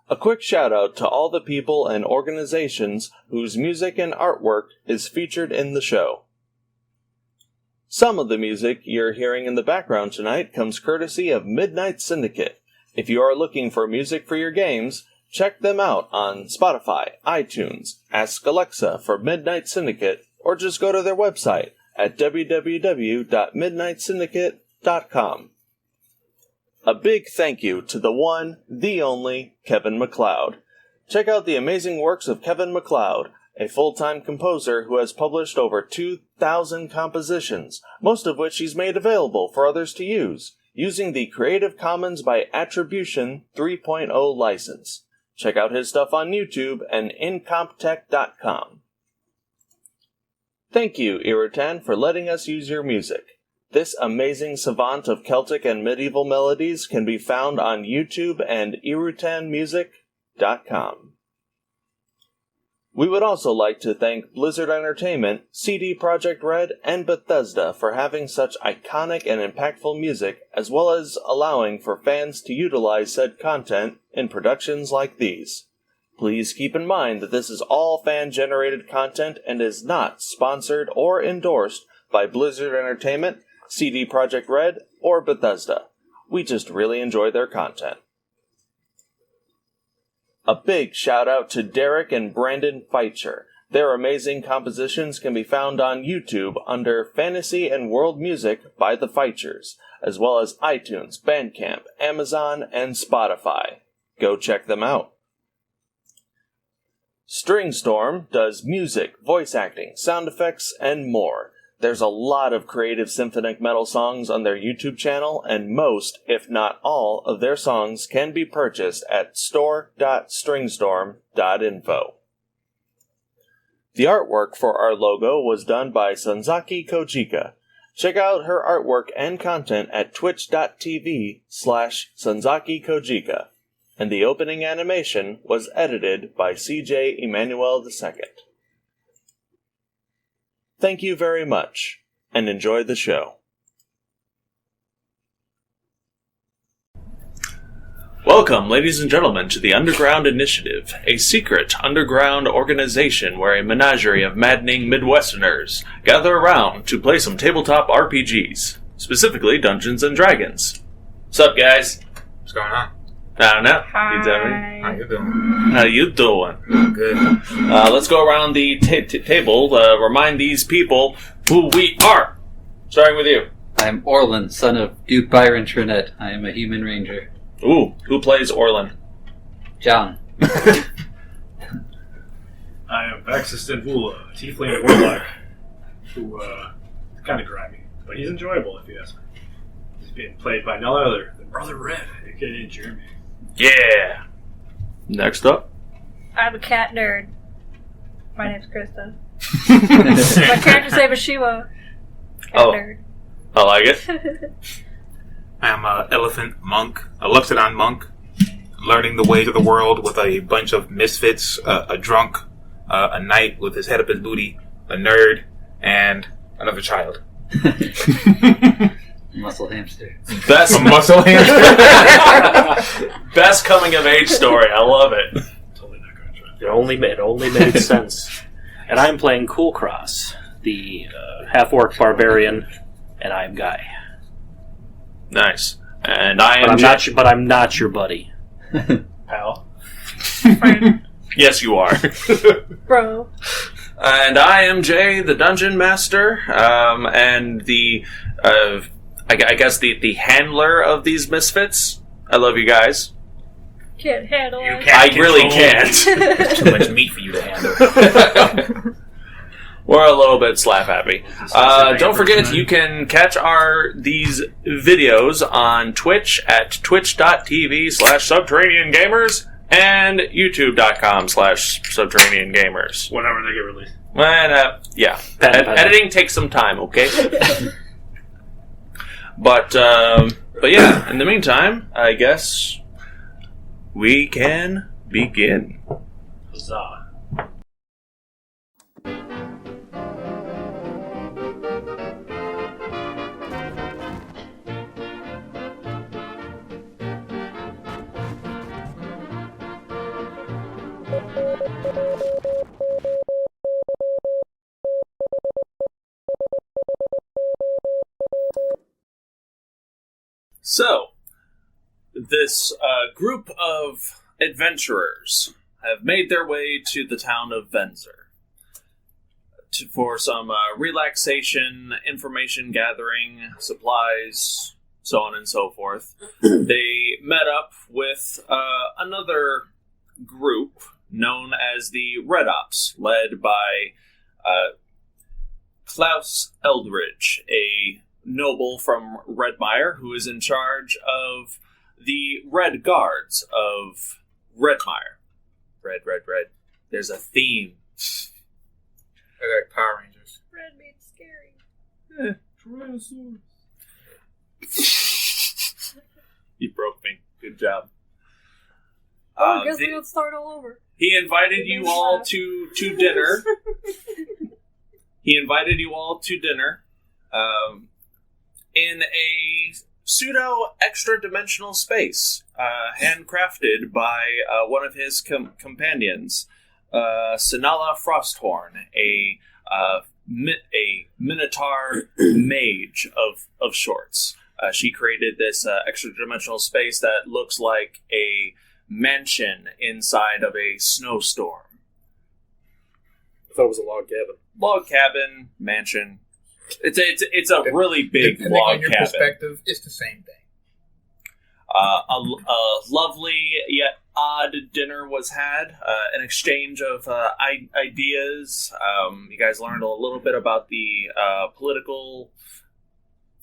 A quick shout out to all the people and organizations whose music and artwork is featured in the show. Some of the music you're hearing in the background tonight comes courtesy of Midnight Syndicate. If you are looking for music for your games, check them out on Spotify, iTunes, ask Alexa for Midnight Syndicate, or just go to their website at www.midnightsyndicate.com. A big thank you to the one, the only, Kevin MacLeod. Check out the amazing works of Kevin MacLeod, a full-time composer who has published over 2,000 compositions, most of which he's made available for others to use, using the Creative Commons by Attribution 3.0 license. Check out his stuff on YouTube and incomptech.com. Thank you, Irutan, for letting us use your music. This amazing savant of Celtic and medieval melodies can be found on YouTube and irutanmusic.com. We would also like to thank Blizzard Entertainment, CD Projekt Red, and Bethesda for having such iconic and impactful music, as well as allowing for fans to utilize said content in productions like these. Please keep in mind that this is all fan-generated content and is not sponsored or endorsed by Blizzard Entertainment, CD Projekt Red, or Bethesda. We just really enjoy their content. A big shout out to Derek and Brandon Feitcher. Their amazing compositions can be found on YouTube under Fantasy and World Music by the Feitchers, as well as iTunes, Bandcamp, Amazon, and Spotify. Go check them out. Stringstorm does music, voice acting, sound effects, and more. There's a lot of creative symphonic metal songs on their YouTube channel, and most, if not all, of their songs can be purchased at store.stringstorm.info. The artwork for our logo was done by Sanzaki Kojika. Check out her artwork and content at twitch.tv/Sanzaki Kojika. And the opening animation was edited by CJ Emmanuel II. Thank you very much, and enjoy the show. Welcome, ladies and gentlemen, to the Underground Initiative, a secret underground organization where a menagerie of maddening Midwesterners gather around to play some tabletop RPGs, specifically Dungeons & Dragons. Sup, guys? What's going on? I don't know. Hi. You tell me. How you doing? How you doing? Good. Let's go around the table, remind these people who we are. Starting with you. I'm Orlin, son of Duke Byron Trinette. I am a human ranger. Ooh, who plays Orlin? John. I am Vaxxus Dinvula, Tiefling and Warlock, who kind of grimy, but he's enjoyable if you ask me. He's being played by none other than Brother Red, aka Jeremy. Yeah. Next up. I'm a cat nerd. My name's Christa. My character's name is Shiima. Cat nerd. I like it. I am an elephant monk, a Loxodon monk, learning the ways of the world with a bunch of misfits, a drunk, a knight with his head up his booty, a nerd, and another child. Muscle hamster. Best muscle hamster. Best coming of age story. I love it. Totally not going to try. It only made sense. And I'm playing Kulkras, the half-orc barbarian, and I'm Guy. Nice. And I am. But I'm not your buddy, pal. Friend. Yes, you are. Bro. And I am Jay, the Dungeon Master, and the, I guess the handler of these misfits. I love you guys. Can't handle it. I really can't. There's too much meat for you to handle. We're a little bit slap happy. Don't forget, you can catch these videos on Twitch at twitch.tv/SubterraneanGamers and youtube.com/SubterraneanGamers. Whenever they get released. And, yeah. Editing takes some time, okay? But yeah, in the meantime, I guess we can begin. Huzzah. So, this group of adventurers have made their way to the town of Venzer for some relaxation, information gathering, supplies, so on and so forth. They met up with another group known as the Red Ops, led by Klaus Eldridge, a noble from Redmire who is in charge of the Red Guards of Redmire. Red. There's a theme. They're like Power Rangers. Red means scary. You broke me. Good job. I guess we would start all over. He invited you all to dinner. In a pseudo extra-dimensional space, handcrafted by one of his companions, Sinala Frosthorn, a Minotaur mage of sorts. She created this extra-dimensional space that looks like a mansion inside of a snowstorm. I thought it was a log cabin. Log cabin, mansion. It's a really big Depending log on your cabin. perspective, it's the same thing. A lovely yet odd dinner was had, an exchange of ideas. You guys learned a little bit about the political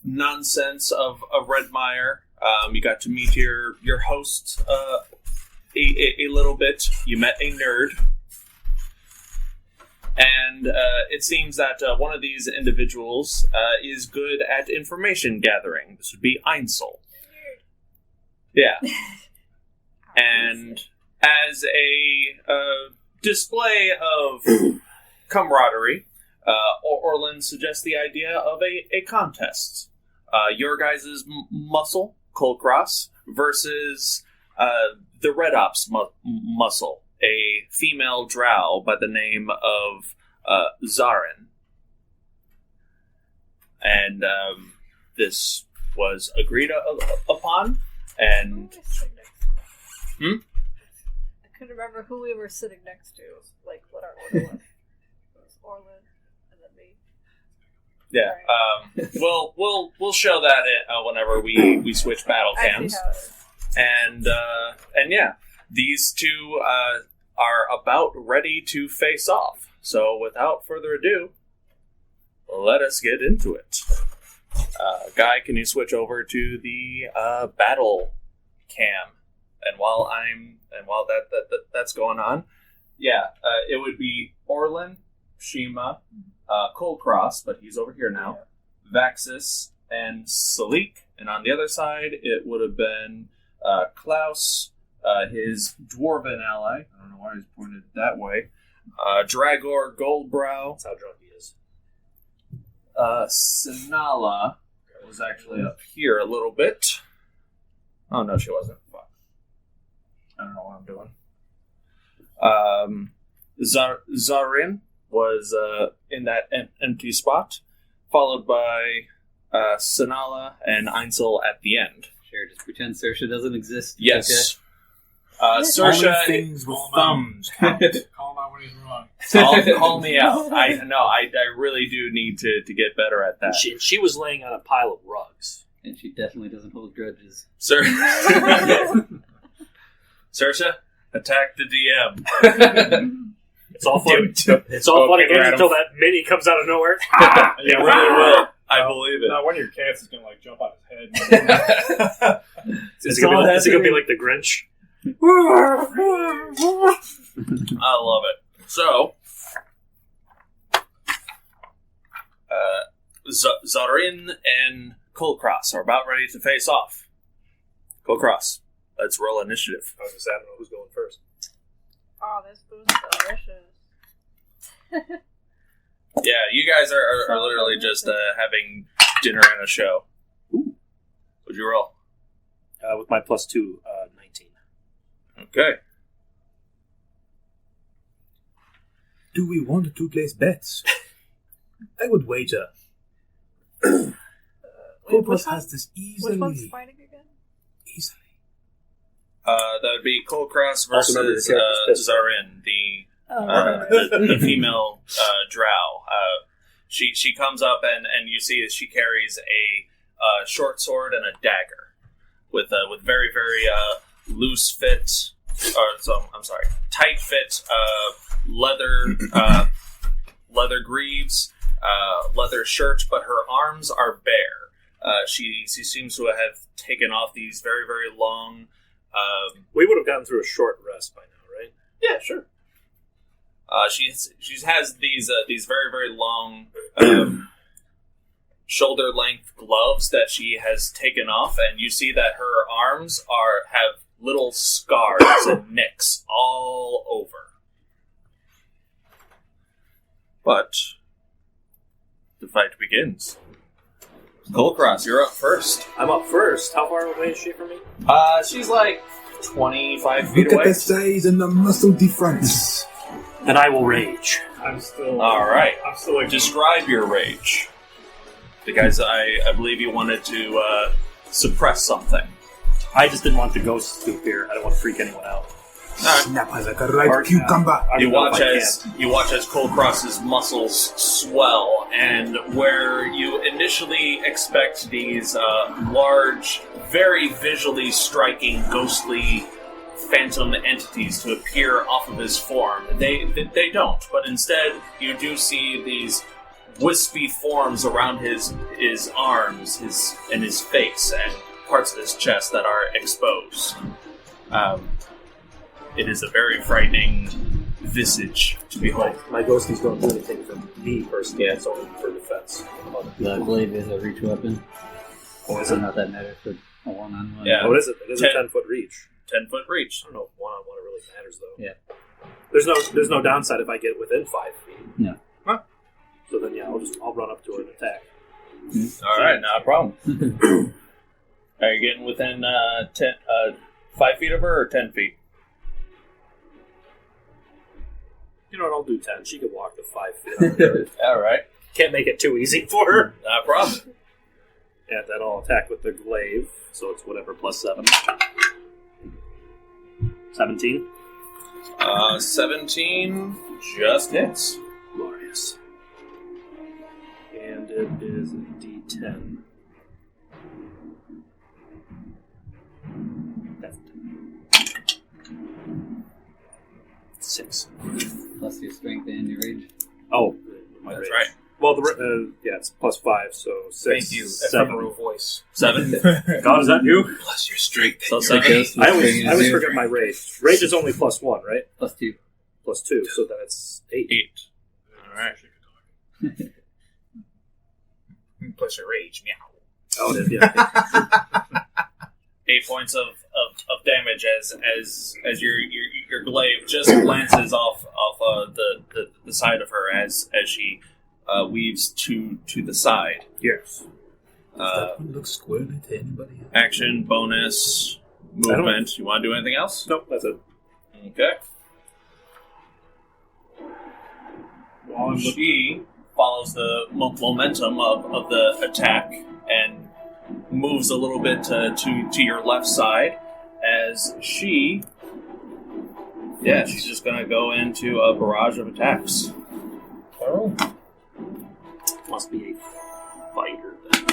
nonsense of Redmire. You got to meet your host a little bit. You met a nerd. And it seems that one of these individuals is good at information gathering. This would be Einsel. Yeah. And as a display of camaraderie, Orlin suggests the idea of a contest. Your guys' muscle, Kulkras, versus the Red Ops muscle, a female drow by the name of Zarin. And this was agreed upon, and... I couldn't remember who we were sitting next to, like what our order was. It was Orlin, and then me. Yeah, we'll show that whenever we switch battle cams. And yeah, these two are about ready to face off. So without further ado, let us get into it. Guy, can you switch over to the battle cam? And while that's going on, yeah, it would be Orlin, Shiima, Kulkras, but he's over here now, Vaxxus, and Salic. And on the other side, it would have been Klaus, his dwarven ally. I don't know why he's pointed that way. Dragor Goldbrow. That's how drunk he is. Sinala was actually up here a little bit. Oh, no, she wasn't. Fuck. I don't know what I'm doing. Zarin was in that empty spot, followed by Sinala and Einsel at the end. Sure, just pretend Saoirse doesn't exist. Yes. Saoirse... Only things with thumbs count. Call him out when he's wrong. Call me out. I really do need to get better at that. She was laying on a pile of rugs. And she definitely doesn't hold grudges. Saoirse, attack the DM. It's all funny. It's all funny until that mini comes out of nowhere. It really will. I believe it. Now, one of your cats is going to jump on his head. Is it going to be like the Grinch? I love it. So, Zarin and Kulkras are about ready to face off. Kulkras, let's roll initiative. I was just, I don't know who's going first. Oh, this food's delicious. Yeah, you guys are literally just having dinner and a show. Ooh. What'd you roll? With my +2, 19. Okay. Do we want to place bets? I would wager. Kulkras has this easily. Which one's fighting again? Easily. That would be Kulkras Also remember versus the character's Zarin, the female drow. She comes up and you see she carries a short sword and a dagger with very very loose fit. Tight fit leather greaves, leather shirt, but her arms are bare. She seems to have taken off these very very long. We would have gotten through a short rest by now, right? Yeah, sure. She has these very very long shoulder length gloves that she has taken off, and you see that her arms have little scars and nicks all over. But the fight begins. Kulkras, you're up first. I'm up first. How far away is she from me? She's like 25 feet Look away. at the size and the muscle difference. Then I will rage. I'm still. All right. I'm still like. Describe your rage. Because I believe you wanted to suppress something. I just didn't want the ghost to appear. I don't want to freak anyone out. Snap like a ripe cucumber. You watch as Kulkras's muscles swell, and where you initially expect these large, very visually striking, ghostly phantom entities to appear off of his form, they don't. But instead, you do see these wispy forms around his arms, his face, and parts of his chest that are exposed. It is a very frightening visage to behold. My ghosties don't do anything for me personally. It's only for defense. The glaive is a reach weapon. Or is So it? not that matter for a one-on-one. Yeah. What is it? It is a 10-foot reach. 10-foot reach. I don't know if one-on-one really matters, though. Yeah. There's no downside if I get within 5 feet. No. Huh? So then, yeah, I'll run up to her and attack. Alright, not a problem. Are you getting within 5 feet of her or 10 feet? You know what? I'll do 10. She could walk the 5 feet. Alright, Can't make it too easy for her. not a problem. And then I'll attack with the glaive. So it's whatever plus 7. 17. 17 just hits. Glorious. And it is a D10. That's 6. Plus your strength and your rage. Oh, my That's rage. right. Well, yeah, it's plus 5, so 6. Thank you, 7. ephemeral voice. 7. God, is that you? Plus your strength. So The 7. ghost I was always bringing you forget my rage. Rage is only plus 1, right? plus 2. Plus 2, so then it's 8. 8. Alright. Plus your rage, meow. Oh, it is, yeah. 8 points of damage as your glaive just glances off the side of her as she weaves to the side. Yes. That one looks squarely to anybody else. Action, bonus, movement. You want to do anything else? Nope, that's it. Okay. She follows the momentum of the attack and moves a little bit to your left side as she's just going to go into a barrage of attacks. Oh. Must be a fighter then.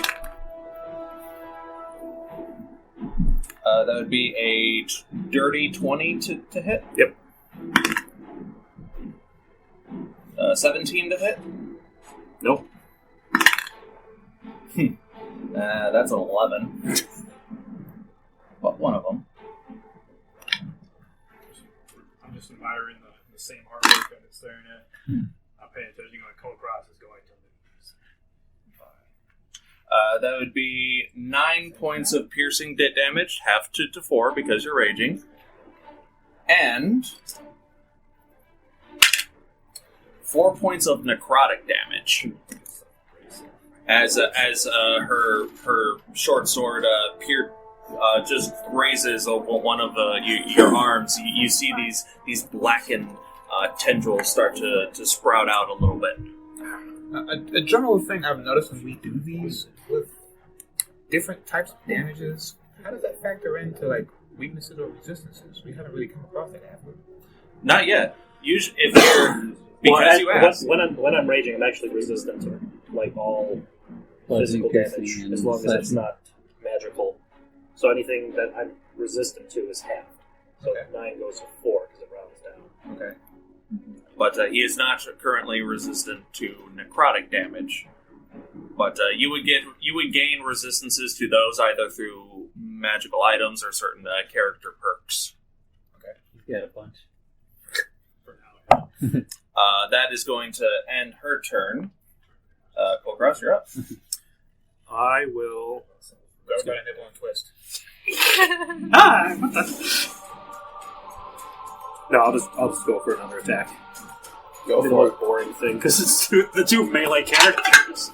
That would be a dirty 20 to hit. Yep. 17 to hit. Nope. That's an 11. But one of them. I'm just admiring the same artwork that it's staring at. I'm paying attention when Kulkras is going to lose. That would be 9 points of piercing damage, half to 4 because you're raging. And 4 points of necrotic damage. As her short sword just grazes over one of your arms, you see these blackened tendrils start to sprout out a little bit. A general thing I've noticed when we do these with different types of damages, how does that factor into like weaknesses or resistances? We haven't really come across that, have we? Not yet. Usually, if you're you asked. When I'm raging, I'm actually resistant to like all physical damage, as long as it's not magical. So anything that I'm resistant to is half. So 9 goes to 4 because it rounds down. Okay. But he is not currently resistant to necrotic damage. But you would gain resistances to those either through magical items or certain character perks. Okay. Yeah, a bunch. For now. That is going to end her turn. Kulkras, you're up. I will. Go got a nibble and twist. What the? No, I'll just go for another attack. Go the for most it. boring thing because it's the two melee characters.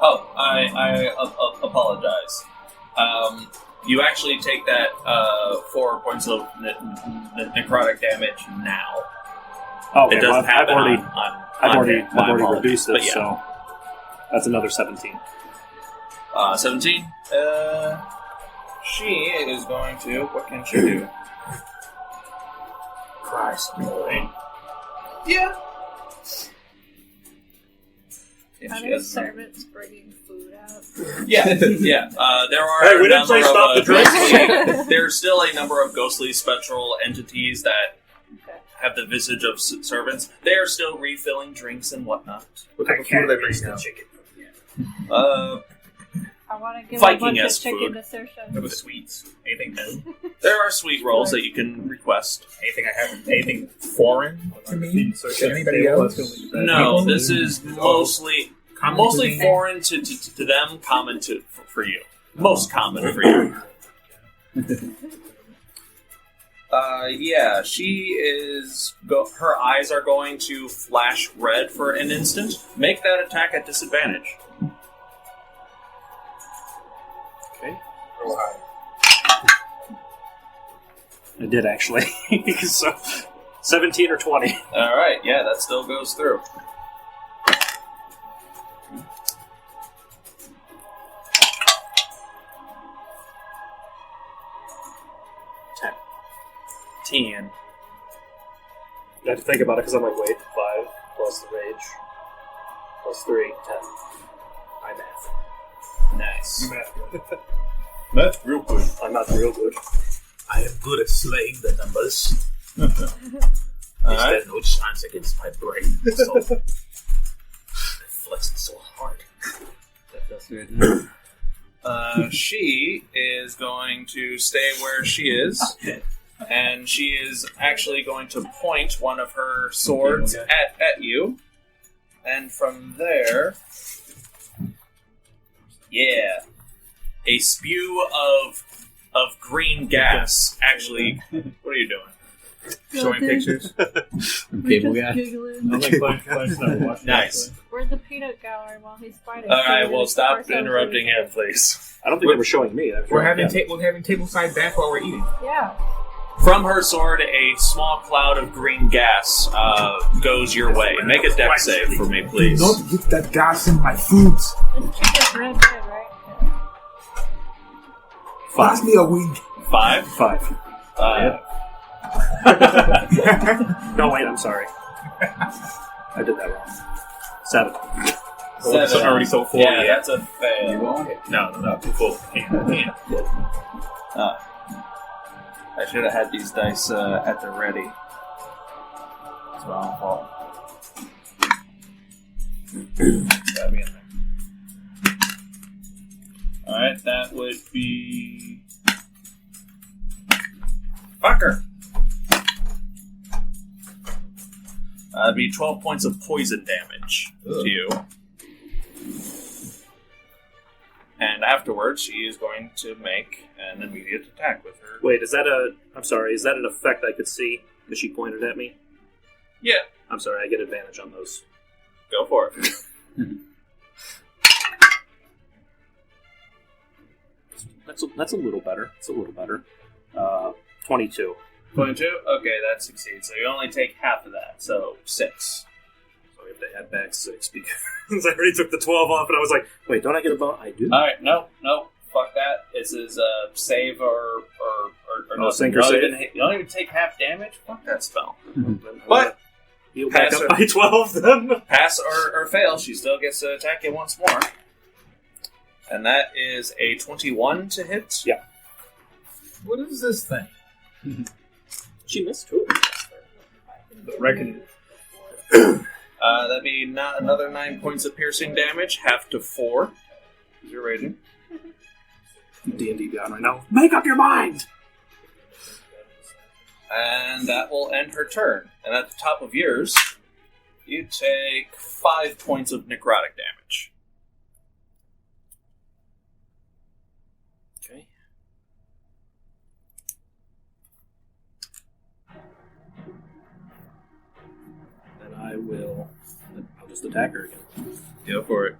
Oh, I apologize. You actually take that 4 points of necrotic damage now. Oh, it doesn't happen I've already reduced it, so that's another 17. 17. She is going to. What can she do? Christ, boy. Yeah. Are there servants bringing food out? Yeah. There are. Hey, we didn't say stop the drink. There's still a number of ghostly spectral entities that have the visage of servants. They are still refilling drinks and whatnot. What type of food are they bringing out? Chicken. I want to give Viking a bunch of as chicken food. to Saoirse. There was sweets. Anything new? There are sweet rolls that you can request. Anything I haven't? Anything foreign To me? To anybody else? No, this is mostly foreign to them, common for you. Most common for you. She is. Her eyes are going to flash red for an instant. Make that attack at disadvantage. Okay. I did actually. So 17 or 20. All right, yeah, that still goes through. Ten. I had to think about it because I'm like, wait, 5 plus the rage plus 3, 10. I math. Nice. That's real good. I'm not real good. I am good at slaying the numbers. All right. There's no chance against my brain. So I flex it so hard. That's weird. She is going to stay where she is. And she is actually going to point one of her swords at you. And from there... Yeah. A spew of green gas. Actually, what are you doing? Showing pictures. We're just giggling. Nice. We're in the peanut gallery while he's fighting. Alright, well, stop interrupting him, please. I don't think they were showing me. We're having tableside bath while we're eating. Yeah. From her sword, a small cloud of green gas goes your way. Make a dex save for me, please. Do not get that gas in my foods. This chicken's red, right? 5. Pass me a wink. 5? 5. No, wait, I'm sorry. I did that wrong. 7. It's already so full. Yeah, that's a fail. You want it? No, too full. Can't. I should have had these dice at the ready. It's my own fault. Gotta be in there. Alright, that would be... Fucker! That'd be 12 points of poison damage to you. And afterwards, she is going to make an immediate attack with her. Wait, is that an effect I could see? Because she pointed at me? Yeah, I'm sorry, I get advantage on those. go for it. That's a little better. It's a little better. 22. 22? Okay, that succeeds. So you only take half of that, so 6. So we have to add back 6 because I already took the 12 off, and I was like, wait, don't I get a bonus? I do. Alright, no, fuck that. This is a save or no, sink or save. You don't even take half damage? Fuck that spell. But you back up by 12 then? Pass or fail, she still gets to attack you once more. And that is a 21 to hit? Yeah. What is this thing? She missed 2 of them. The Reckoning. That'd be another 9 points of piercing damage, half to 4. Because you're raging. D&D down right now. Make up your mind! And that will end her turn. And at the top of yours, you take 5 points of necrotic damage. Okay. Then I'll just attack her again. Go for it.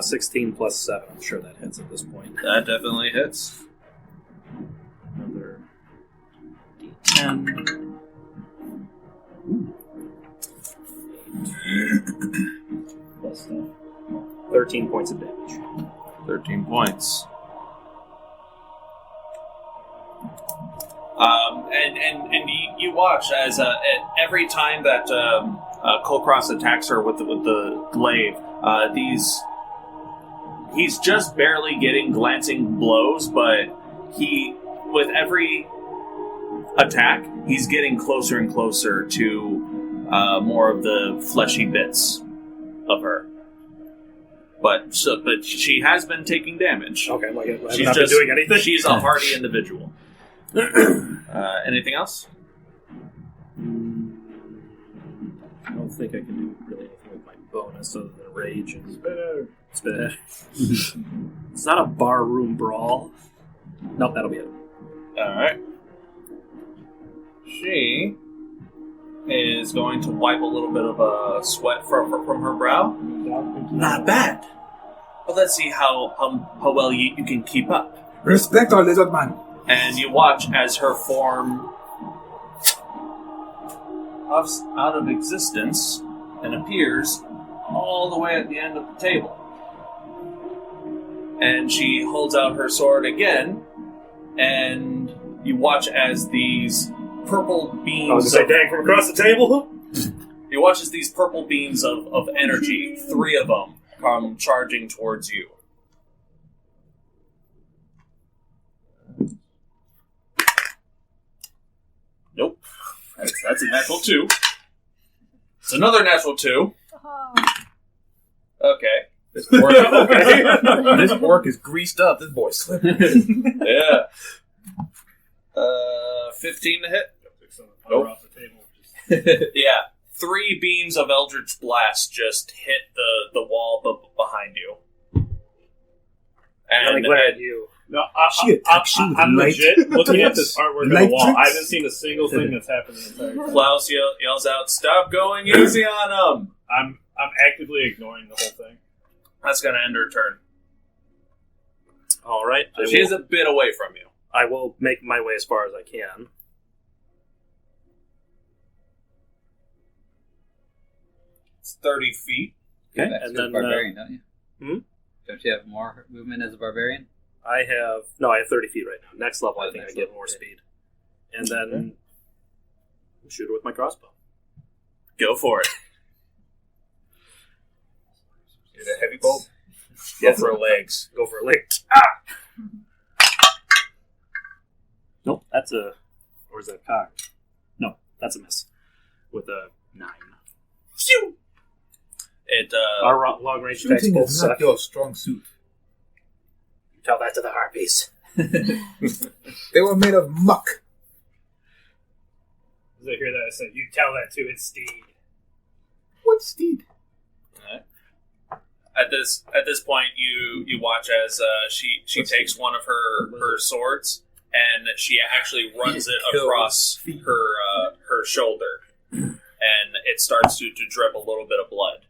16 plus 7. I'm sure that hits at this point. That definitely hits. Another D10. Plus 13 points of damage. 13 points. And you watch as every time that Kulkras attacks her with the glaive, he's just barely getting glancing blows, but with every attack, he's getting closer and closer to more of the fleshy bits of her. But she has been taking damage. Okay, I'm like, She's not just been doing anything. She's a hardy individual. Anything else? I don't think I can do really anything with my bonus other than rage and spit. It's not a barroom brawl. Nope, that'll be it. Alright. She is going to wipe a little bit of sweat from her brow. Not bad. But let's see how well you can keep up. Respect our lizard man. And you watch as her form puffs out of existence and appears all the way at the end of the table. And she holds out her sword again, and you watch as these purple beams... I was going to say, dang, from across the table? You watch as these purple beams of energy, 3 of them, come charging towards you. Nope. That's a natural 2. It's another natural 2. Okay. This orc is greased up. This boy's slipping. Yeah. 15 to hit? Nope. Off the table. Yeah. 3 beams of Eldritch Blast just hit the wall behind you. And I'm glad you... No, I'm legit looking at this artwork on the wall. Tricks? I haven't seen a single thing that's happened in the entire time. Klaus yells out, "Stop going easy on him!" I'm actively ignoring the whole thing. That's going to end her turn. All right. So she is a bit away from you. I will make my way as far as I can. It's 30 feet. Okay. That's And just then barbarian, don't you? Hmm? Don't you have more movement as a barbarian? I have 30 feet right now. Next level, I think I get more speed. And then shoot her with my crossbow. Go for it. Is it a heavy bolt? Go for legs. Go for a leg. Ah! Nope, that's a... Or is that a cock? No, that's a miss. With a 9. Phew! It, Our long-range attacks Shooting both is suck. not your strong suit. Tell that to the harpies. They were made of muck. As I hear that, I said, "You tell that to its steed." What steed? At this point, you watch as she takes one of her swords and she actually runs it across her shoulder, and it starts to drip a little bit of blood.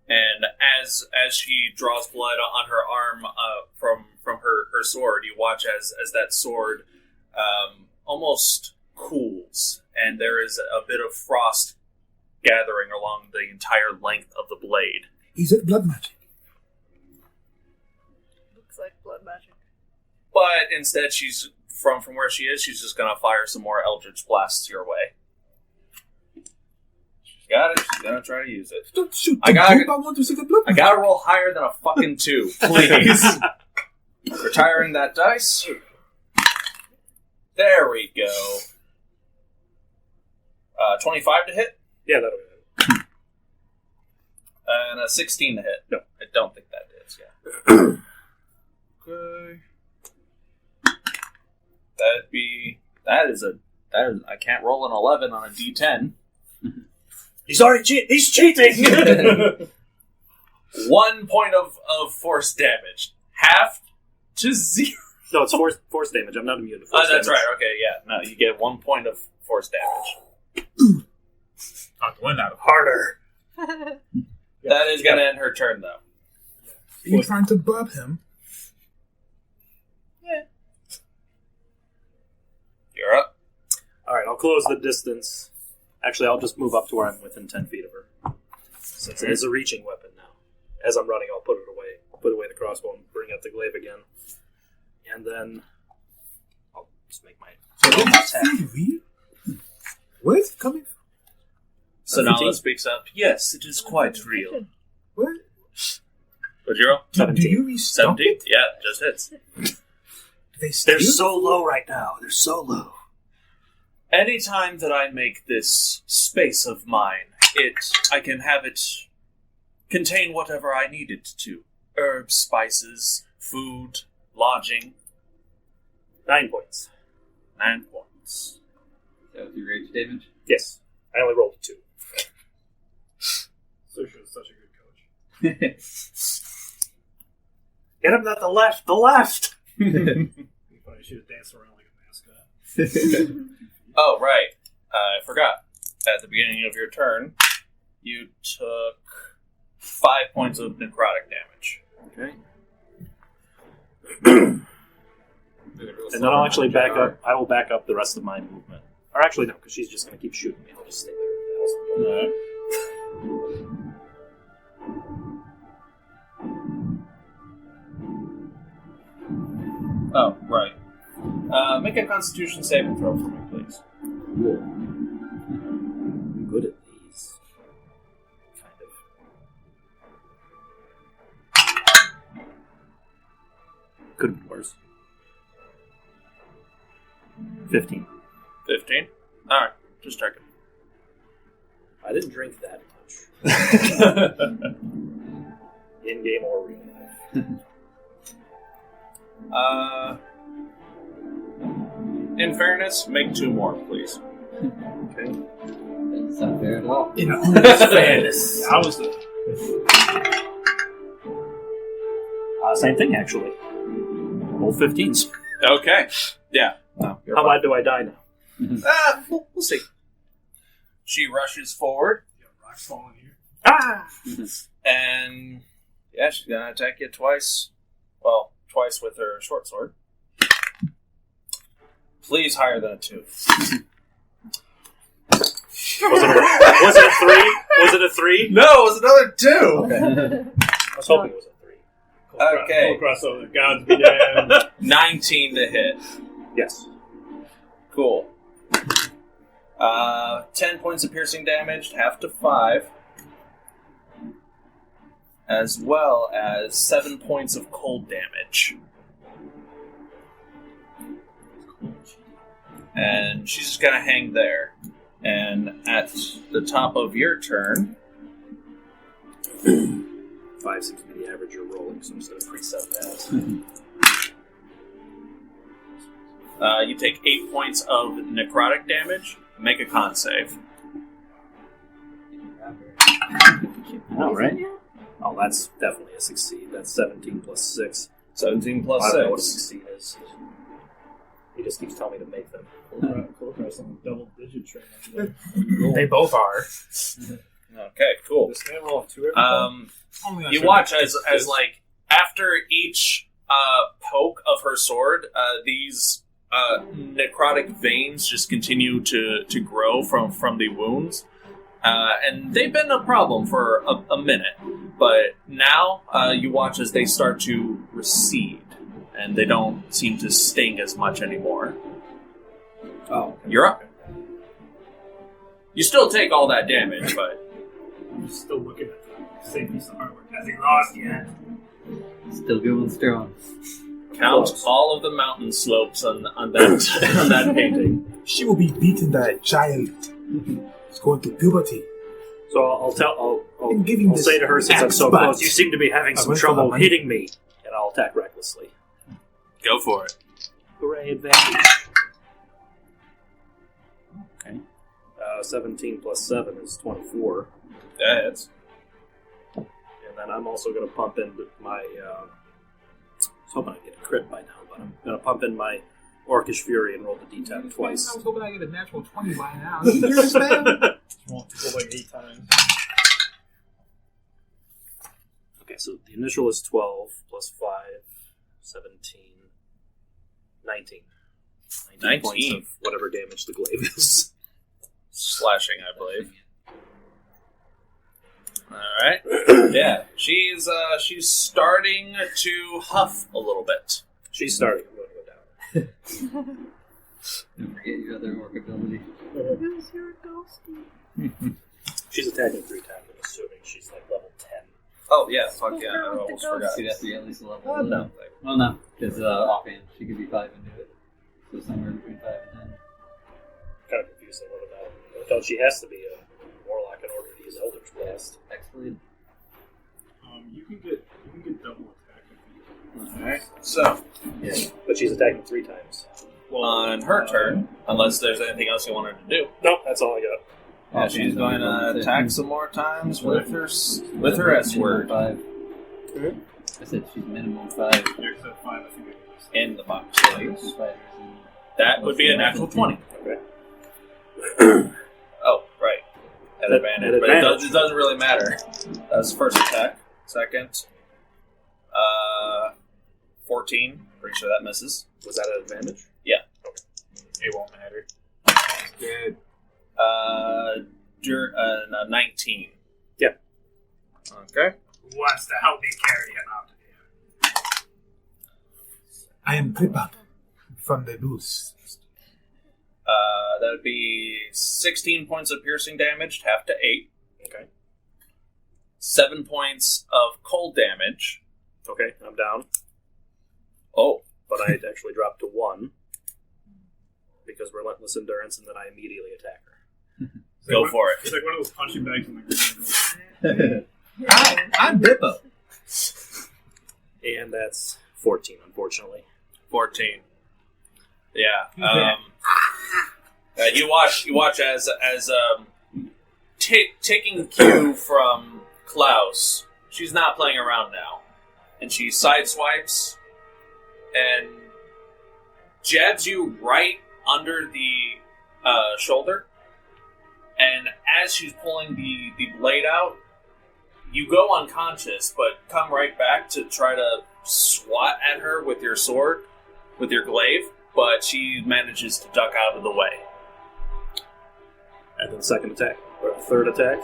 And as she draws blood on her arm from her sword, you watch as that sword almost cools, and there is a bit of frost gathering along the entire length of the blade. Is it blood magic? Looks like blood magic. But instead, she's from where she is, she's just going to fire some more Eldritch Blasts your way. She's got it. She's going to try to use it. Don't shoot I want to see the blood I got to roll higher than a fucking 2, please. Retiring that dice. There we go. 25 to hit. Yeah, that'll be it. And a 16 to hit. No. I don't think that hits, yeah. Okay. I can't roll an 11 on a D10. He's cheating! 1 point of force damage. Half to 0. No, it's force damage. I'm not immune to force damage. That's right, okay, yeah. No, you get 1 point of force damage. Not the one out of Harder. That is going to end her turn, though. Are you trying to bub him? Yeah. You're up. Alright, I'll close the distance. Actually, I'll just move up to where I'm within 10 feet of her. Since it is a reaching weapon now. As I'm running, I'll put it away. Put away the crossbow and bring out the glaive again. And then I'll just make my attack. Real? Where is it coming from? Sonala speaks up. Yes, it is quite real. What? What'd you roll? Do you restock 17? it? Yeah, just hits. They're so low right now. They're so low. Anytime that I make this space of mine, I can have it contain whatever I need it to. Herbs, spices, food, lodging. 9 points. 9 points. That was your rage damage? Yes. I only rolled 2. Susha is such a good coach. Get him at the left! The left! Funny, she was dancing around like a mascot. Oh, right. I forgot. At the beginning of your turn, you took 5 points of necrotic damage. Okay. And then I'll actually back up. I will back up the rest of my movement. Or actually, no, because she's just going to keep shooting me. I'll just stay there. Oh, right. Make a Constitution saving throw for me, please. Cool. I'm good at these. Kind of. Could have been worse. 15. 15? Alright, just checking. I didn't drink that much. In-game or real life. In fairness, make 2 more, please. Okay. That's not fair at all. In Fairness. I was the... Same thing, actually. Both 15s. Okay. Yeah. No, How bad do I die now? We'll see. She rushes forward. Rocks falling here. Ah! And yeah, she's gonna attack you twice. Well, twice with her short sword. Please higher than a 2. Was it a 3? Was it a 3? No, it was another 2. Okay. I was hoping it was a 3. Okay. Kulkras over the gods be damned. 19 to hit. Yes. Cool. 10 points of piercing damage, half to 5. As well as 7 points of cold damage. And she's just gonna hang there. And at the top of your turn... 5 seems to be the average you're rolling, so I'm just going to preset that. you take 8 points of necrotic damage. Make a con save. All right. Oh, that's definitely a succeed. That's 17 plus 6. 17 plus I don't know what a 6. succeed is. He just keeps telling me to make them. Kulkras on double digit train. They both are. Okay, cool. This man roll 2 every time? You watch as like after each poke of her sword, these necrotic veins just continue to grow from the wounds, and they've been a problem for a minute. But now you watch as they start to recede, and they don't seem to sting as much anymore. Oh, You're up. You still take all that damage, but I'm still looking at the same piece of artwork. Has he lost yet? Still going strong. count all of the mountain slopes on that on that painting. She will be beaten by a child. It's going to puberty. So I'll say to her, since I'm so close, you seem to be having some trouble hitting me, and I'll attack recklessly. Go for it. Hooray, advantage. Okay. 17 plus 7 is 24. That hits. And then I'm also going to pump in my... I was hoping I'd get a crit by now, but I'm going to pump in my Orcish Fury and roll the D10 twice. I was hoping I'd get a natural 20 by now. You hear this, man? Want to go like 8 times. Okay, so the initial is 12 plus 5, 17, 19. 19 points of whatever damage the glaive is. Slashing, I believe. Alright. Yeah, she's starting to huff a little bit. She's starting to go down. Don't forget your other orc ability. Who's your ghosty? She's attacking 3 times, I'm assuming she's like level 10. Oh, yeah, fuck yeah, I almost forgot. She'd have to be at least a level. Oh, no. Well, no, because offhand, she could be 5 into it. So somewhere between 5 and 10. Kind of confusing what about it. I thought she has to be a warlock in order to use Elder's Blast. Excellent. You can get double attack. Alright, so. Yeah. But she's attacking 3 times. On her turn, unless there's anything else you want her to do. Nope, that's all I got. Yeah, she's going to attack some more times with her S word. 5. Mm-hmm. I said she's minimum 5. Yeah, because at 5, I think I can In the box, please. That would be a natural 20. Okay. Oh, right. At advantage. But it doesn't really matter. That was the first attack. Second. 14. Pretty sure that misses. Was that an advantage? Yeah. Okay. It won't matter. Good. 19. Yeah. Okay. Who wants to help me carry him out of here? I am Kripa from the booth. That would be 16 points of piercing damage, half to 8. Okay. 7 points of cold damage. Okay, I'm down. Oh. But I actually dropped to 1 because Relentless Endurance, and then I immediately attack her. Go for it. It's like one of those punching bags in the ground. I'm Bippo. And that's 14, unfortunately. 14. Yeah. You watch as taking cue from Klaus. She's not playing around now, and she sideswipes and jabs you right under the shoulder. And as she's pulling the blade out, you go unconscious, but come right back to try to swat at her with your sword, with your glaive, but she manages to duck out of the way. And then second attack, or third attack.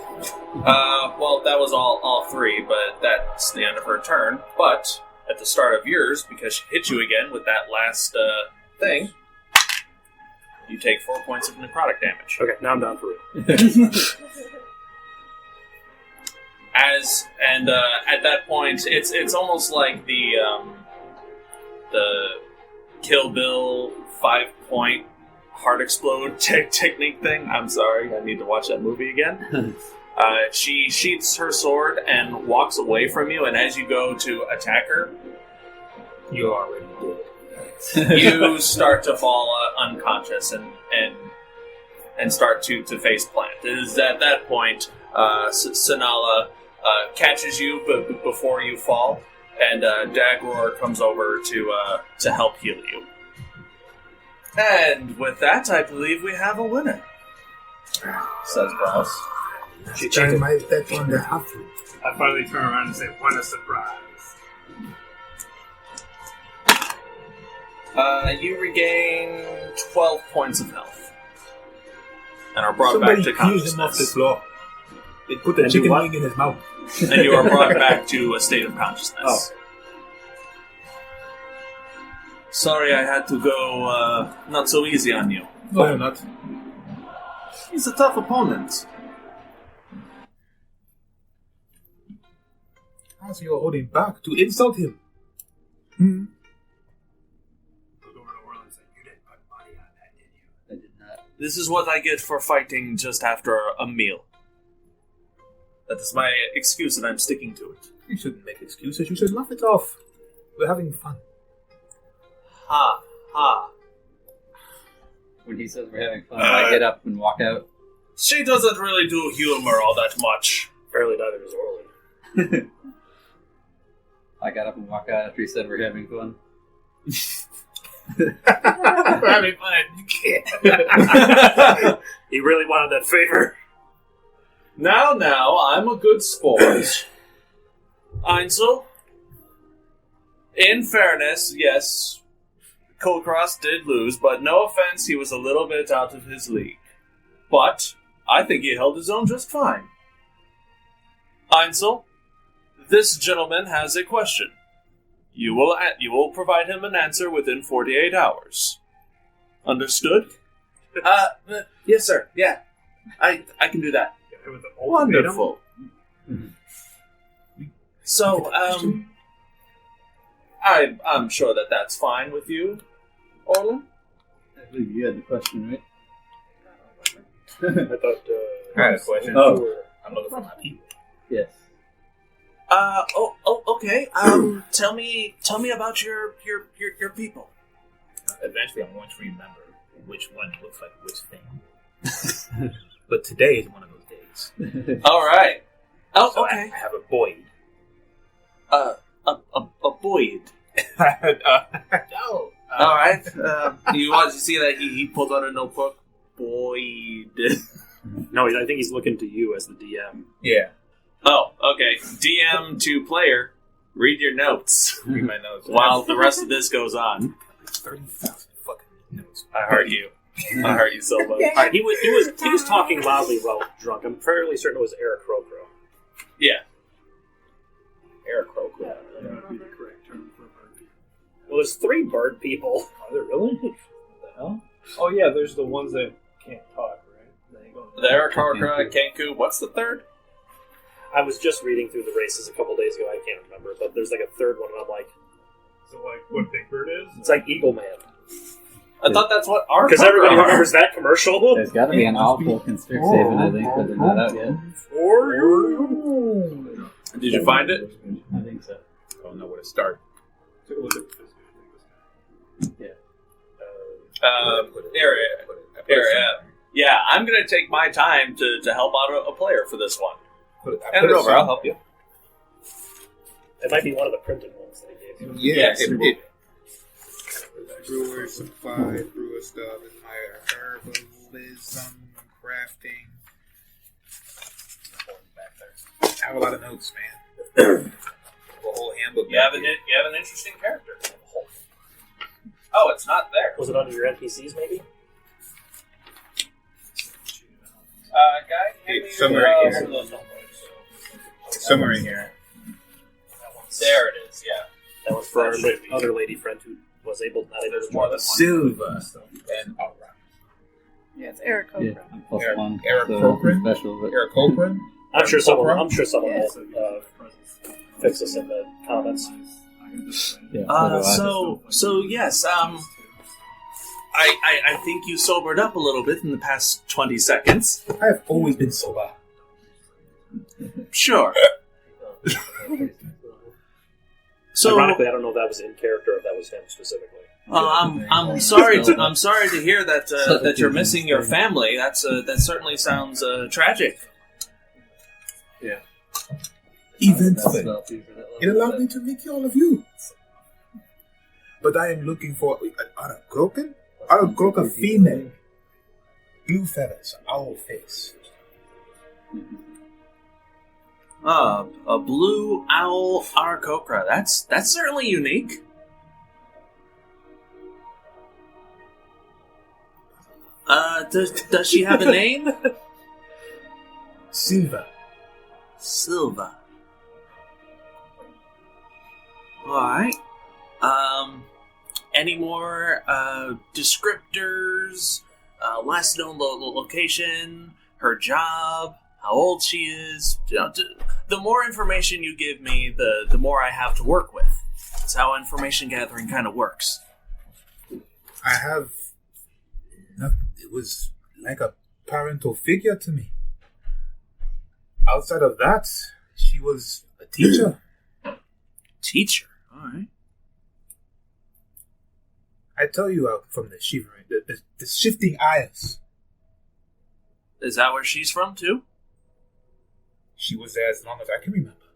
Well, that was all 3, but that's the end of her turn. But at the start of yours, because she hit you again with that last thing, you take 4 points of necrotic damage. Okay, now I'm down for real. At that point, it's almost like the Kill Bill 5-point heart explode technique thing. I'm sorry, I need to watch that movie again. She sheaths her sword and walks away from you, and as you go to attack her, You already did. you start to fall unconscious and start to face plant. It is at that point Sanala catches you before you fall, and Dagror comes over to help heal you. And with that, I believe we have a winner, says Klaus. She Turn cheated. my bet on the halfling. I finally turn around and say, "What a surprise!" You regain 12 points of health and are brought Somebody back to accused him off the consciousness. floor. They put a And chicken do what? wing in his mouth. And you are brought back to a state of consciousness. Oh. Sorry I had to go not so easy on you. No, you're not. He's a tough opponent. How's you're holding back to insult him? Hmm? Look over to Orlin and say, "You didn't put money on that, did you?" I did not. This is what I get for fighting just after a meal. That is my excuse and I'm sticking to it. You shouldn't make excuses. You should laugh it off. We're having fun. Ha, ha. When he says we're having fun, I get up and walk out. She doesn't really do humor all that much. Apparently neither does Orlin. I got up and walked out after he said we're having fun. We're having fun. He really wanted that favor. Now, I'm a good sport. Einsel, in fairness, yes, Kulkras did lose, but no offense, he was a little bit out of his league. But I think he held his own just fine. Einsel, this gentleman has a question. You will provide him an answer within 48 hours. Understood? Yes, sir. Yeah, I can do that. With the ultimatum. Wonderful. So, I'm sure that's fine with you, Orlin? I believe you had the question, right? I thought. I had a question. Oh. I'm looking for my people. Yes. Okay. Tell me about your people. Eventually, I'm going to remember which one looks like which thing. But today is one of those days. All right. Oh, So okay. I have a Boyd. A Boyd. No. All right. You want to see that he pulled out a notebook? Boyd. No, I think he's looking to you as the DM. Yeah. Oh, okay. DM to player. Read your notes Read my notes. while the rest of this goes on. 30,000 fucking notes. I hurt you. I hurt you so much. Alright, he was talking loudly while drunk. I'm fairly certain it was Eric Crocro. Yeah. Eric Croker. That would be the correct term for bird people. Well, there's 3 bird people. Are there really? What the hell? Oh yeah, there's the ones that can't talk, right? They go. There, Karkra, Kenku. What's the third? I was just reading through the races a couple days ago. I can't remember, but there's like a third one, and I'm like, So like, what Big Bird is? it's like Eagle Man. I thought that's what our Because everybody remembers that commercial. There's got to be an Al-Noor and Strixhaven, I think, but they're not out yet. For you. Did you find it? I think so. I don't know where to start. Took a look at the physical thing this time. Area. Yeah, I'm going to take my time to help out a player for this one. Hand it over, I'll help you. It might be one of the printed ones that he gave you. Yeah, Yes. it Brewer supply, brewer stuff, and my herbalism, crafting. I have a lot of notes, man. A whole handbook. You have an interesting character. Oh, it's not there. Was it under your NPCs, maybe? Guy, hand me It's somewhere your, in here. one of those. Somewhere in here. There it is, yeah. That was for our other lady friend who was not able There's to more join than us. Silver and aura. Yeah, it's Eric Yeah, Cobra. I'm plus Eric- 1. Eric so Cochran? special, but Eric Cochran? I'm sure someone Yeah. will fix this in the comments. yeah. So yes, I think you sobered up a little bit in the past 20 seconds. I have always been sober. Sure. So Ironically, I don't know if that was in character or if that was him specifically. I'm sorry to hear that you're missing your family. That certainly sounds tragic. Eventful. It allowed me to meet all of you. But I am looking for a croaken? A croaken female. Blue feathers, owl face. A blue owl Aarakocra. That's certainly unique. Does she have a name? Silva. Silva. Alright. Any more descriptors? Last known location, her job, how old she is. You know, the more information you give me, the more I have to work with. That's how information gathering kind of works. I have... It was like a parental figure to me. Outside of that, she was a teacher. Teacher? Alright. I tell you from the shivering, the shifting isles. Is that where she's from, too? She was there as long as I can remember.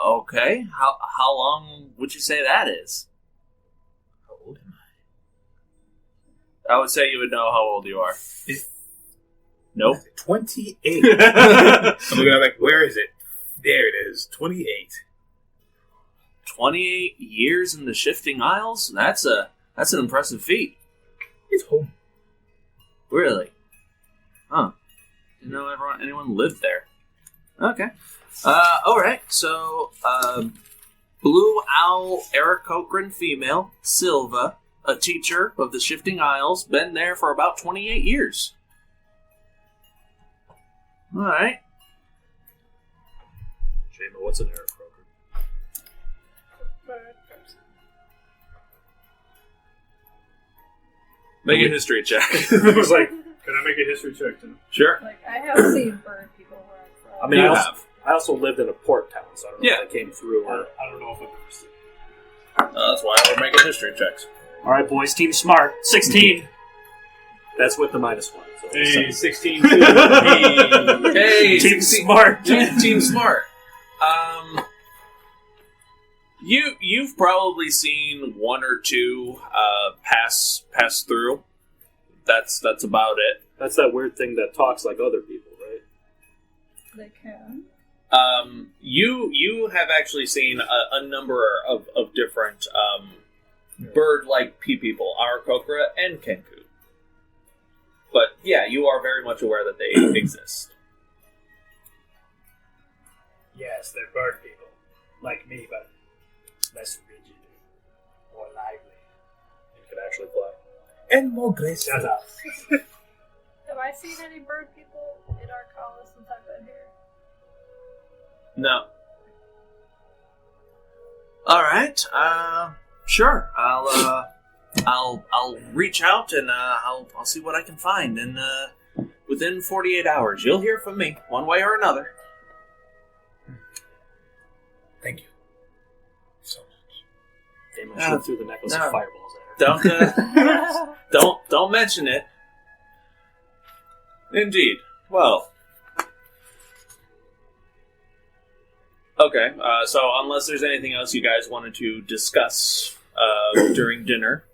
Okay. How long would you say that is? How old am I would say you would know how old you are. Nope. 28. I'm looking at where is it? There it is. 28. 28 years in the Shifting Isles? That's an impressive feat. It's home. Really? Huh. Didn't know anyone lived there. Okay. Alright, so, Blue Owl Aarakocran female, Silva, a teacher of the Shifting Isles, been there for about 28 years. Alright. Shiima, what's an Aarakocran? Make a history check. I was like, can I make a history check too? Sure. Like, I have seen bird people where I'm from. I mean, You I also lived in a port town, so I don't know if that came through or... I don't know if I understood. That's why we're making history checks. Alright, boys, team smart. 16! That's with the -1. So Hey, 16. Hey, team smart! Team Smart. You've probably seen one or two pass through. That's about it. That's that weird thing that talks like other people, right? They can. You have actually seen a number of different bird-like people, Aarakocra and Kenku. But yeah, you are very much aware that they exist. Yes, they're bird people. Like me, but less rigid, more lively. You can actually fly. And more graceful. Shut up. Have I seen any bird people in our college since I've been here? No. All right. Sure. I'll reach out and I'll see what I can find, and within 48 hours, you'll hear from me one way or another. Thank you so much. Damn, I shoot through the necklace of fireballs at her. Don't mention it. Indeed. Well. Okay. So unless there's anything else you guys wanted to discuss during dinner,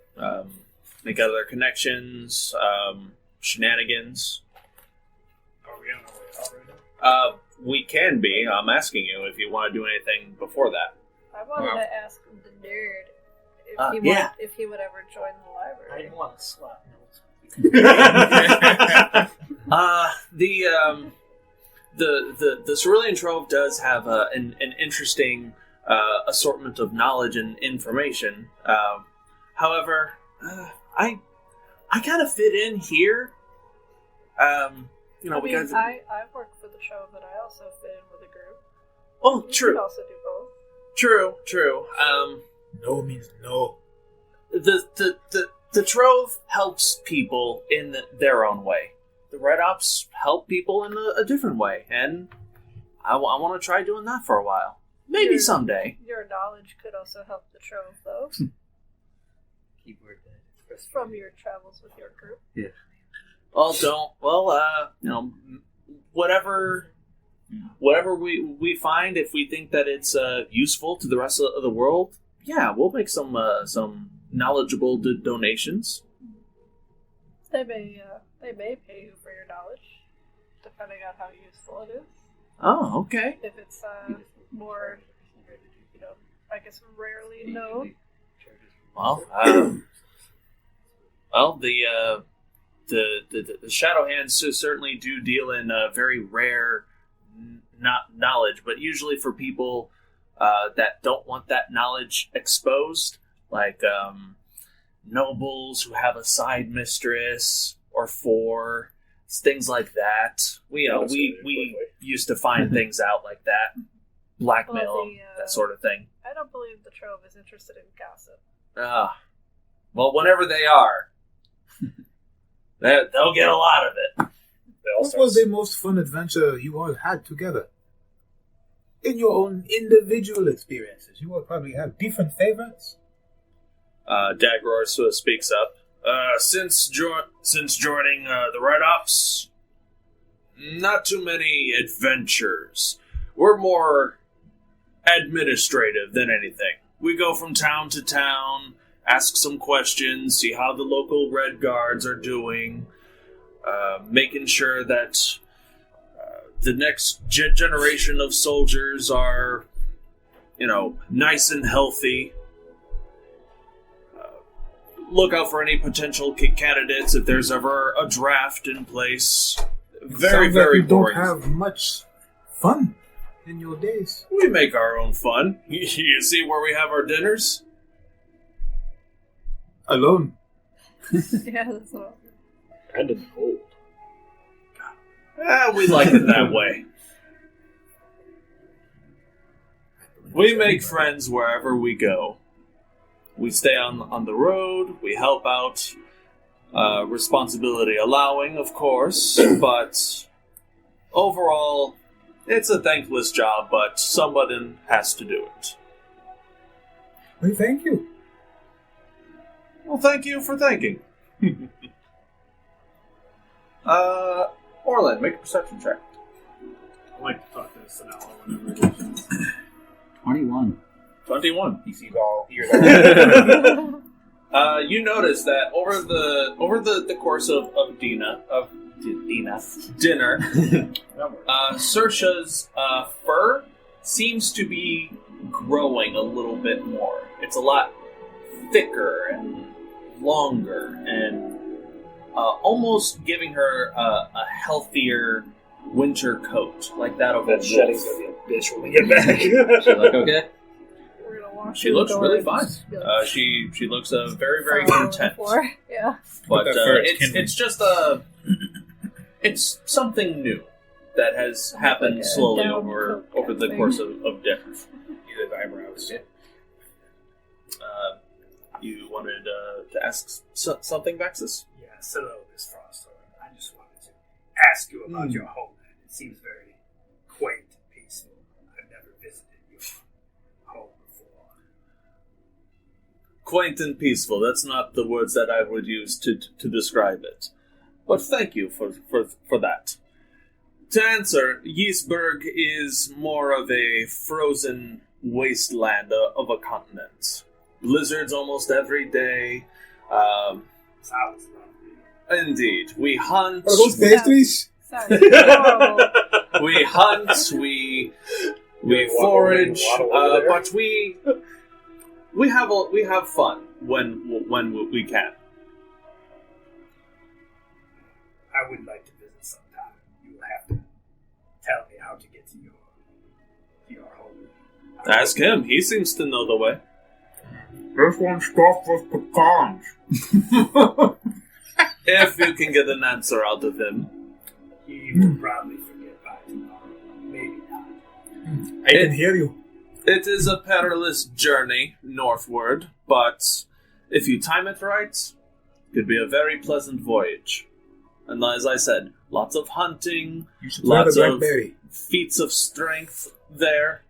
make other connections, shenanigans. Are we on our way out right now? We can be. I'm asking you if you want to do anything before that. I wanted to ask the nerd if he would ever join the I library. didn't want to slap notes. The Cerulean Trove does have an interesting assortment of knowledge and information. However, I kind of fit in here. I work for the show, but I also fit in with a group. Oh, You true. could also do both. True. No means no. The Trove helps people in their own way. The Red Ops help people in a different way, and I want to try doing that for a while. Maybe someday. Your knowledge could also help the Trove, though, Keyword from your travels with your group. Yeah. Whatever we find, if we think that it's useful to the rest of the world, yeah, we'll make some knowledgeable donations. They may pay you for your knowledge, depending on how useful it is. Oh, okay. If it's more, I guess rarely known. Well, the Shadow Hands certainly do deal in very rare knowledge, but usually for people that don't want that knowledge exposed, like nobles who have a side mistress or four, things like that. We used to find things out like that, blackmail them, that sort of thing. I don't believe the Trove is interested in gossip. Well, whenever they are, they'll get a lot of it. What was the most fun adventure you all had together? In your own individual experiences, you all probably have different favorites. Dagror speaks up. Since joining the Red Ops, not too many adventures. We're more administrative than anything. We go from town to town, ask some questions, see how the local Red Guards are doing, making sure that the next generation of soldiers are, nice and healthy. Look out for any potential candidates if there's ever a draft in place. Very, very boring. You don't have much fun in your days. We make our own fun. You see where we have our dinners? Alone. Yeah, that's what. And in cold. We like it that way. We make friends wherever we go. We stay on the road, we help out, responsibility allowing, of course, but overall, it's a thankless job, but somebody has to do it. Well, thank you. Well, thank you for thanking. Orlin, make a perception check. I like to talk to Sanala whenever it is. 21. 21. He sees all, hears all. You notice that over the course of dinner, Saoirse's fur seems to be growing a little bit more. It's a lot thicker and longer, and almost giving her a healthier winter coat, like that of a wolf. That shedding's gonna be a bitch when we get back. She look okay? She looks really fine. She looks very, very content. Yeah. But it's just it's something new that has happened slowly over the course of dinner. His eyebrows. You wanted to ask something, Vaxxus? Yes, hello, Miss Frost. I just wanted to ask you about your homeland. It seems very quaint and peaceful. I've never visited your home before. Quaint and peaceful. That's not the words that I would use to describe it. But thank you for that. To answer, Ysberg is more of a frozen wasteland of a continent. Blizzards almost every day. Sounds lovely. Indeed. We hunt. Are those pastries? Sorry. We hunt, we forage, but we have fun when we can. I would like to visit sometime. You will have to tell me how to get to your home. Ask him. He seems to know the way. This one's stuffed with pecans. If you can get an answer out of him. He will probably forget by tomorrow. Maybe not. I can hear you. It is a perilous journey northward, but if you time it right, it could be a very pleasant voyage. And as I said, lots of hunting, lots of feats of strength there.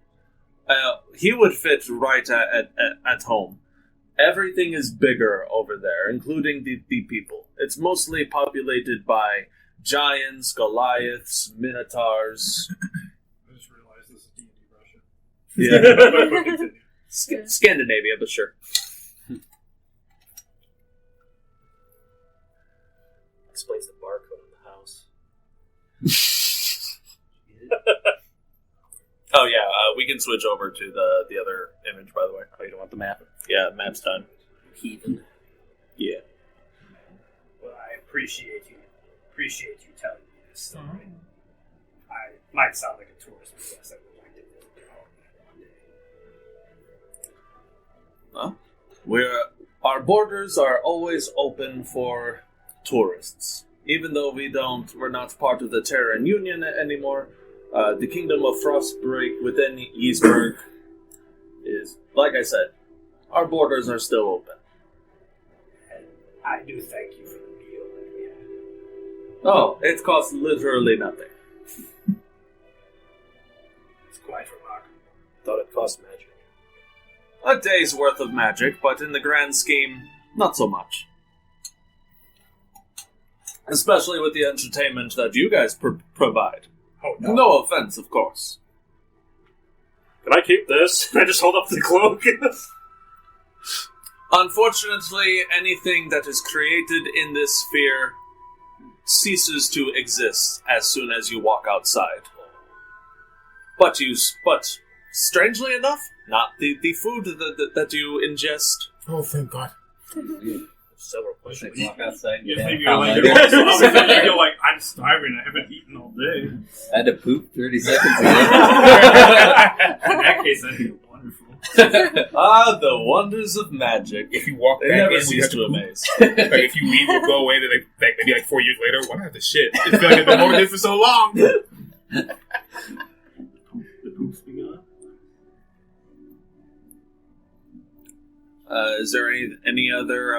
He would fit right at home. Everything is bigger over there, including the people. It's mostly populated by giants, Goliaths, Minotaurs. I just realized this is D&D Russia. Yeah. Scandinavia, but sure. Explains the barcode on the house. Oh yeah, we can switch over to the other image. By the way, Oh, you don't want the map? yeah, map's done. Heathen. Yeah. Well, I appreciate you telling me this story. I might sound like a tourist, but yes, I would like to visit your home one day. Well, our borders are always open for tourists. Even though we're not part of the Terra Union anymore, the Kingdom of Frostbreak within Eastburg is, like I said, our borders are still open. And I do thank you for the meal that we had. Oh, it costs literally nothing. It's quite remarkable. Thought it cost magic. A day's worth of magic, but in the grand scheme, not so much. Especially with the entertainment that you guys provide. Oh, no. No offense, of course. Can I keep this? I just hold up the cloak. Unfortunately, anything that is created in this sphere ceases to exist as soon as you walk outside. But strangely enough, not the food that you ingest. Oh, thank God. Several questions. Walk outside. You Yeah, think found you're that. like, I'm starving, I haven't eaten all day. I had to poop 30 seconds ago. In that case, that'd be wonderful. Ah, the wonders of magic. If you walk They back never in, we cease have to to poop. amaze. Like if you leave, we'll go away. Then like maybe like 4 years later, why do I have to shit? It's been like I've been holding this for so long. The poop's begun. Is there any other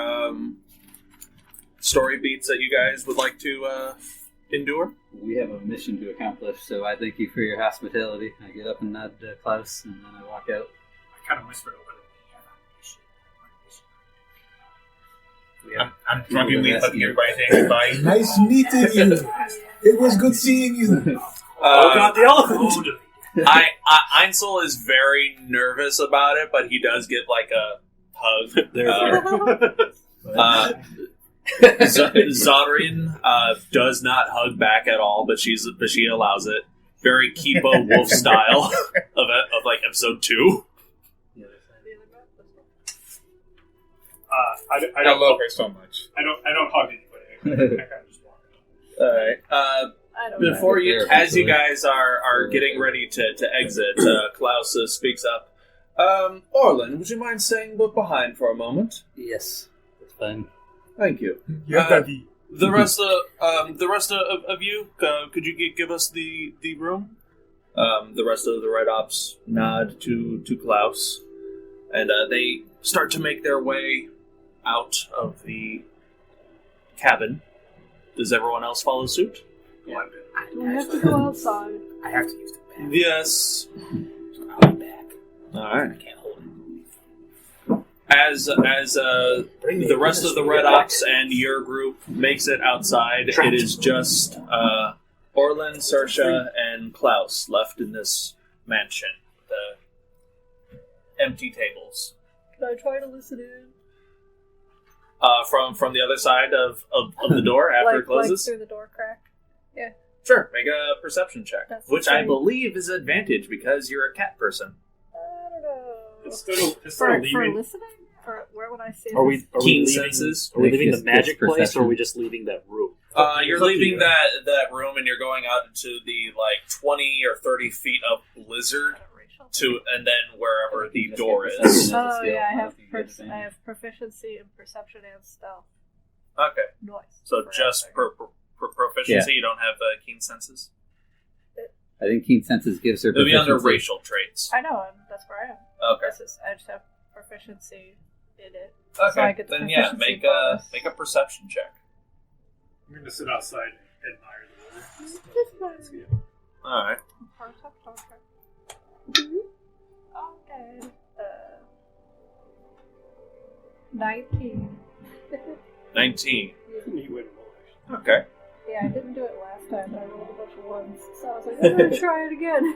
story beats that you guys would like to endure? We have a mission to accomplish, so I thank you for your hospitality. I get up and nod to Klaus, and then I walk out. I kind of whispered over I'm drunkenly hugging everybody, saying goodbye. Nice meeting you. It was good seeing you. Oh god, the elephant! Einsel is very nervous about it, but he does give like a hug. Zodrin does not hug back at all, but she allows it. Very Kipo Wolf style of like episode 2. I I love her so much. don't hug anybody. I kind of just walk out. Alright. I don't Before know. you, as you guys are getting ready to exit, Klaus speaks up. Orlin, would you mind staying behind for a moment? Yes, that's fine. Thank you. Yes, Daddy. The rest of you, could you give us the room? The rest of the Red Ops nod to Klaus, and they start to make their way out of the cabin. Does everyone else follow suit? Do we have to go outside? I have to use the bathroom. Yes. I'll be back. All right. I can't hold it. As the rest of the Red Ops and your group makes it outside, it is just Orlin, Saoirse, and Klaus left in this mansion. The empty tables. Can I try to listen in? From the other side of the door after it closes? Like through the door crack? Yeah. Sure, make a perception check. That's which I insane. believe is advantage because you're a cat person. I don't know. Instead of For leaving, listening? Or where would I see Are we this? Keen leaving? senses. Are we leaving the Just magic place, or perception. are we just leaving that room? You're It's up to leaving you. that room and you're going out into the 20 or 30 feet of blizzard and then wherever the door is. Oh yeah, I have proficiency in perception and stealth. Okay, Noise. so just proficiency, you don't have keen senses. I think Keen Senses gives her It'll be under proficiency. racial traits. I know, that's where I am. Okay. I just have proficiency in it. So I Okay. get the Then yeah, proficiency make bonus. a perception check. I'm going to sit outside and admire the weather. All right. Okay. 19. 19. You win more. Okay. Yeah, I didn't do it last time, but I rolled a bunch of ones, so I was like, I'm gonna try it again.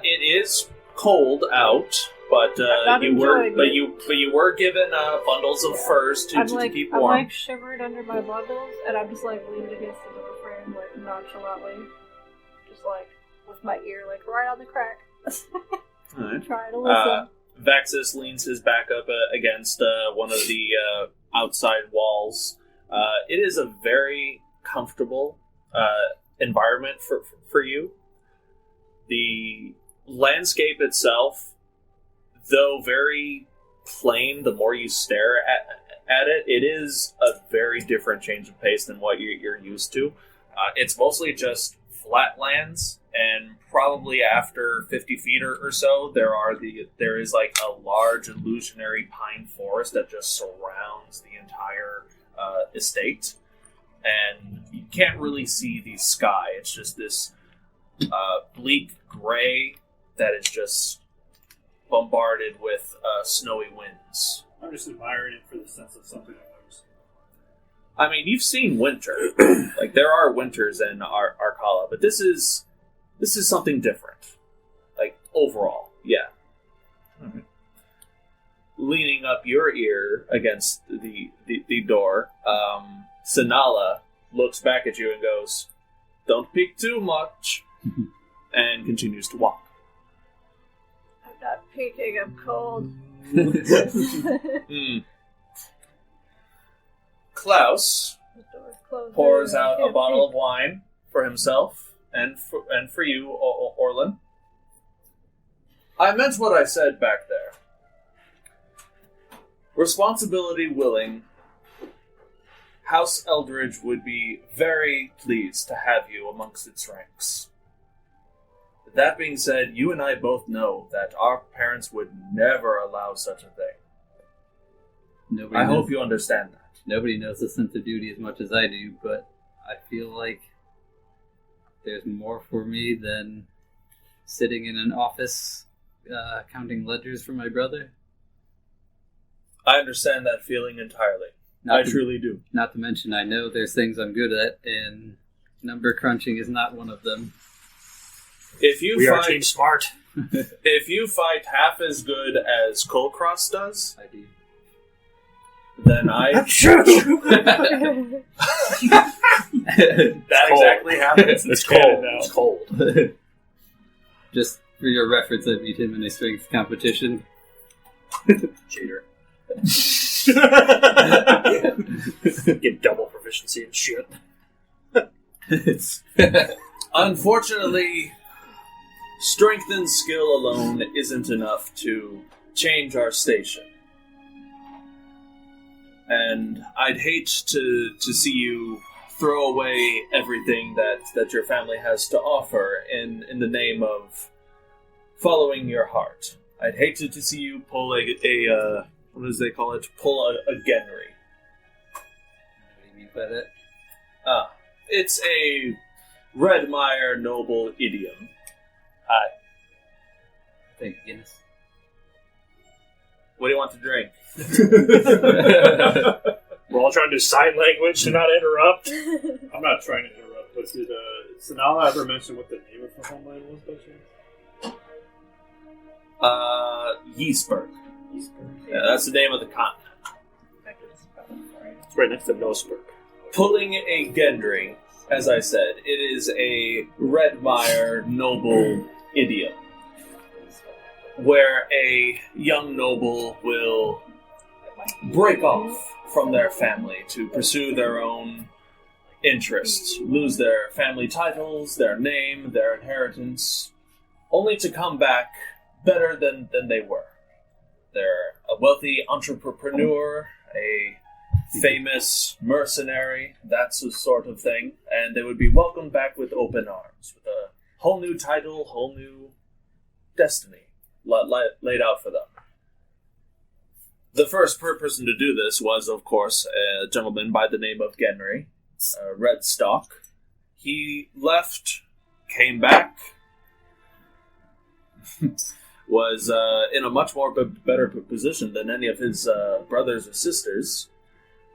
It is cold out, but not you were enjoying it. but you were given bundles of furs to keep I'm warm. like shivering under my bundles, and I'm just like leaning against the door frame, like nonchalantly, just like with with my ear, like, right on the crack. Alright. Trying to listen. Vaxxus leans his back up against one of the outside walls. It is a very comfortable environment for you. The landscape itself, though very plain, the more you stare at it, it is a very different change of pace than what you're used to. It's mostly just flatlands, and probably after 50 feet or so, there is like a large illusionary pine forest that just surrounds the entire estate, and you can't really see the sky. It's just this bleak gray that is just bombarded with snowy winds. I'm just admiring it for the sense of something I've never seen. I mean, you've seen winter. Like, there are winters in Arcala, but this is something different. Like, overall, yeah. Mm-hmm. Leaning up your ear against the door, Sinala looks back at you and goes, "Don't peek too much," and continues to walk. I'm not peeking, I'm cold. Klaus The door's closed. pours I out a can't bottle peek. of wine for himself and for you, Orlin. I meant what I said back there. Responsibility willing, House Eldridge would be very pleased to have you amongst its ranks. That being said, you and I both know that our parents would never allow such a thing. I hope you understand that. Nobody knows the sense of duty as much as I do, but I feel like there's more for me than sitting in an office counting ledgers for my brother. I understand that feeling entirely. I truly do. Not to mention, I know there's things I'm good at, and number crunching is not one of them. If you We are fight, team smart. if you fight half as good as Kulkras does, I do. then I... That's true! That exactly happens. It's cold. It's cold. Just for your reference, I beat him in a strength competition. Cheater. Get double proficiency in shit. Unfortunately, strength and skill alone isn't enough to change our station. And I'd hate to see you throw away everything that your family has to offer in the name of following your heart. I'd hate to see you pull a what do they call it? Pull a Genry. What do you mean by that? It's a Redmire noble idiom. Thank you, Guinness. What do you want to drink? We're all trying to do sign language to not interrupt. I'm not trying to interrupt, but did Sinala ever mention what the name of the homeland was, by chance? Yeastburg. Yeah, that's the name of the continent. It's right next to Nosberg. Pulling a Gendry, as I said, it is a Redmire noble idiom, where a young noble will break off from their family to pursue their own interests, lose their family titles, their name, their inheritance, only to come back better than they were. They're a wealthy entrepreneur, a famous mercenary, that sort of thing, and they would be welcomed back with open arms, with a whole new title, whole new destiny laid out for them. The first person to do this was, of course, a gentleman by the name of Genry, Redstock. He left, came back, was in a much more better position than any of his brothers or sisters,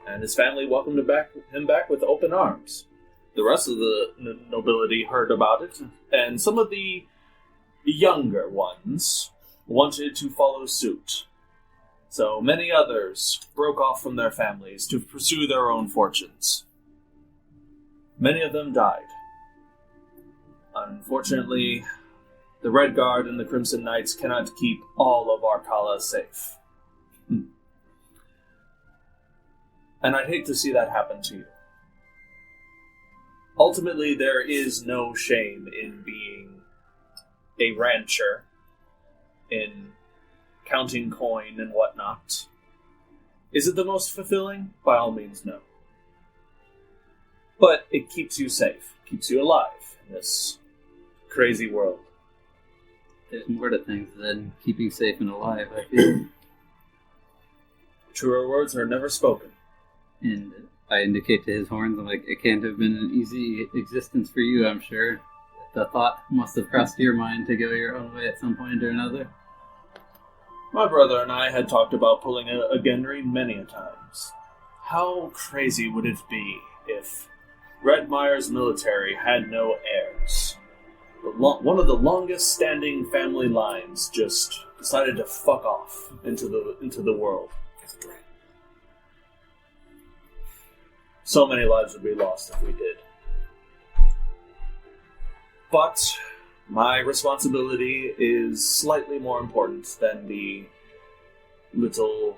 and his family welcomed him back with open arms. The rest of the nobility heard about it, and some of the younger ones wanted to follow suit. So many others broke off from their families to pursue their own fortunes. Many of them died. Unfortunately, the Red Guard and the Crimson Knights cannot keep all of Arkala safe. And I'd hate to see that happen to you. Ultimately, there is no shame in being a rancher, in counting coin and whatnot. Is it the most fulfilling? By all means, no. But it keeps you safe, keeps you alive in this crazy world. There's more to things than keeping safe and alive, I feel. Truer words are never spoken. And I indicate to his horns, I'm like, it can't have been an easy existence for you, I'm sure. The thought must have crossed your mind to go your own way at some point or another. My brother and I had talked about pulling a Genry many a times. How crazy would it be if Redmire's military had no heirs? One of the longest-standing family lines just decided to fuck off into the world. So many lives would be lost if we did. But my responsibility is slightly more important than the little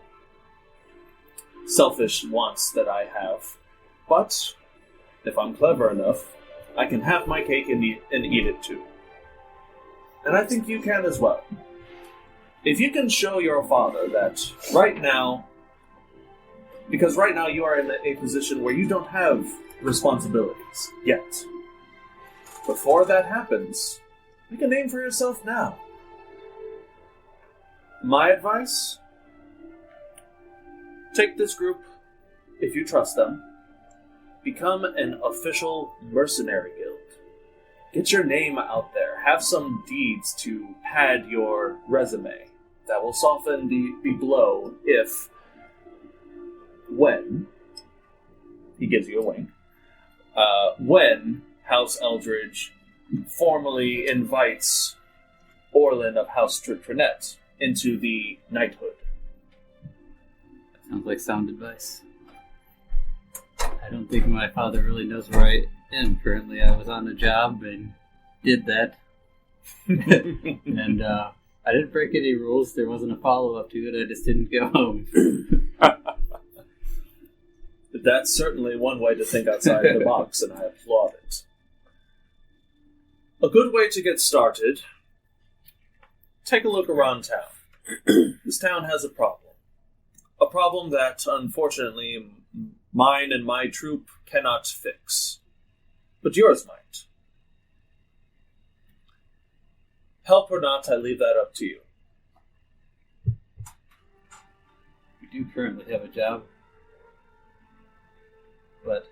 selfish wants that I have. But if I'm clever enough, I can have my cake and eat it too. And I think you can as well. If you can show your father that right now, because right now you are in a position where you don't have responsibilities yet. Before that happens, make a name for yourself now. My advice? Take this group, if you trust them. Become an official mercenary guild. Get your name out there. Have some deeds to pad your resume. That will soften the blow if, when, he gives you a wink, when House Eldridge formally invites Orlin of House Trinette into the knighthood. Sounds like sound advice. I don't think my father really knows where I am currently. I was on a job and did that. And I didn't break any rules. There wasn't a follow-up to it. I just didn't go home. That's certainly one way to think outside the box, and I applaud it. A good way to get started, take a look around town. This town has a problem. A problem that, unfortunately, mine and my troop cannot fix. But yours might. Help or not, I leave that up to you. We do currently have a job. But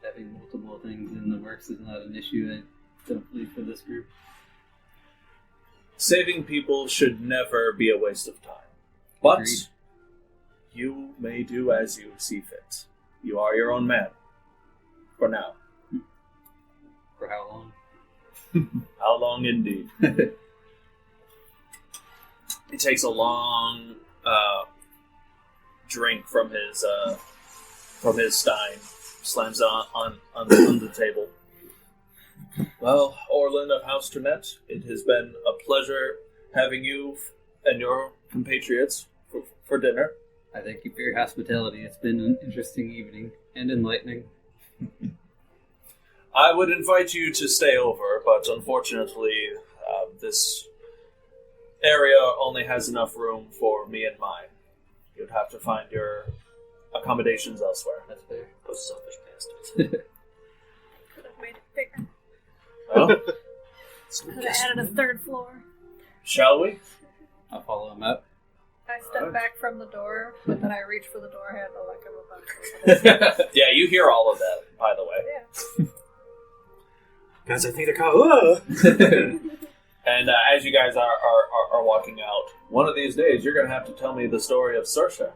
having multiple things in the works is not an issue, I don't believe, for this group. Saving people should never be a waste of time. But Agreed. You may do as you see fit. You are your own man. For now. For how long? How long indeed. He takes a long drink from his stein, slams it on the table. Well, Orlin of House Trinette, it has been a pleasure having you and your compatriots for dinner. I thank you for your hospitality. It's been an interesting evening and enlightening. I would invite you to stay over, but unfortunately, this area only has enough room for me and mine. You'd have to find your accommodations elsewhere. That's fair. Those selfish bastards. Could have made it bigger. Well, Could have added a third floor. shall we? I'll follow him up. I step back from the door, but then I reach for the door handle like I'm about to. Yeah, you hear all of that, by the way. Yeah. Guys, I think they're called. And as you guys are walking out, one of these days you're going to have to tell me the story of Saoirse.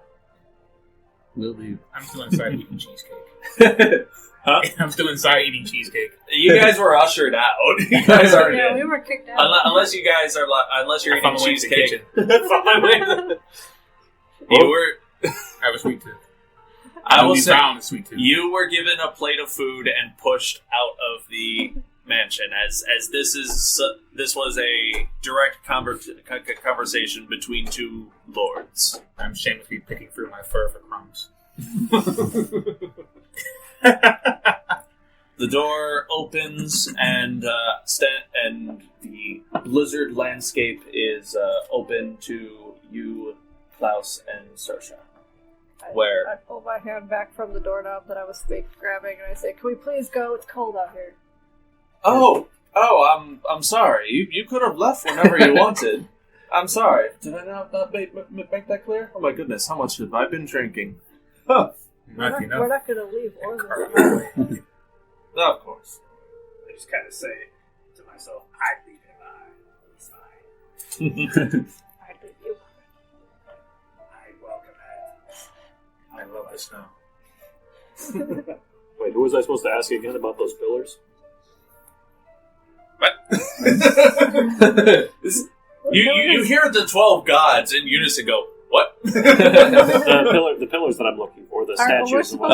Will do. I'm still inside eating cheesecake. Huh? I'm still inside eating cheesecake. You guys were ushered out. You guys aren't Yeah, in. we were kicked out. Unless you guys are, unless you're I eating found my way to the cheesecake. kitchen. You were. I was sweet tooth. I will say, found sweet tooth. you were given a plate of food and pushed out of the mansion, as this was a direct conversation between two lords. I'm shamelessly picking through my fur for crumbs. The door opens, and the blizzard landscape is open to you, Klaus, and Saoirse. I pull my hand back from the doorknob that I was grabbing, and I say, "Can we please go? It's cold out here." I'm sorry. You could have left whenever you wanted. I'm sorry. Did I not make that clear? Oh my goodness, how much have I been drinking? Huh. Not enough. We're not going to leave Orlin. Of course. I just kind of say to myself, I'd leave him behind. He's fine. I'd leave you. I'd welcome that. I love this now. Wait, who was I supposed to ask again about those pillars? You hear the 12 gods in unison go, what? The pillars that I'm looking for, the statues. We're supposed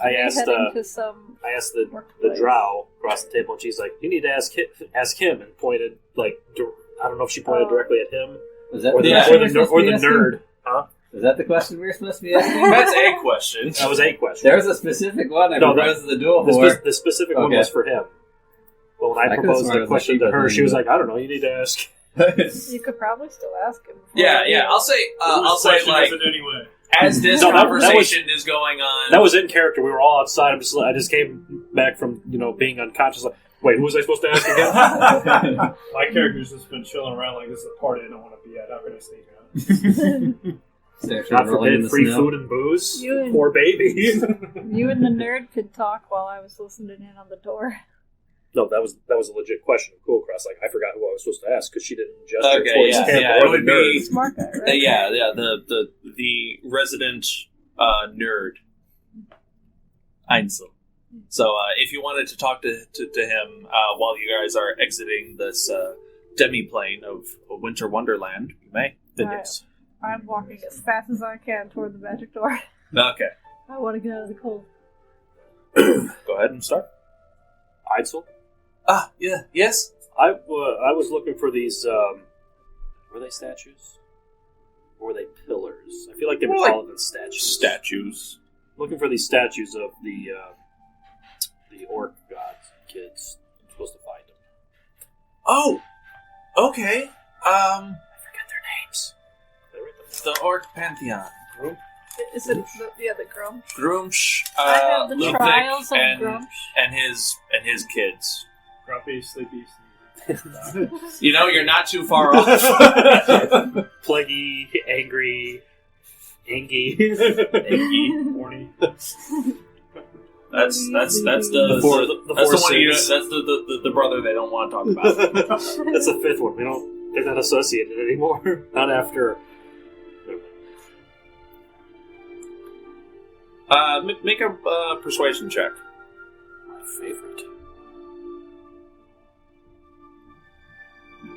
to be I heading to some... I asked the drow across the table, and she's like, "You need to ask him," and pointed, I don't know if she pointed directly at him. Was that or the nerd. Huh? Is that the question we were supposed to be asking? That's a question. That was a question. There was a specific one I proposed to the duel for. The specific one was for him. But when I proposed the question to her, she was like, "I don't know, you need to ask." You could probably still ask him. Yeah. I'll say like anyway. as this conversation is going on. That was in character. We were all outside. I just came back from being unconscious. Like, wait, who was I supposed to ask again? My character's just been chilling around like this is a party I don't want to be at. How can I sneak out? God forbid, free food and booze. Poor baby. You and the nerd could talk while I was listening in on the door. No, that was a legit question of Kulkras. Like, I forgot who I was supposed to ask because she didn't gesture towards him it or would the nerd. be Smart guy, right? the resident nerd, Einzel. So if you wanted to talk to him while you guys are exiting this demi-plane of Winter Wonderland, you may. Yes. I'm walking as fast as I can toward the magic door. Okay. I want to get out of the cold. Go ahead and start. Einzel? Yeah. Yes? I was looking for these, were they statues? Or were they pillars? I feel like they were called them statues. Statues. Looking for these statues of the orc gods and kids. I'm supposed to find them. Oh! Okay. I forget their names. The Orc Pantheon. Is it the Grumsh? Grumsh, I have the Ludwig, trials of Grumsh. and his kids. Grumpy, sleepy. You're not too far off. Plaguey, angry, Angie, horny. That's the one the brother they don't want to talk about. That's the fifth one. They're not associated anymore. Not after. Make a persuasion check. My favorite.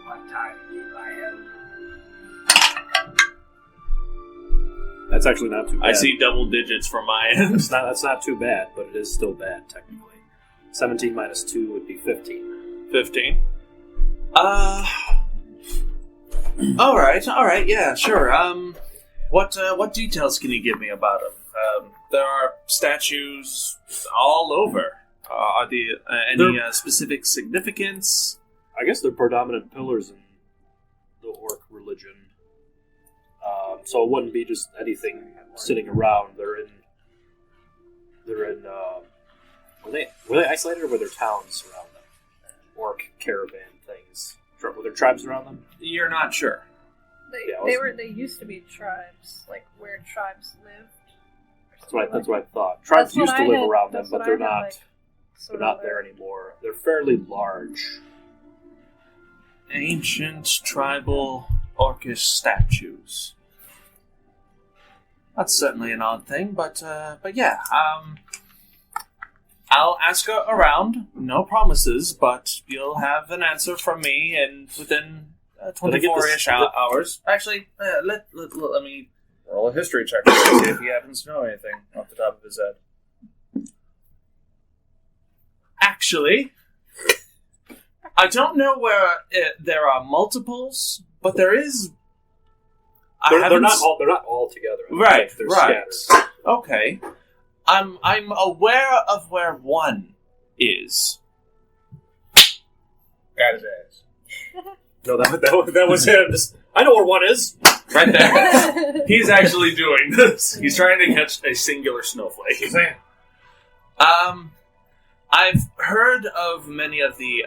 What time do I have? That's actually not too bad. I see double digits from my end. That's not too bad, but it is still bad, technically. 17 minus 2 would be 15. 15? Alright, yeah, sure. What details can you give me about them? There are statues all over. Are there any specific significance? I guess they're predominant pillars in the orc religion. So it wouldn't be just anything sitting around. They're in. Were they isolated, or were there towns around them? Orc caravan things. Were there tribes around them? You're not sure. They used to be tribes, like where tribes lived. That's what I thought. Tribes used to live around them, but they're not. Like, they're not there anymore. They're fairly large. Ancient tribal orcish statues. That's certainly an odd thing, but yeah. I'll ask her around. No promises, but you'll have an answer from me, and within 24-ish hours. Actually, let me roll a history check to see if he happens to know anything off the top of his head. Actually, I don't know where there are multiples, but there is. They're not all together. Right, They're right. scattered. Okay. I'm aware of where one is. Got his ass. No, that was him. I know where one is. Right there. He's actually doing this. He's trying to catch a singular snowflake. I've heard of many of the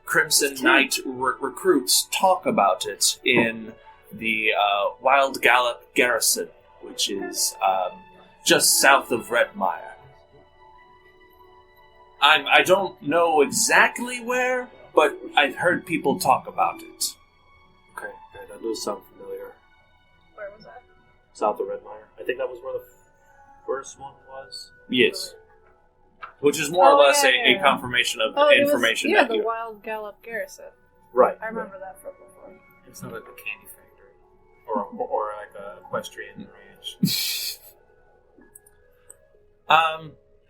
Crimson Knight recruits talk about it in the Wild Gallop Garrison, which is just south of Redmire. I don't know exactly where, but I've heard people talk about it. Okay, that does sound familiar. Where was that? South of Redmire. I think that was where the first one was. Yes. Which is more or less a confirmation of information. It was, the Wild Gallop Garrison. Right. I remember that from before. It's not like a candy factory. Or like a equestrian ranch.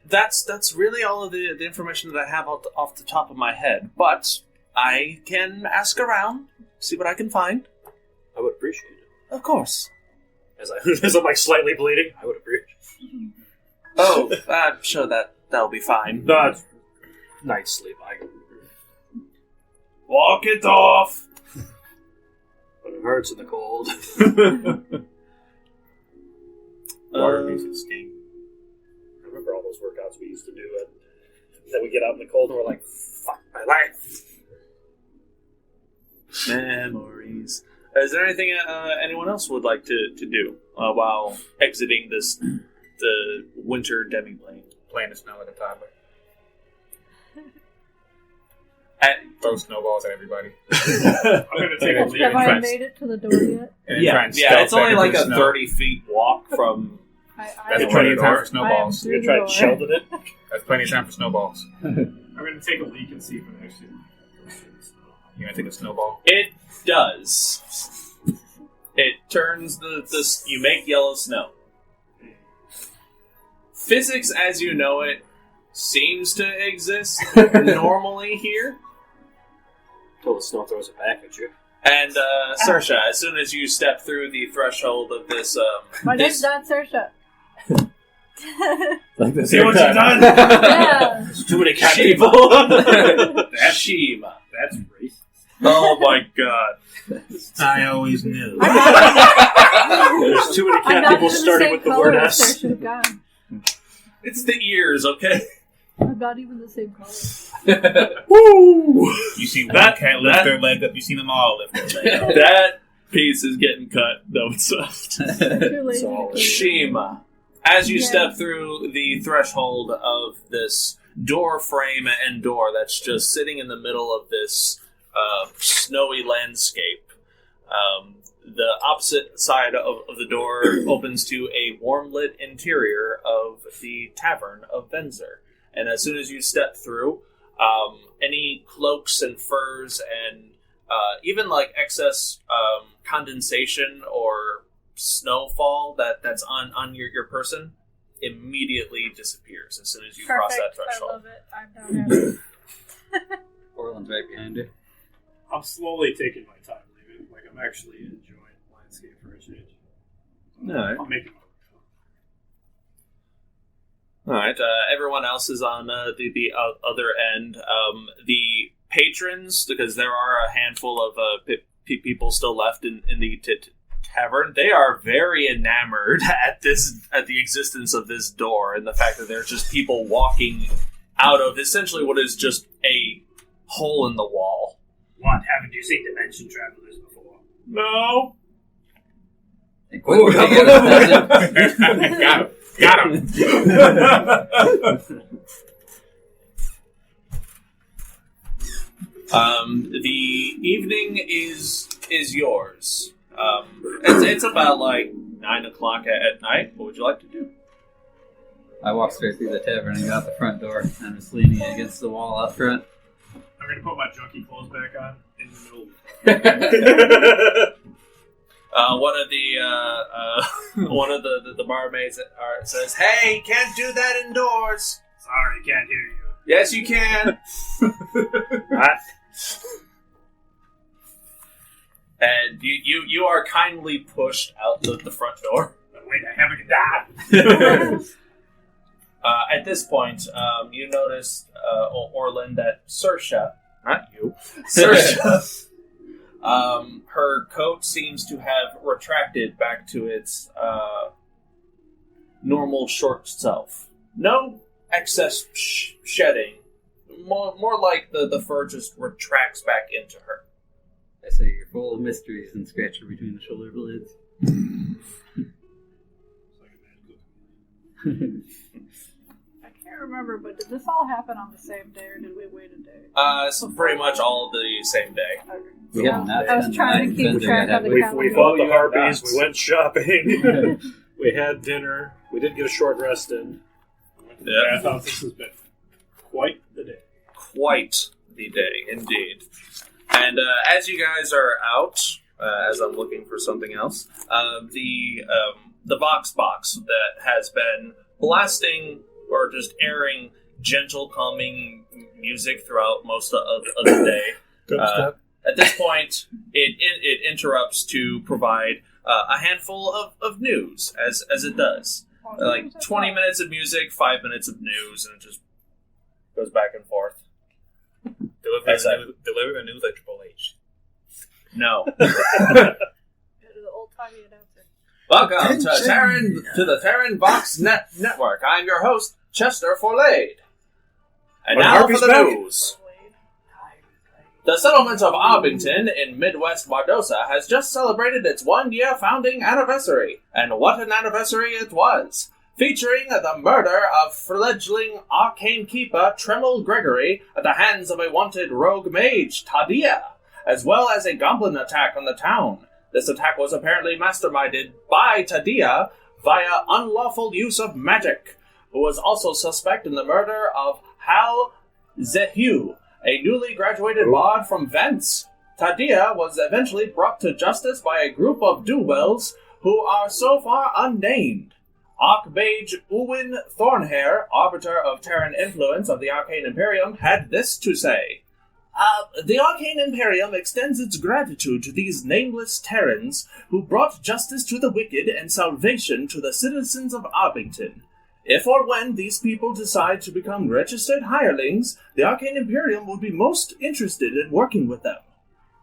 That's really all of the information that I have off the top of my head. But I can ask around, see what I can find. I would appreciate it. Of course. As I'm like slightly bleeding, I would appreciate it. Oh, I'm sure that'll be fine. Night's sleep. Walk it off. But it hurts in the cold. Water makes it sting. I remember all those workouts we used to do, and then we get out in the cold and we're like, "Fuck my life." Memories. Is there anything anyone else would like to do while exiting the winter demi-plane? Playing the snow like a toddler. Throw snowballs at everybody. I'm going to take a lead. Have I made it to the door yet? Yeah, it's only like a 30-feet walk from... That's plenty of time for snowballs. You're going to try and shelter it? That's plenty of time for snowballs. I'm going to take a leak and see if it actually... You're going to take a snowball? It does. It turns the you make yellow snow. Physics as you know it seems to exist normally here. Until the snow throws it back at you. And Saoirse, as soon as you step through the threshold of this My name's not Saoirse. See what you've done? Yeah. There's too many cat people. That's Shiima. That's racist. Oh my god. I always knew. There's too many cat people starting with the word S. It's the ears, okay? I'm not even the same color. Woo! You see one cat lift their leg up, you see them all lift their leg up. That piece is getting cut. No, it's not. Shiima. As you step through the threshold of this door frame and door that's just sitting in the middle of this snowy landscape, the opposite side of the door opens to a warm-lit interior of the Tavern of Venzer. And as soon as you step through, any cloaks and furs and even like excess condensation or snowfall that's on your person immediately disappears as soon as you cross that threshold. I love it. I'm down here. Orlin's right behind her. I'm slowly taking my time leaving. Like, I'm actually enjoying the landscape for a change. Alright. I'll make it. Alright, everyone else is on the other end. The patrons, because there are a handful of people still left in the tavern, they are very enamored at the existence of this door and the fact that there's just people walking out of essentially what is just a hole in the wall. What? Haven't you seen Dimension Travelers before? No. Got him. The evening is yours. It's about like 9 o'clock at night. What would you like to do? I walk straight through the tavern and got out the front door. I'm just leaning against the wall out front. I'm going to put my junky clothes back on in the middle. One of the barmaids says, "Hey, can't do that indoors." Sorry, can't hear you. Yes, you can. And you are kindly pushed out the front door. Wait, I haven't died. At this point, you notice, Orlin, that Saoirse, not you, Saoirse, her coat seems to have retracted back to its normal short self. No excess shedding. More like the fur just retracts back into her. I say you're full of mysteries and scratcher between the shoulder blades. I can't remember, but did this all happen on the same day, or did we wait a day? It's pretty much all the same day. Okay. We have not I was done trying to that. keep track of the We calendar. fought the You have harpies, not. we went shopping, we had dinner, we did get a short rest in. Yeah. I thought this has been quite the day. Quite the day, indeed. And as you guys are out, as I'm looking for something else, the Vox box that has been blasting or just airing gentle, calming music throughout most of the day. At this point, it interrupts to provide a handful of news, as it does. Like 20 minutes of music, 5 minutes of news, and it just goes back and forth. Deliver the news at Triple H. No. Go to the old-timey announcer. Welcome to the Terran Vox Network. I'm your host, Chester Forlade. And Are the now for harpies the back? news. The settlement of Arbington in Midwest Mardosa has just celebrated its 1-year founding anniversary. And what an anniversary it was! Featuring the murder of fledgling arcane keeper Tremel Gregory at the hands of a wanted rogue mage, Tadia, as well as a goblin attack on the town. This attack was apparently masterminded by Tadia via unlawful use of magic, who was also suspect in the murder of Hal Zehu, a newly graduated bard from Vence. Tadia was eventually brought to justice by a group of do-wells who are so far unnamed. Archmage Uwin Thornhair, arbiter of Terran influence of the Arcane Imperium, had this to say. The Arcane Imperium extends its gratitude to these nameless Terrans who brought justice to the wicked and salvation to the citizens of Arbington. If or when these people decide to become registered hirelings, the Arcane Imperium will be most interested in working with them.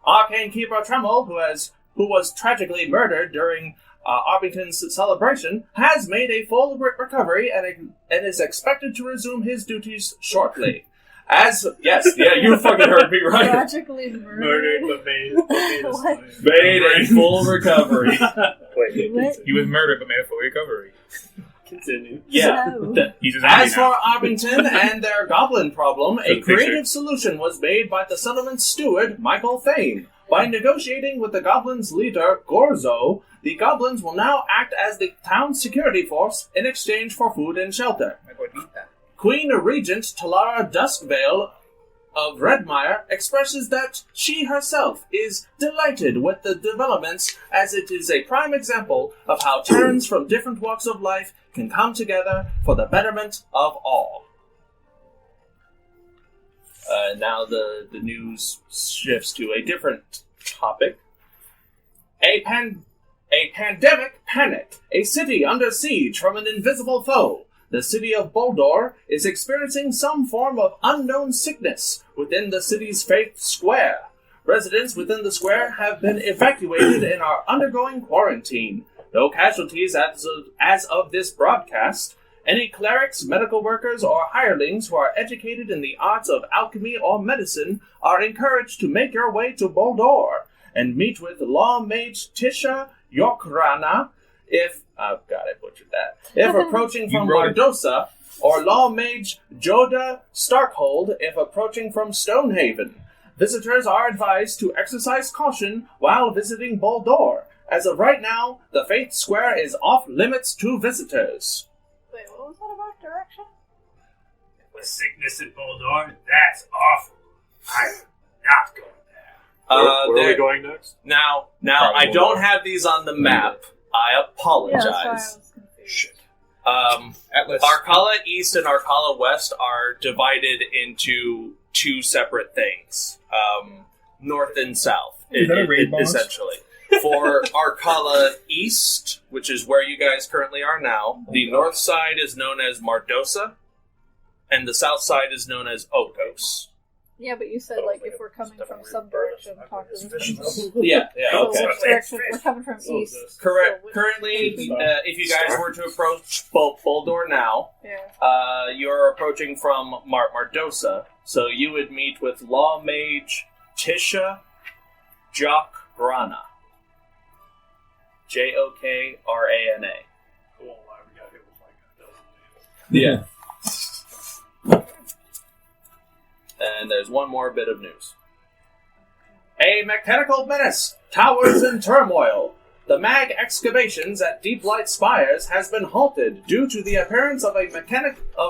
Arcane Keeper Tremel, who was tragically murdered during Arbington's celebration, has made a full recovery and is expected to resume his duties shortly. You fucking heard me right. Tragically murdered. But made What? Made a full recovery. Wait, What? He was murdered but made a full recovery. continue. Yeah. No. He's a zombie As now. for Arbington and their goblin problem, a Good picture. creative solution was made by the settlement's steward, Michael Thane. By negotiating with the goblins' leader, Gorzo, the goblins will now act as the town's security force in exchange for food and shelter. I go eat that. Queen Regent Talara Duskvale of Redmire expresses that she herself is delighted with the developments, as it is a prime example of how Terrans from different walks of life can come together for the betterment of all. Now the news shifts to a different topic. A pandemic panic. A city under siege from an invisible foe. The city of Boldor is experiencing some form of unknown sickness within the city's Faith Square. Residents within the square have been evacuated and are undergoing quarantine. No casualties as of this broadcast. Any clerics, medical workers, or hirelings who are educated in the arts of alchemy or medicine are encouraged to make your way to Boldor and meet with Law Mage Tisha Yorkrana if approaching from Mardosa, or Law Mage Joda Starkhold if approaching from Stonehaven. Visitors are advised to exercise caution while visiting Boldor. As of right now, the Faith Square is off limits to visitors. Wait, what was that about direction? With sickness in Boldor, that's awful. I'm not going there. Where are we going next? Now, Probably I don't have these on the map. I Yeah, that's why I apologize. was confused. Shit. Atlas. Arcala East and Arcala West are divided into two separate things, north and south, Is that a raid boss? essentially. For Arcala East, which is where you guys currently are now, the north side is known as Mardosa, and the south side is known as Okos. Yeah, but you said, like, if we're coming from some direction, talk to this person. Yeah, So okay. which direction? We're coming from east. Correct. So which- Currently, if you guys were to approach Boldor now, Yeah. you're approaching from Mardosa, so you would meet with Law Mage Tisha Jokrana. Jokrana. Cool, we got hit with like a dozen names. Yeah. And there's one more bit of news. A mechanical menace towers in turmoil. The mag excavations at Deep Light Spires has been halted due to the appearance of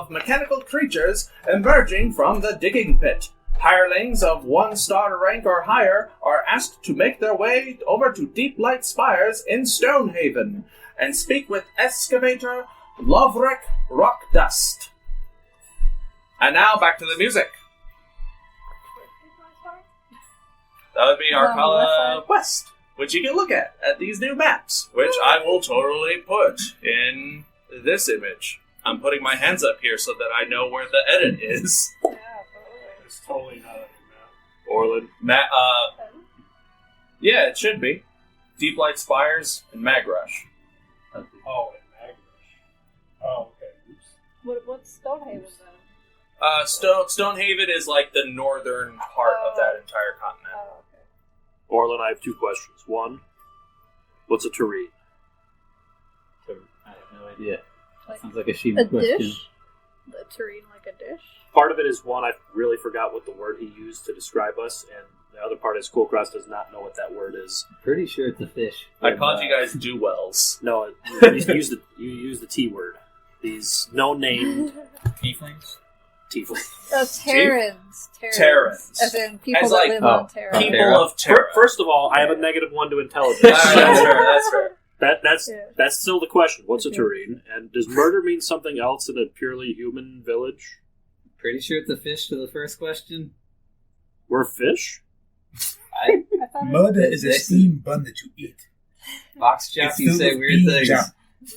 mechanical creatures emerging from the digging pit. Hirelings of 1-star rank or higher are asked to make their way over to Deep Light Spires in Stonehaven and speak with excavator Lovrek Rockdust. And now back to the music. That would be Arcala West, which you can look at these new maps, which I will totally put in this image. I'm putting my hands up here so that I know where the edit is. Yeah, It's totally not a new map. Orlin. Yeah, it should be. Deep Light Spires and Magrush. Oh, and Magrush. Oh, okay. Oops. What's Stonehaven then? Stonehaven is like the northern part of that entire continent. Oh, okay. Orlin, I have two questions. One, what's a terrine? I have no idea. Like Sounds like a Shiima a question. dish? The terrine like a dish? Part of it is one, I really forgot what the word he used to describe us, and the other part is Kulkras does not know what that word is. Pretty sure it's a fish. I called you guys do-wells. No, you use the T word. These no-named Tieflings? tieflings. Oh, Terrans. Terrans. As in people As that like- live on Terra. People Terra. of Terra. First of all, I have a -1 to intelligence. That's fair, that's fair. That's still the question. What's a Okay. terrine? And does murder mean something else in a purely human village? Pretty sure it's a fish to the first question. We're fish? I I thought it Murder is a steamed bun that you eat. box chop, It's you filled say with weird bean things. jam.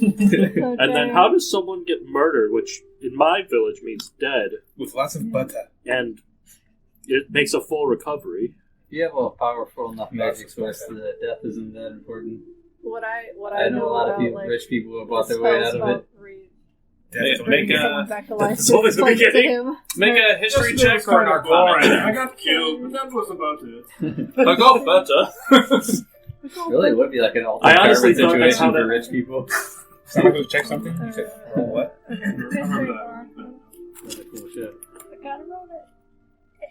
was And then how does someone get murdered, which in my village means dead, With lots of butter. and it makes a full recovery? You have a powerful enough magic source that death isn't that important. What I I know a lot of about, people, like, rich people who have bought their way out of it. Definitely. Make Bring a- someone back to life. That's always the Explain it to beginning. him. Make a history This check was or an kind of boring. arcana. I got killed, but that was about it. I got better. Really would be like an I alternate honestly carbon thought that's situation how for that- rich people. Someone go check something? You said, roll what? History or- That's a cool shit. I gotta roll it.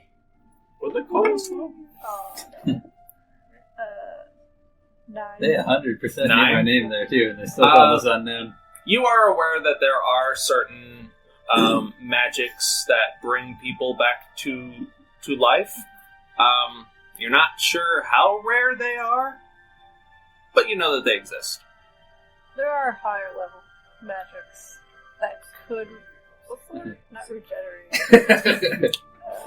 What they call us? Oh, no. 9. They 100% knew Nine? my name there too, and they still call us unknown. You are aware that there are certain magics that bring people back to life. You're not sure how rare they are, but you know that they exist. There are higher level magics that could. What's the word? Not regenerate.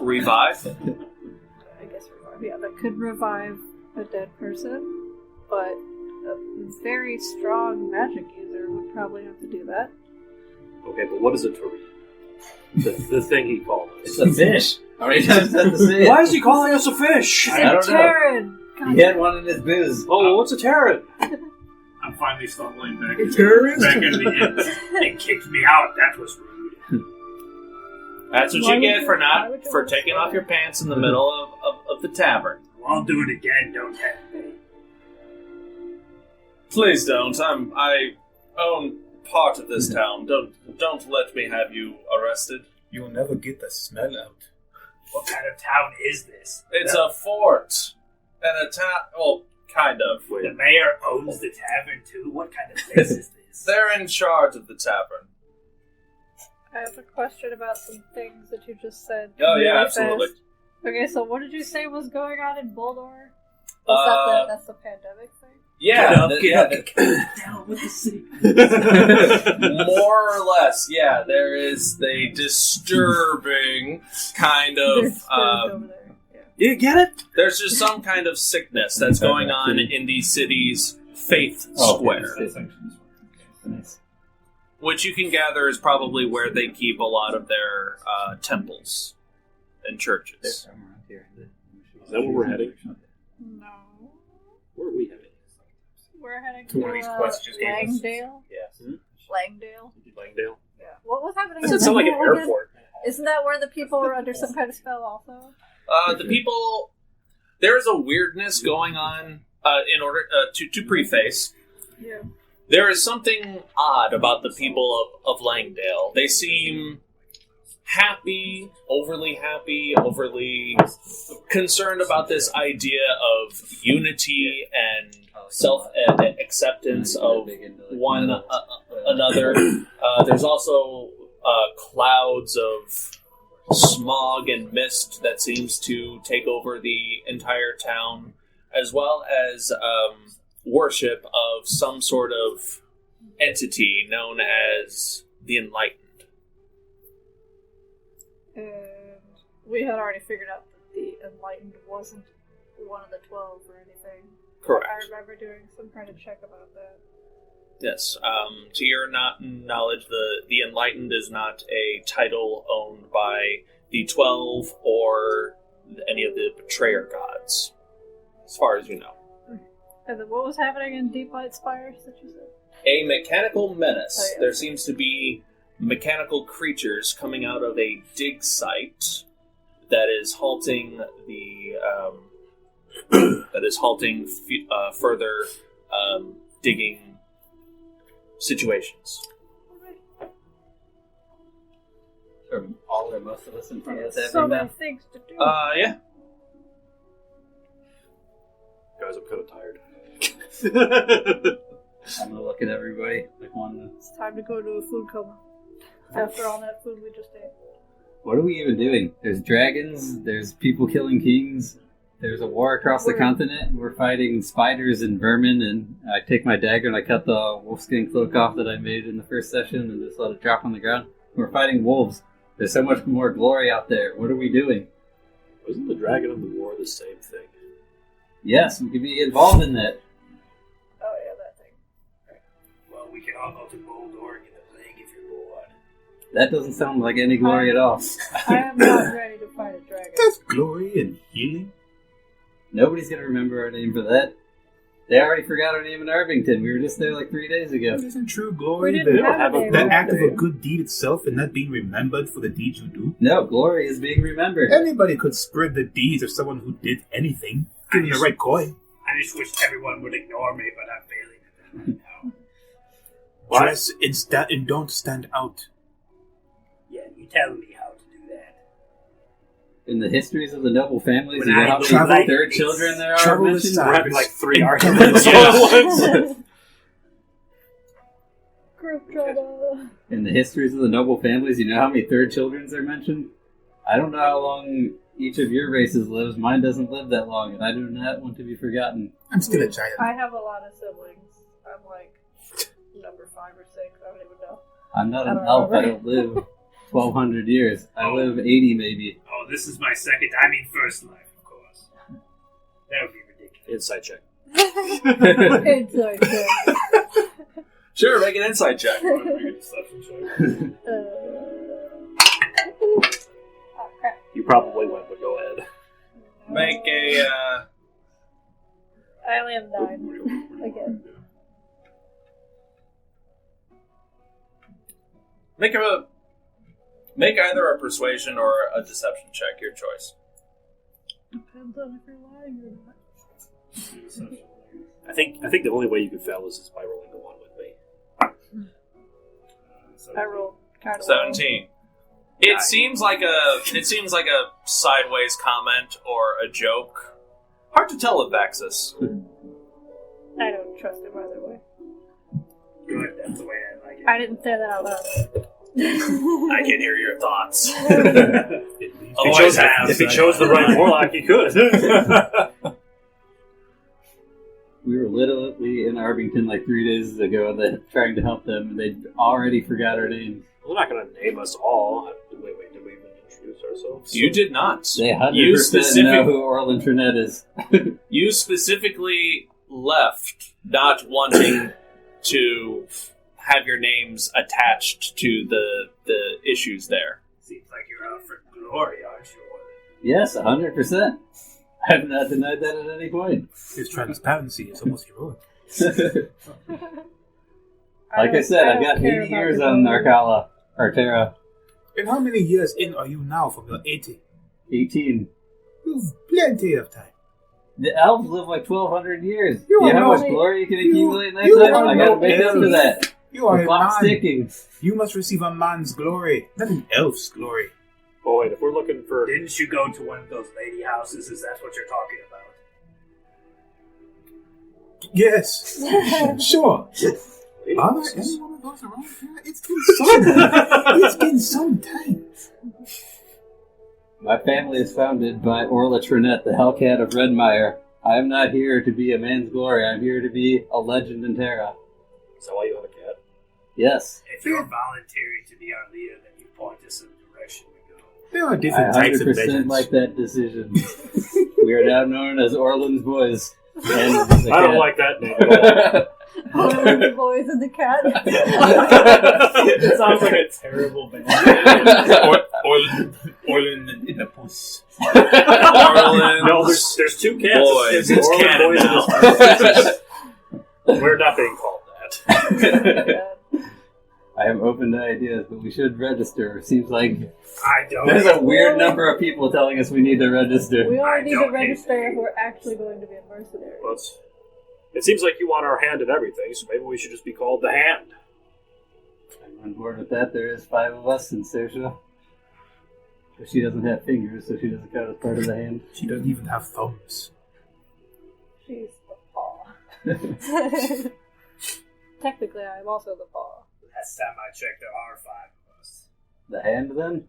Revive? I guess revive. Yeah, that could revive a dead person, but a very strong magic user would probably have to do that. Okay, but what is a terrine? The thing he called It's us. a fish. How many times do I have to say it? Why is he calling us a fish? I don't know. Terran! God, He had one in his booze. Oh, what's a Terran? I'm finally stumbling back Terrorist? back into the inn. They kicked me out. That was rude. That's what Why you would get you- for why would not you for want to taking say off that? your pants in the middle of the tavern. Well, I'll do it again. Don't hesitate. Please don't. I own part of this town. Don't let me have you arrested. You'll never get the smell out. What kind of town is this? It's a fort and a town. Well, kind of. The mayor owns the tavern too. What kind of place is this? They're in charge of the tavern. I have a question about some things that you just said. Oh yeah, really absolutely. fast. Okay, so what did you say was going on in Boldor? Uh, That's the pandemic thing? Down with the sea. More or less, yeah. There is a disturbing kind of. You get it? There's just some kind of sickness that's going on in the city's Faith Square. Nice. Which you can gather is probably where they keep a lot of their temples and churches. Is that where we're heading? No. Where are we heading? We're heading To one of these quests you just gave us. Langdale. Yeah. Langdale. Langdale? Yeah. What was happening Does in it sound like an Langdale again? airport? Isn't that where the people were under some kind of spell also? The people... There is a weirdness going on in order to preface. Yeah. There is something odd about the people of Langdale. They seem happy, overly concerned about this idea of unity and self-acceptance of one another. There's also clouds of smog and mist that seems to take over the entire town, as well as worship of some sort of entity known as the Enlightened. And we had already figured out that the Enlightened wasn't one of the 12 or anything. Correct. I remember doing some kind of check about that. Yes. To your knowledge, the Enlightened is not a title owned by the 12 or any of the betrayer gods, as far as you know. And then what was happening in Deep Light Spires that you said? A mechanical menace. Oh, yeah. There seems to be mechanical creatures coming out of a dig site that is halting the further digging situations. Are all or most of us in front of us So every many now? things to do. Yeah. Guys, I'm kind of tired. I'm gonna look at everybody like one. It's time to go to a food coma. After all that food we just ate. What are we even doing? There's dragons. There's people killing kings. There's a war across the continent. We're fighting spiders and vermin. And I take my dagger and I cut the wolfskin cloak off that I made in the first session and just let it drop on the ground. We're fighting wolves. There's so much more glory out there. What are we doing? Wasn't the Dragon of the War the same thing? Yes, we could be involved in that. Oh yeah, that thing. Well, we can all go to Boldor and get a plague if you're bored. That doesn't sound like any glory at all. I am not ready to fight a dragon. That's glory and healing. Nobody's gonna remember our name for that. They already forgot our name in Irvington. We were just there like 3 days ago. Isn't true glory We didn't have a name. the act of a good deed itself and not being remembered for the deeds you do? No, glory is being remembered. Anybody could spread the deeds of someone who did anything, given the right coin. I just wish everyone would ignore me, but I'm failing at that right now. Dress and don't stand out. Yeah, you tell me how to do that. In the histories of the noble families, When you know I how travel- many third children there are travel mentioned? aside. We're having like 3 And arguments all at once. Group trouble. In the histories of the noble families, you know how many third children are mentioned? I don't know how long each of your races lives. Mine doesn't live that long, and I do not want to be forgotten. I'm still a giant. I have a lot of siblings. I'm like number 5 or 6. I don't even know. I'm not I an don't elf. I remember. don't live 1,200 years. I live 80 maybe. Oh, this is my second, first life, of course. That would be ridiculous. Inside check. It's like Sure, make an insight check. oh crap. You probably went, but go ahead. Make a I only have 9 again. make either a persuasion or a deception check, your choice. Depends on if you're lying or not. I think the only way you could fail is by rolling the 1 with me. I rolled kind of 17. It seems like a sideways comment or a joke. Hard to tell with Vaxxus. I don't trust him either way. Good, that's the way I like it. I didn't say that out loud. I can hear your thoughts. If he chose the right warlock, he could. We were literally in Abington like 3 days ago trying to help them, and they already forgot our names. We're not going to name us all. Wait, did we even introduce ourselves? You did not. They 100% know who Orlin Trinette is. You specifically left not wanting to have your names attached to the issues there. Seems like you're out for glory, aren't you, Orlin? Yes, 100%. I have not denied that at any point. His transparency is almost heroic. Like I said, I've got 80 years on Narkala, or Terra. And how many years in are you now from your 80? 18. You've plenty of time. The elves live like 1,200 years. You know how are much glory you can accumulate in that time? I gotta make up for that. You are the a clock's man. ticking. You must receive a man's glory, not an elf's glory. Oh, wait, if we're looking for... Didn't you go to one of those lady houses? Is that what you're talking about? Yes. Sure. Are there any one of those around here? It's been some time. It's been some time. My family is founded by Orla Trinette, the Hellcat of Redmire. I am not here to be a man's glory. I'm here to be a legend in Terra. Is that why you have a cat? Yes. If you're volunteering to be our leader, then you point us in the direction we go. There are different types of 100% legends. like that decision. We are now known as Orlin's Boys. And I don't like that name at all. The boys and the cat. It sounds like a terrible band. Orlin in the puss. Orlin. No, there's two cats. Boys. It's Orlin canon Boys now. and We're not being called that. I am open to ideas, but we should register. Seems like I don't. there's a weird number of people telling us we need to register. We only need to don't register if we're actually going to be a mercenary. Well, it seems like you want our hand in everything, so maybe we should just be called the Hand. I'm on board with that. There is 5 of us in Sersha. But she doesn't have fingers, so she doesn't count as part of the hand. She doesn't even have thumbs. She's the paw. Technically, I'm also the paw. Last time I checked, there are 5 of us. The hand, then?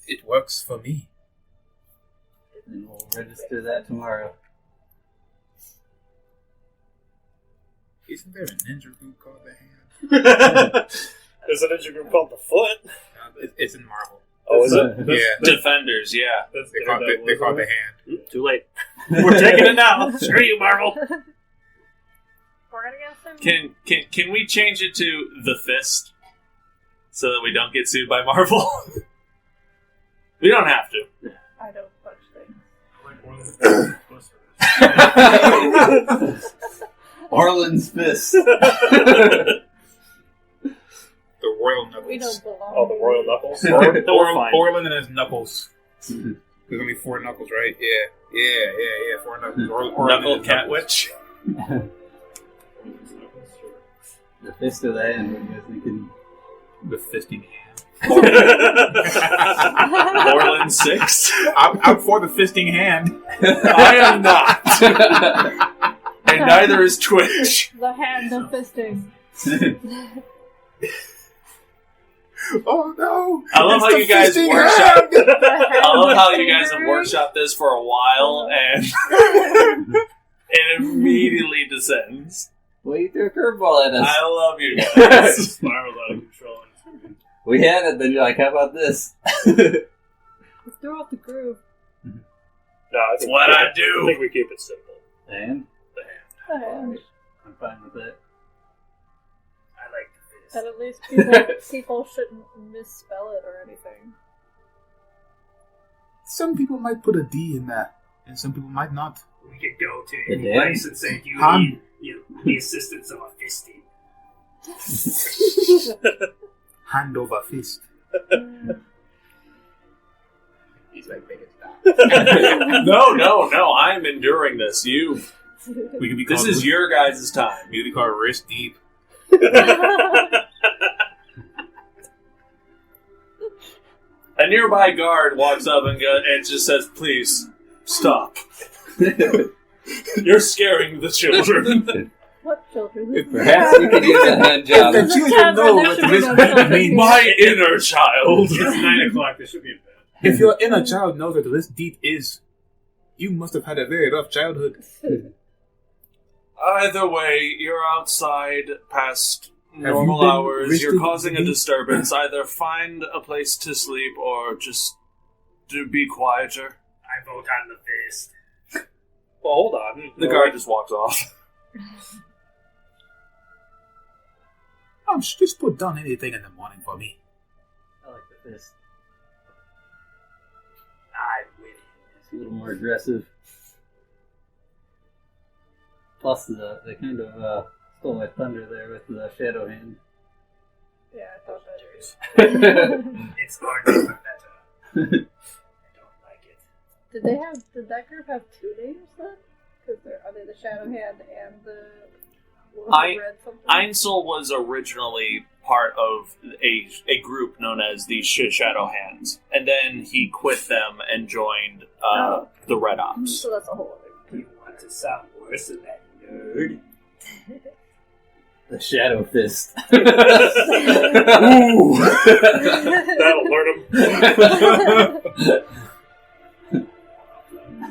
It works for me. And we'll register that tomorrow. Isn't there a ninja group called the Hand? There's a ninja group called the Foot. It's in Marvel. Oh, is it? Yeah. Defenders, yeah. They call it the Hand. Too late. We're taking it now. Screw you, Marvel. We're gonna get some. Can we change it to the Fist so that we don't get sued by Marvel? We don't have to. I don't touch things. Orlin's Fist. The Royal Knuckles. We don't belong. Oh, the Royal Knuckles? Orlin and his knuckles. There's only 4 knuckles, right? Yeah. 4 knuckles. Knuckle Cat Witch. The Fist of the Hand, what are you guys thinking? The fisting hand. Orlin 6. I'm for the fisting hand. I am not. And neither is Twitch. The hand of fisting. Oh no! I love It's how the you guys fisting workshop. hand! I love how you guys have workshopped this for a while and it immediately descends. Well, you threw a curveball at us. I love you guys. Spiraled out of control. We had it, then you're like, how about this? Let's throw off the groove. No, I think what we I keep it- do. I think we keep it simple. And? The Hand. The hand. I'm fine with that. I like the fist. And at least people shouldn't misspell it or anything. Some people might put a D in there, and some people might not. We could go to The any damn? place and say, "Do you Han. need the assistance of a fisty?" Hand over fist. He's like, make it stop. No. I'm enduring this. We could be This called is your guys' time. We could be called wrist deep. A nearby guard walks up and just says, "Please stop. You're scaring the children." What children? Perhaps you could use a hand job. The children know what this means. My inner child. It's 9 o'clock. This should be in bed. If your inner child knows what wrist deep is, You must have had a very rough childhood. Either way, you're outside past Have normal you been hours. You're rested causing a today? disturbance. Either find a place to sleep or just to be quieter. I vote on the fist. Well, hold on. The guard just walks off. Just put down anything in the morning for me. I like the fist. I'm with It's a little more aggressive. Plus, they kind of stole my thunder there with the Shadow Hand. Yeah, I thought that. you. It's harder but better. I don't like it. Did that group have two names then? Because are they the Shadow Hand and the red something? Einsel was originally part of a group known as the Shadow Hands, and then he quit them and joined the Red Ops. So that's a whole other. You want to sound worse than that nerd? The Shadow Fist. That'll hurt him.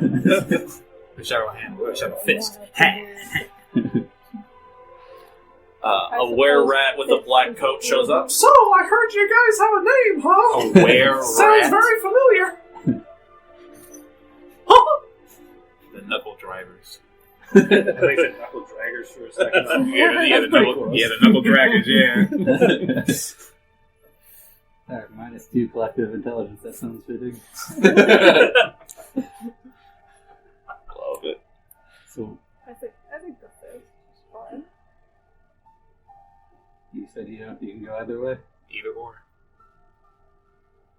The Shadow Hand, or Shadow Fist. A were-rat with a black coat shows up. So, I heard you guys have a name, huh? A were-rat? Sounds very familiar. The Knuckle Drivers. I think the knuckle draggers for a second. Yeah, the Knuckle Draggers, yeah. Alright, -2 collective intelligence. That sounds fitting. Love it. So, I think the fist is fine. you said you can go either way? Either or.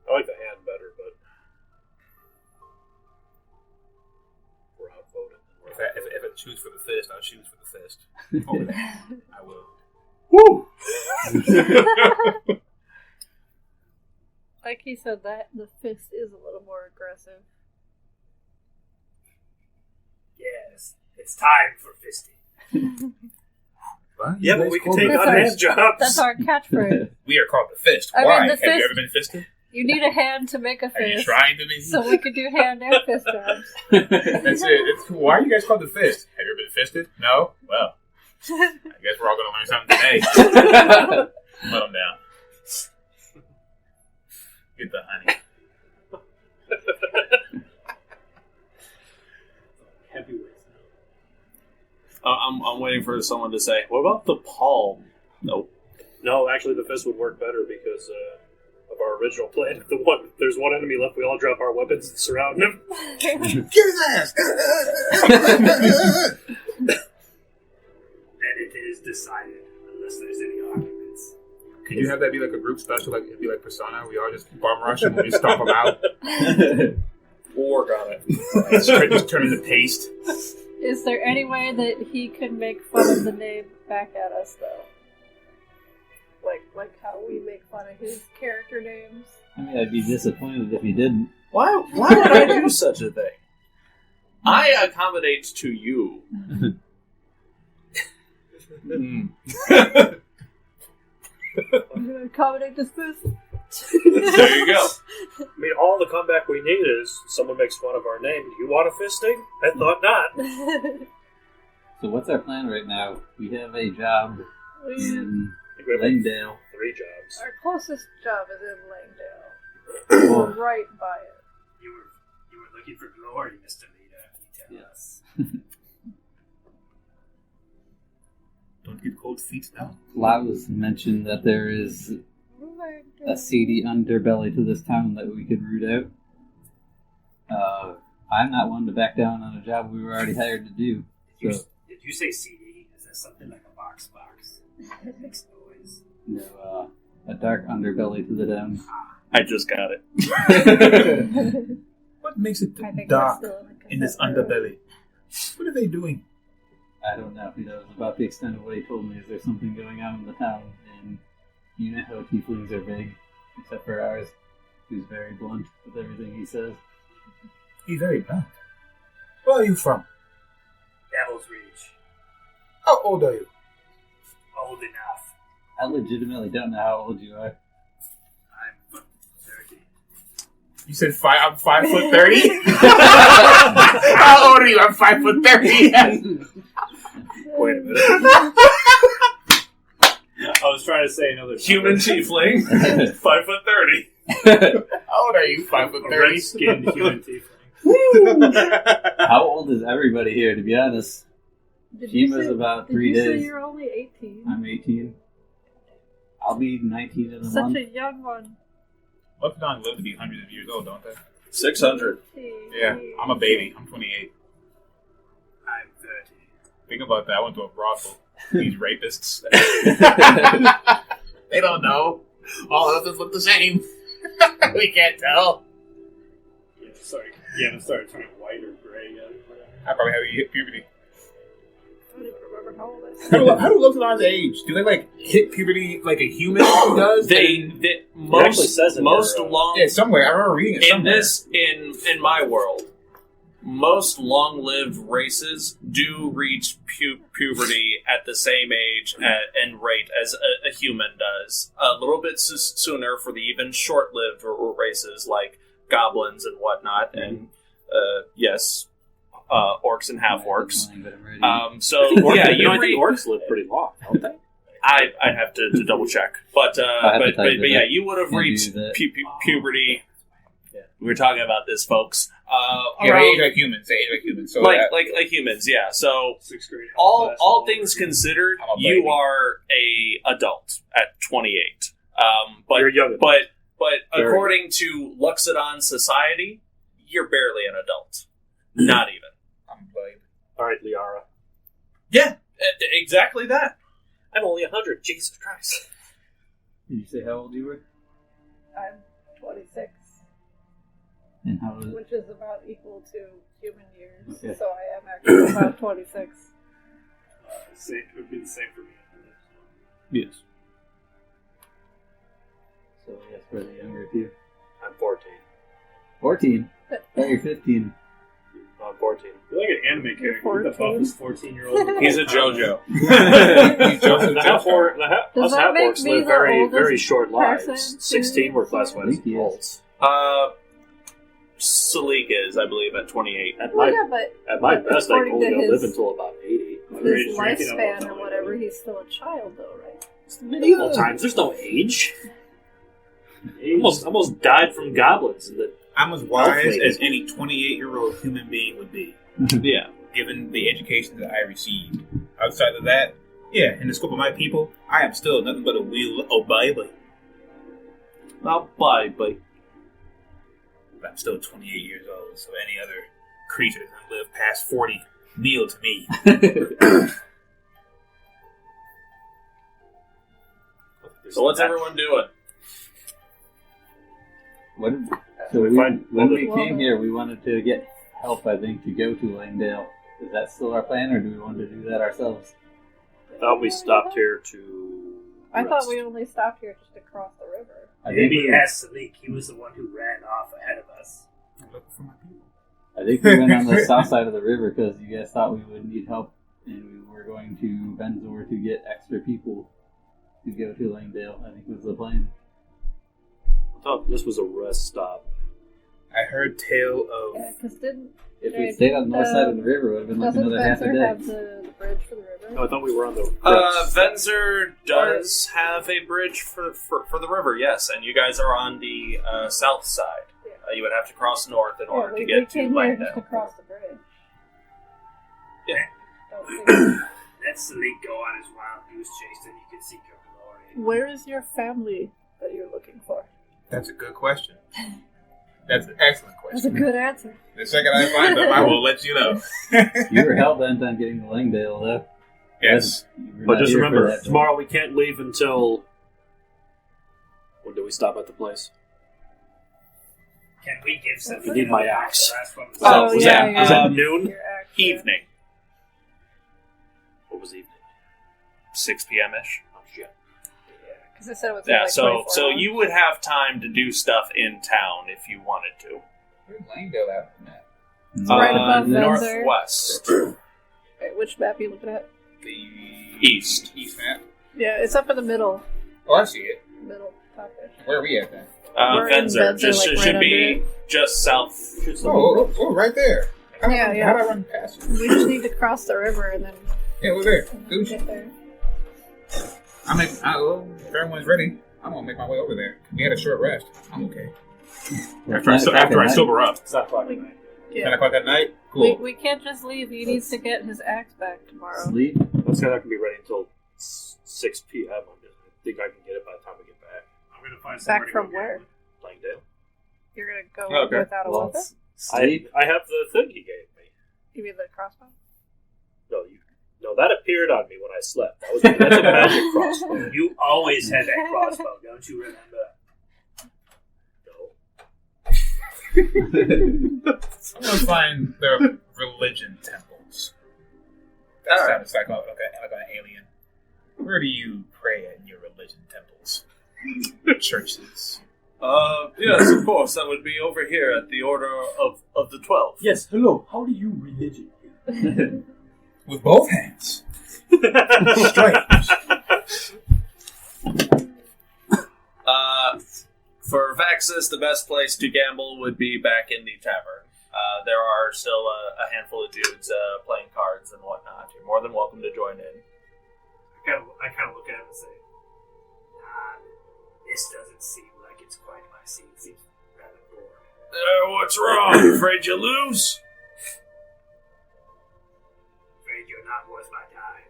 I like the hand better, but we're outvoted. If I choose for the fist, I'll choose for the fist. Over that. I will. Woo! Like he said, that the fist is a little more aggressive. Yes, it's time for fisting. What? Yeah, You but guys we can call take me on Sorry. hand jobs. That's our catchphrase. We are called the Fist. I mean, Why? the Have you fist- ever been fisted? You need a hand to make a Are you fist, trying to be? so we could do hand and fist jobs. That's it. Why are you guys called the Fist? Have you ever been fisted? No? Well, I guess we're all going to learn something today. Let them down. Get the honey. Heavyweights. I'm waiting for someone to say, what about the palm? Nope. No, actually, the fist would work better because of our original plan. If there's one enemy left, we all drop our weapons and surround him. Get his ass! Then it is decided, unless there's any arguments. Could you have that be like a group special? Like it'd be like Persona. We all just bum rush them and we stomp them out. We'll work on it. Just turn into paste. Is there any way that he could make fun of the name back at us, though? Like how we make fun of his character names? I mean, I'd be disappointed if he didn't. Why would I do such a thing? I accommodate to you. I'm gonna accommodate this fist. There you go. I mean, all the comeback we need is someone makes fun of our name. You want a fisting? I thought not. So what's our plan right now? We have a job in I think we have like Langdale. 3 jobs. Our closest job is in Langdale. We're right by it. You were looking for glory, Mr. Leader. You tell us. Don't get cold feet now. Laus mentioned that there is a seedy underbelly to this town that we could root out. I'm not one to back down on a job we were already hired to do. So, Did you say CD? Is that something like a box? It makes noise. no, a dark underbelly to the town. I just got it. What makes it I think dark that's still like a in this separate- underbelly? What are they doing? I don't know. He knows about the extent of what he told me. Is there something going on in the town? And you know how tieflings are vague, except for ours, who's very blunt with everything he says. He's very blunt. Where are you from? Devil's Reach. How old are you? Old enough. I legitimately don't know how old you are. I'm 30. You said I'm 5'30". How old are you? I'm 5'30". Wait a minute. I was trying to say another Human tiefling, 5'30". How old are you? 5'30". Red-skinned human tiefling. How old is everybody here, to be honest? Shiima's about 3 Did you days. say you're only 18? I'm 18. I'll be 19 in a Such month. a young one. Loxodon live to be hundreds of years old, don't they? 600. Yeah, I'm a baby. I'm 28. I'm 30. Think about that. I went to a brothel. These rapists. They don't know. All husbands look the same. We can't tell. You haven't started turning white or gray yet. I probably haven't hit puberty. I don't even remember how old I How do Loxodons age? Do they like hit puberty like a human does? Most long Yeah, somewhere. I remember reading it somewhere. in my world, most long-lived races do reach puberty at the same age and rate as a human does. A little bit sooner for the even short-lived races like goblins and whatnot, and orcs and half-orcs. I think orcs live pretty long, don't they? I'd have to double check, but yeah, you would have reached puberty. Yeah. We were talking about this, folks. Age like humans. Age like humans. So like humans, yeah. So 6th grade. all things considered, I'm a baby. you are a adult at 28. But You're young. but Very. according to Loxodon society, you're barely an adult. Not even. I'm a baby. All right, Liara. Yeah, exactly that. I'm only 100. Jesus Christ. Did you say how old you were? I'm 26, And how was it? which is about equal to human years. Okay. So I am actually about 26. It would be the same for me. Yes. So yes, for the younger of you. I'm 14. 14? Oh, you're 15. I'm 14. You're like an anime character. You're The 14. buffest 14-year-old. He's a JoJo. Does Us that make half-orcs me live the very, oldest very short lives. person 16 were to- classified as I think he is. adults. Salic is, I believe, at 28. At Well, my, yeah, but at my best, I according only to gonna live his- until about 80. his lifespan or whatever, he's still a child, though, right? Medieval times, there's no age. Almost died from goblins. I'm as wise as any 28-year-old human being would be, Yeah. given the education that I received. Outside of that, yeah, in the scope of my people, I am still nothing but a wheel of baby. Not bye, but I'm still 28 years old, so any other creature that live past 40 kneel to me. So what's everyone doing? When When we came here, we wanted to get help, I think, to go to Langdale. Is that still our plan, or do we want to do that ourselves? I thought we stopped here to. I thought rest. we only stopped here just to cross the river. Maybe ask Salic. He was the one who ran off ahead of us. I'm looking for my people. I think we went on the south side of the river because you guys thought we would need help, and we were going to Benzor to get extra people to go to Langdale. I think was the plan. I thought this was a rest stop. I heard tale of... Yeah, because didn't... If we stayed on the north side of the river, it would have been like Doesn't another half a Spencer day. have the bridge for the river? No, I thought we were on the. Venzer does have a bridge for the river, yes, and you guys are on the south side. Yeah. You would have to cross north in order to we get to came here just to Langdale. cross the bridge. Yeah. Don't think- Let Salic go on his wild goose chase, and you can seek your glory. Where is your family that you're looking for? That's a good question. That's an excellent That's a question. good answer. The second I find them, I will let you know. You were hell bent on getting to Langdale, though. Yes. You were But not just here for remember, that. tomorrow we can't leave until. When do we stop at the place? Can we give something? You need my axe. Oh, was yeah, that- yeah. that noon? Your axe, Evening, What was evening? 6 p.m.-ish. Oh, shit. Because it said it was Yeah, like so 24 hours. you would have time to do stuff in town if you wanted to. Where's Langdale at from that? It's right above Venzer. Northwest. Wait, which map are you looking at? The East. East map. Yeah, it's up in the middle. Oh, I see it. Middle, top-ish. Where are we at then? Venzer. Venzer, Should right be just south. Oh, right there. How do I run past you? We just need to cross the river and then Yeah, we're there. get there. If everyone's ready, I'm gonna make my way over there. We had a short rest. I'm okay. After I sober up. It's not o'clock at night. 10 o'clock at night? Cool. We can't just leave. He needs to get his axe back tomorrow. Sleep. Let's say that can be ready until 6 p.m. I think I can get it by the time we get back. I'm going to find somewhere Back to from go where? gamble. Langdale. You're gonna go Okay. without a weapon? Sleep. I have the thing he gave me. You mean the crossbow? No, that appeared on me when I slept. That's a magic crossbow. You always had that crossbow, don't you remember? No. I'm gonna find the religion temples. That sounds like an alien. Where do you pray in your religion temples? Churches. Yes, of course. That would be over here at the Order of the 12. Yes, hello. How do you religion? With both hands. Strange. For Vaxxus, the best place to gamble would be back in the tavern. There are still a handful of dudes playing cards and whatnot. You're more than welcome to join in. I kind of look at him and say, this doesn't seem like it's quite my scene. It seems rather boring. What's wrong? Afraid you lose? Afraid you're not worth my time.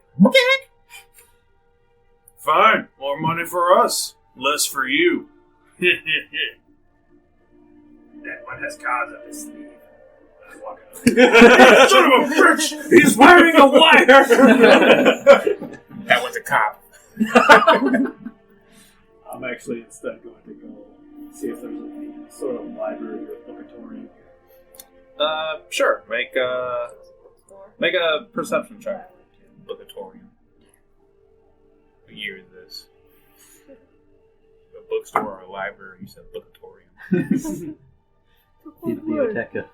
Fine. More money for us. Less for you. That one has cards up his sleeve. I walk out. Son of a bitch! He's wearing a wire! That was a cop. I'm actually instead going to go see if there's any sort of library or bookatory. Sure. Make a perception check. Bookatorium. What year is this? A bookstore or a library? You said bookatorium. Biblioteca.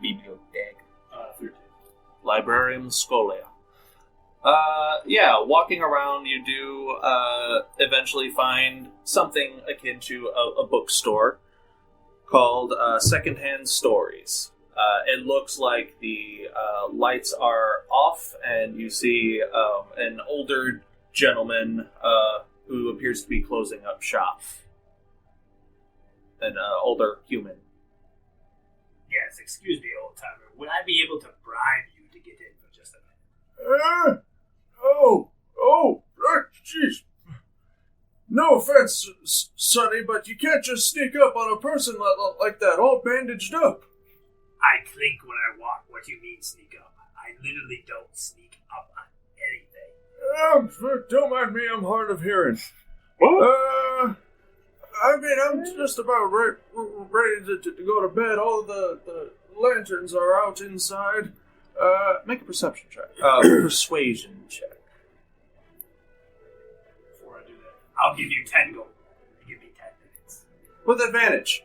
Bibliothèque. 13. Librarium Scholia. Yeah, walking around, you do eventually find something akin to a bookstore called Secondhand Stories. It looks like the lights are off, and you see an older gentleman who appears to be closing up shop. An older human. Yes, excuse me, old timer. Would I be able to bribe you to get in for just a minute? Jeez. No offense, Sonny, but you can't just sneak up on a person like that, all bandaged up. I clink when I walk. What do you mean sneak up? I literally don't sneak up on anything. Don't mind me, I'm hard of hearing. What? I'm just about ready to go to bed. All of the lanterns are out inside. Make a perception check. Persuasion check. Before I do that, I'll give you 10 gold. You give me 10 minutes. With advantage.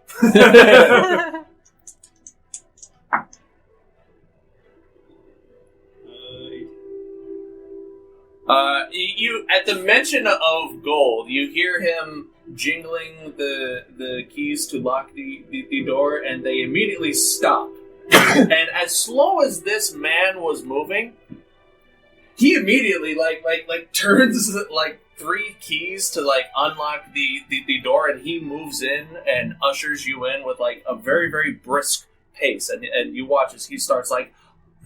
You at the mention of gold, you hear him jingling the keys to lock the door, and they immediately stop. And as slow as this man was moving, he immediately like turns like 3 keys to like unlock the door, and he moves in and ushers you in with like a very, very brisk pace, and you watch as he starts like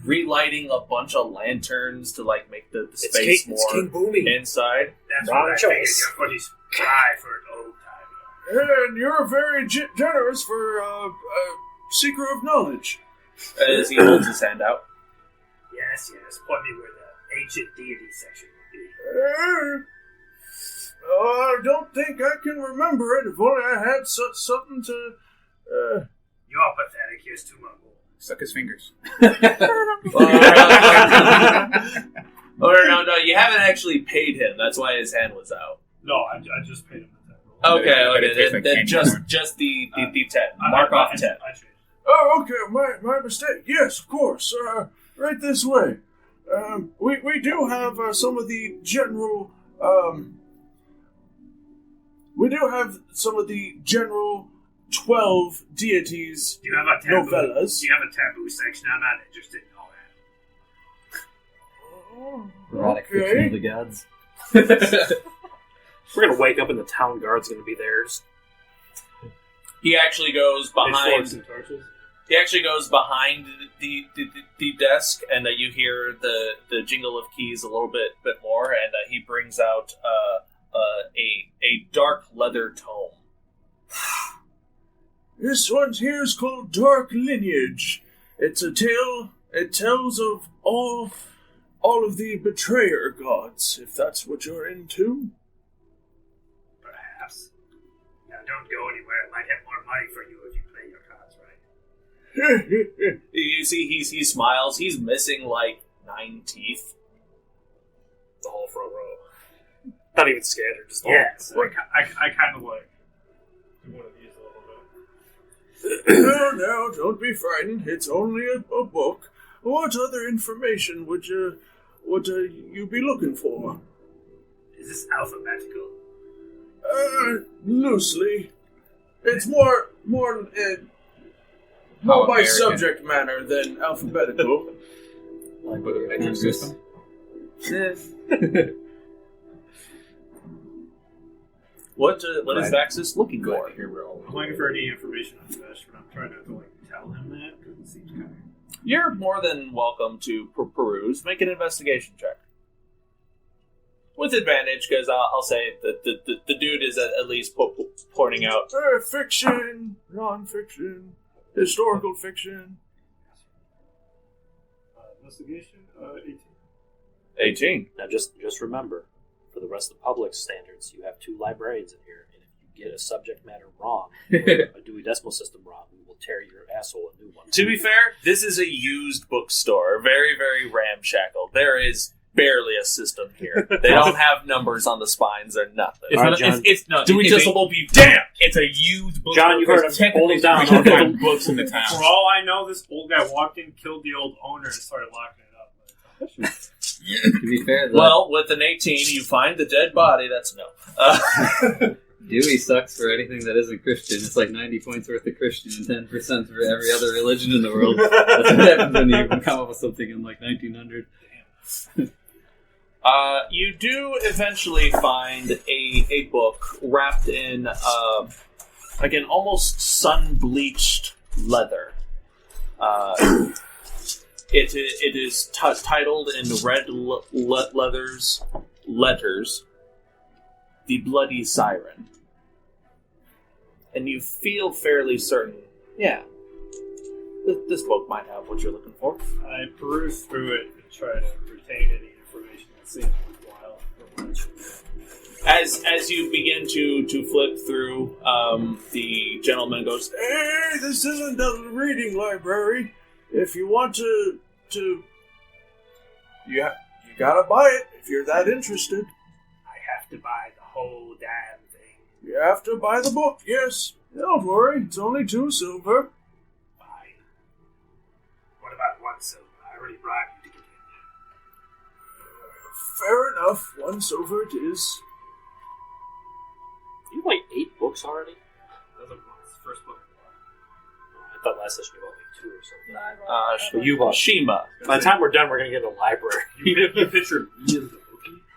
relighting a bunch of lanterns to like make the space more inside. That's Wrong what I figured. choice. You're pretty spry for an old timer. And you're very generous for a seeker of knowledge. As he holds his hand out. Yes. Point me where the ancient deity section would be. I don't think I can remember it. If only I had something to... You're pathetic. Here's 2 more gold. Suck his fingers. No, you haven't actually paid him. That's why his hand was out. No, I just paid him the 10 gold. Okay. Then just the 10. Mark off 10. I changed. Oh, okay, my mistake. Yes, of course. Right this way. We do have some of the general We do have some of the general 12 deities Do you have a taboo? novellas. Do you have a taboo section? I'm not interested in all that. Erotic fiction of the gods. We're gonna wake up and the town guard's gonna be there. He actually goes Pitchforks behind. and torches. He actually goes behind the desk, and you hear the jingle of keys a little bit more, and he brings out a dark leather tome. This one here is called Dark Lineage. It's a tale. It tells of all of the betrayer gods, if that's what you're into. Perhaps. Now, don't go anywhere. I might have more money for you if you play your cards right. You see, he smiles. He's missing like 9 teeth. The whole front row. Not even scattered, just Yes. all. I kind of like one of these a little bit. No, don't be frightened. It's only a book. What other information would you be looking for? Is this alphabetical? Loosely. It's more by American. subject matter than alphabetical. Like Metric system. What is Vaxxus looking Glad for? to hear we're all I'm looking for any information on Vesh, but I'm trying not to tell him that because it seems kind of. You're more than welcome to peruse. Make an investigation check. With advantage, because I'll say that the dude is at least pointing out. Fiction, non-fiction, historical fiction. Investigation, 18. 18. Now, just remember, for the rest of the public standards, you have 2 librarians in here, and if you get a subject matter wrong, or a Dewey Decimal System wrong, we will tear your asshole a new one. To be fair, this is a used bookstore. Very, very ramshackle. There is barely a system here. They don't have numbers on the spines or nothing. It's All right, not, John. it's no. Dewey it's a- Decimal be damned! It's a used book. John, you heard him. Hold him down. Hold down books in the town. For all I know, this old guy walked in, killed the old owner, and started locking it up. To be fair, though, Well, with an 18, you find the dead body. That's no. Dewey sucks for anything that isn't Christian. It's like 90 points worth of Christian and 10% for every other religion in the world. That's what happens when you come up with something in like 1900. You do eventually find a book wrapped in, again, almost sun-bleached leather. It is titled in red letters, The Bloody Siren. And you feel fairly certain, yeah, this book might have what you're looking for. I peruse through it and try to retain any information that seems worthwhile. As you begin to flip through, the gentleman goes, Hey, this isn't a reading library. If you want to you gotta buy it if you're that interested. I have to buy the whole damn thing. You have to buy the book, yes. Don't worry, it's only 2 silver. Fine. What about 1 silver? I already bribed you to get in. Fair enough, 1 silver it is. You have like 8 books already? That's the first book. I thought last session you bought like 2 or something. But you bought Shiima. By the time we're done, we're going to get a library. You picture me as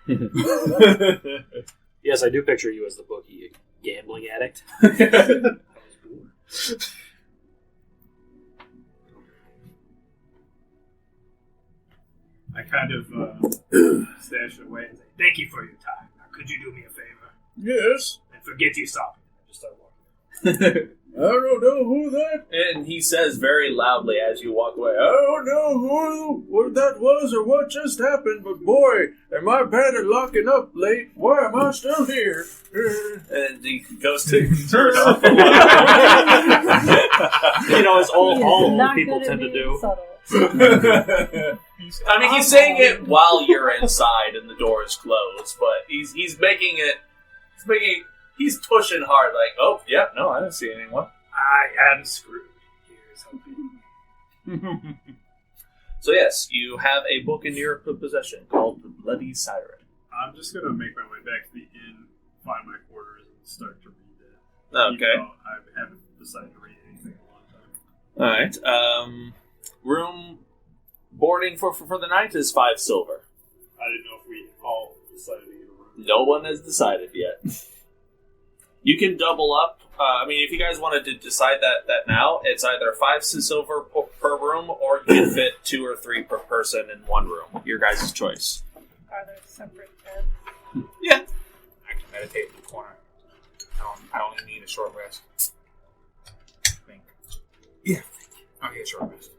the bookie? Yes, I do picture you as the bookie, you gambling addict. I kind of stash it away and say, Thank you for your time. Now, could you do me a favor? Yes. And forget you saw me. Just start walking. I don't know who that. And he says very loudly as you walk away, I don't know who that was or what just happened, but boy, am I bad at locking up late. Why am I still here? and he goes to turn off. You know, as all He's old not people good at tend to being do. subtle. I mean, he's saying it while you're inside and the door is closed, but he's making it. He's pushing hard, like, oh, yeah, no, I don't see anyone. I am screwed. Here's hoping. So yes, you have a book in your possession called The Bloody Siren. I'm just going to make my way back to the inn, find my quarters, and start to read it. Okay. Even though I haven't decided to read anything in a long time. Alright. Room boarding for the night is 5 silver. I didn't know if we all decided to get a room. No one has decided yet. You can double up. If you guys wanted to decide that now, it's either 5 silver per room, or you can fit 2 or 3 per person in one room. Your guys' choice. Are there separate beds? Yeah. I can meditate in the corner. I only need a short rest. I think. Yeah. I'll get a short rest.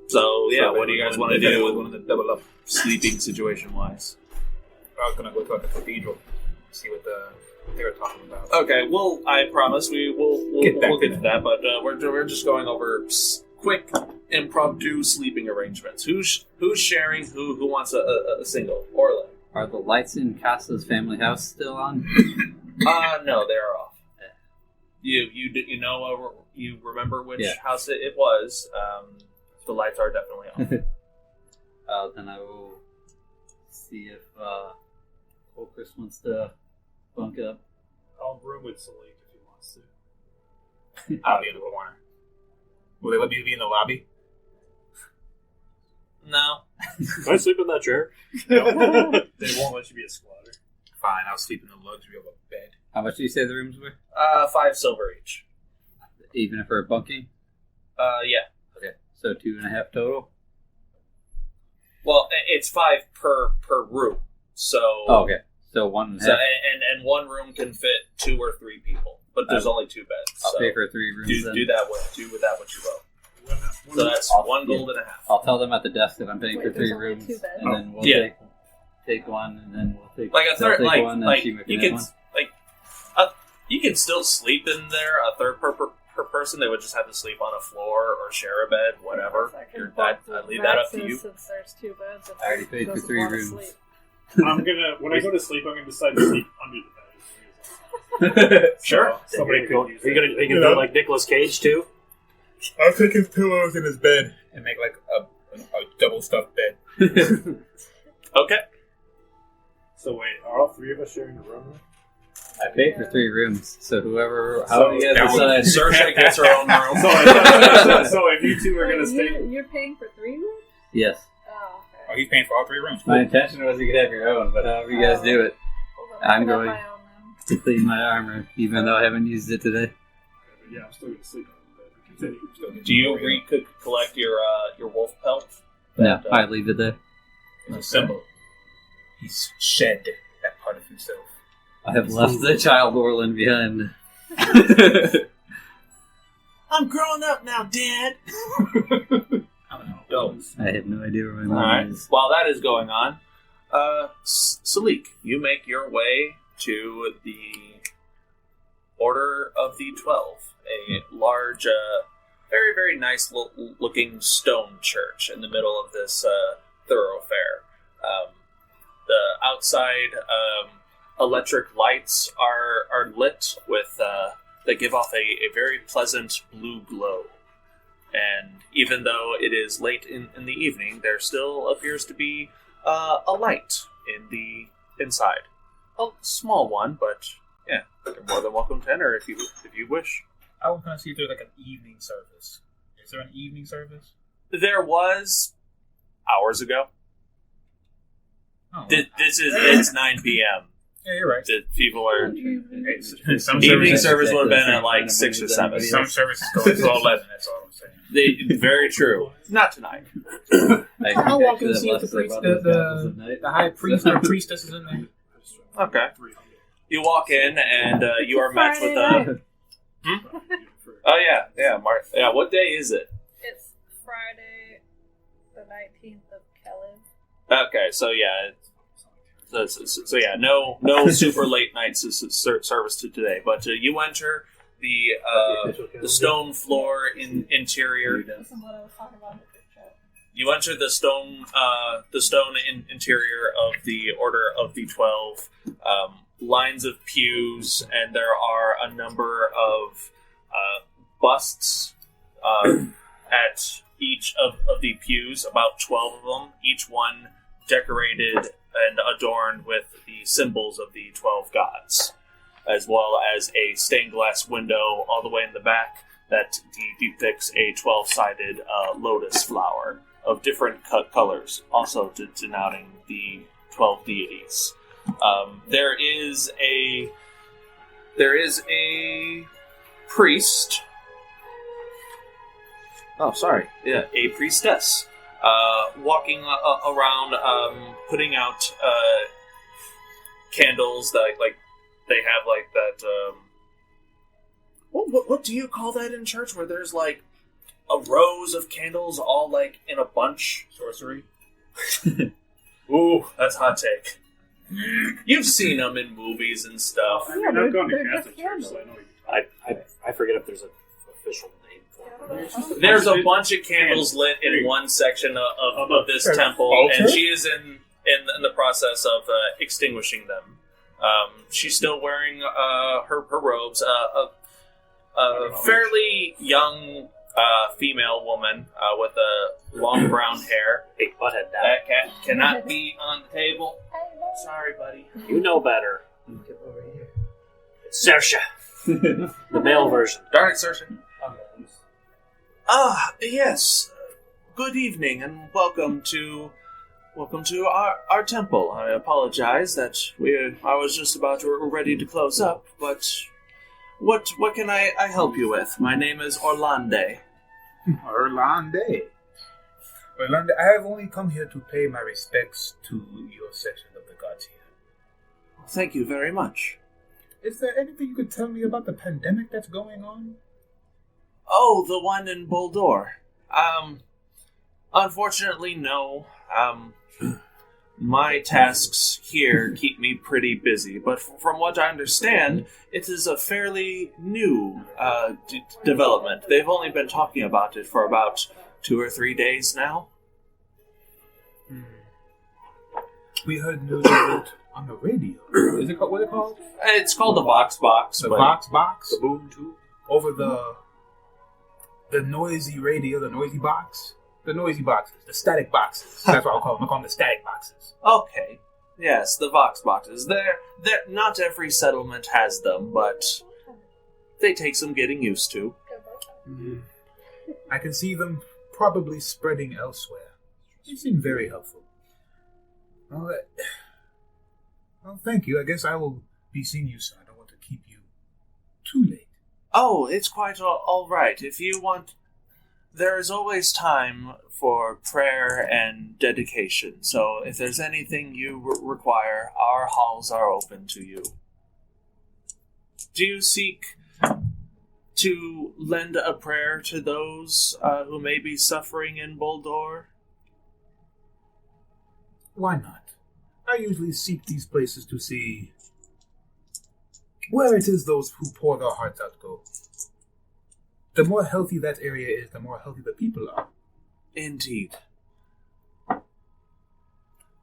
So, yeah, what do you guys want to do? One of the double up. Sleeping situation-wise. I was going to go to the cathedral, see what they were talking about. Okay, well, I promise we'll get to that, but we're just going over quick impromptu sleeping arrangements. Who's sharing? Who wants a single? Orlin. Are the lights in Casa's family house still on? No, they're off. You remember which house it was? The lights are definitely off. Then I will see if Kulkras wants to bunk up. I'll room with Salic if he wants to. I'll be in the corner. Will they let me be in the lobby? No. Can I sleep in that chair? No. They won't let you be a squatter. Fine, I'll sleep in the luxury of a bed. How much do you say the rooms were? 5 silver each. Even if we're bunking? Yeah. Okay, so 2.5 total? Well, it's 5 per room. So. Oh, okay. So 1.5. So, and one room can fit 2 or 3 people, but there's only 2 beds. I'll so pay for 3 rooms. do that with that what you will. So that's 1 gold and a half. I'll tell them at the desk that I'm paying for 3 there's only rooms, 2 beds. and then we'll take one, and then we'll take Like a third, they'll take like one, like and Shiima you can can have one. you can still sleep in there. A third per person, they would just have to sleep on a floor or share a bed, whatever. I can I bunk leave with that up to Vaxxus you. Since there's 2 beds. I already paid for doesn't 3 wanna rooms. sleep. When I go to sleep, I'm going to decide to sleep under the bed. Sure. Somebody Could could. use Are you that. going to do like Nicolas Cage too? I'll take his pillows in his bed and make like a double stuffed bed. Okay. So wait, are all 3 of us sharing a room? I paid for 3 rooms, so how do you guys decide? Saoirse gets her own room. So if you 2 are going to Wait, stay... you're paying for 3 rooms? Yes. Oh, Oh, okay. he's paying for all 3 rooms. My intention was you could have your own, but however you guys do it. Hold on, I'm put up going- my own then. To clean my armor, even though I haven't used it today. But yeah, I'm still going to sleep under the bed. Continue. Do you collect your wolf pelt? No, I leave it there. It's a symbol. He's shed that part of himself. I have left the child Orlin behind. I'm growing up now, Dad. I don't know. Don't. I have no idea where my All mom right. is. While that is going on, Salic, you make your way to the Order of the 12, a large, very, very nice looking stone church in the middle of this thoroughfare. The outside electric lights are lit with, they give off a very pleasant blue glow. And even though it is late in the evening, there still appears to be a light in the inside. A small one, but yeah, you're more than welcome to enter if you wish. I was going to see if there's like an evening service. Is there an evening service? There was hours ago. Oh, It's 9 p.m. yeah, you're right. The people are Some evening services, service would have been at like 6 or 7. some services go until 11. That's all I'm saying. Very true. Not tonight. I'll walk in and see if the high priest or priestess is in there. Okay. You walk in and you are met with Friday a. Oh yeah. What day is it? It's Friday, the 19th of Kelly. Okay, so yeah, so yeah, no super late night service to today, but you enter the stone floor interior. This is what I was talking about in the group chat. You enter the stone interior of the Order of the 12. Lines of pews, and there are a number of busts at each of the pews, about 12 of them, each one decorated and adorned with the symbols of the 12 gods, as well as a stained glass window all the way in the back that depicts a 12-sided lotus flower of different colors, also denoting the 12 deities. There is a priest. Oh, sorry. Yeah, a priestess walking around, putting out candles that they have that. What do you call that in church? Where there's like a rows of candles all like in a bunch? Sorcery. Ooh, that's a hot take. You've seen them in movies and stuff. Yeah, I'm going to they're Catholic just church, so I candles. know. I forget if there's an official name for it. There's a bunch of candles lit in one section of this temple, and she is in the process of extinguishing them. She's still wearing her robes. A fairly young female woman with long brown hair. Hey, butthead down. That cat cannot be on the table. Sorry, buddy. You know better. It's Saoirse. The male version. Darn it, Saoirse. Yes. Good evening, and welcome to our temple. I apologize that I was just about ready to close up, but what can I help you with? My name is Orlande. Orlande. Orlande, I have only come here to pay my respects to your section of the gods here. Thank you very much. Is there anything you could tell me about the pandemic that's going on? Oh, the one in Boldor. Unfortunately, no. My tasks here keep me pretty busy, but from what I understand, it is a fairly new development. They've only been talking about it for about 2 or 3 days now. We heard news of it on the radio. Is it called, what is it called? It's called the Vox Box. The Vox Box? The Boom Tube? Over the noisy radio, the noisy box? The noisy boxes, the static boxes. That's what I'll call them. I'll call them the static boxes. Okay. Yes, the Vox Boxes. They're not every settlement has them, but they take some getting used to. I can see them probably spreading elsewhere. They seem very helpful. Well, thank you. I guess I will be seeing you soon. I don't want to keep you too late. Oh, it's quite all right. If you want... There is always time for prayer and dedication, so if there's anything you require, our halls are open to you. Do you seek to lend a prayer to those who may be suffering in Boldor? Why not? I usually seek these places to see where it is those who pour their hearts out go. The more healthy that area is, the more healthy the people are. Indeed.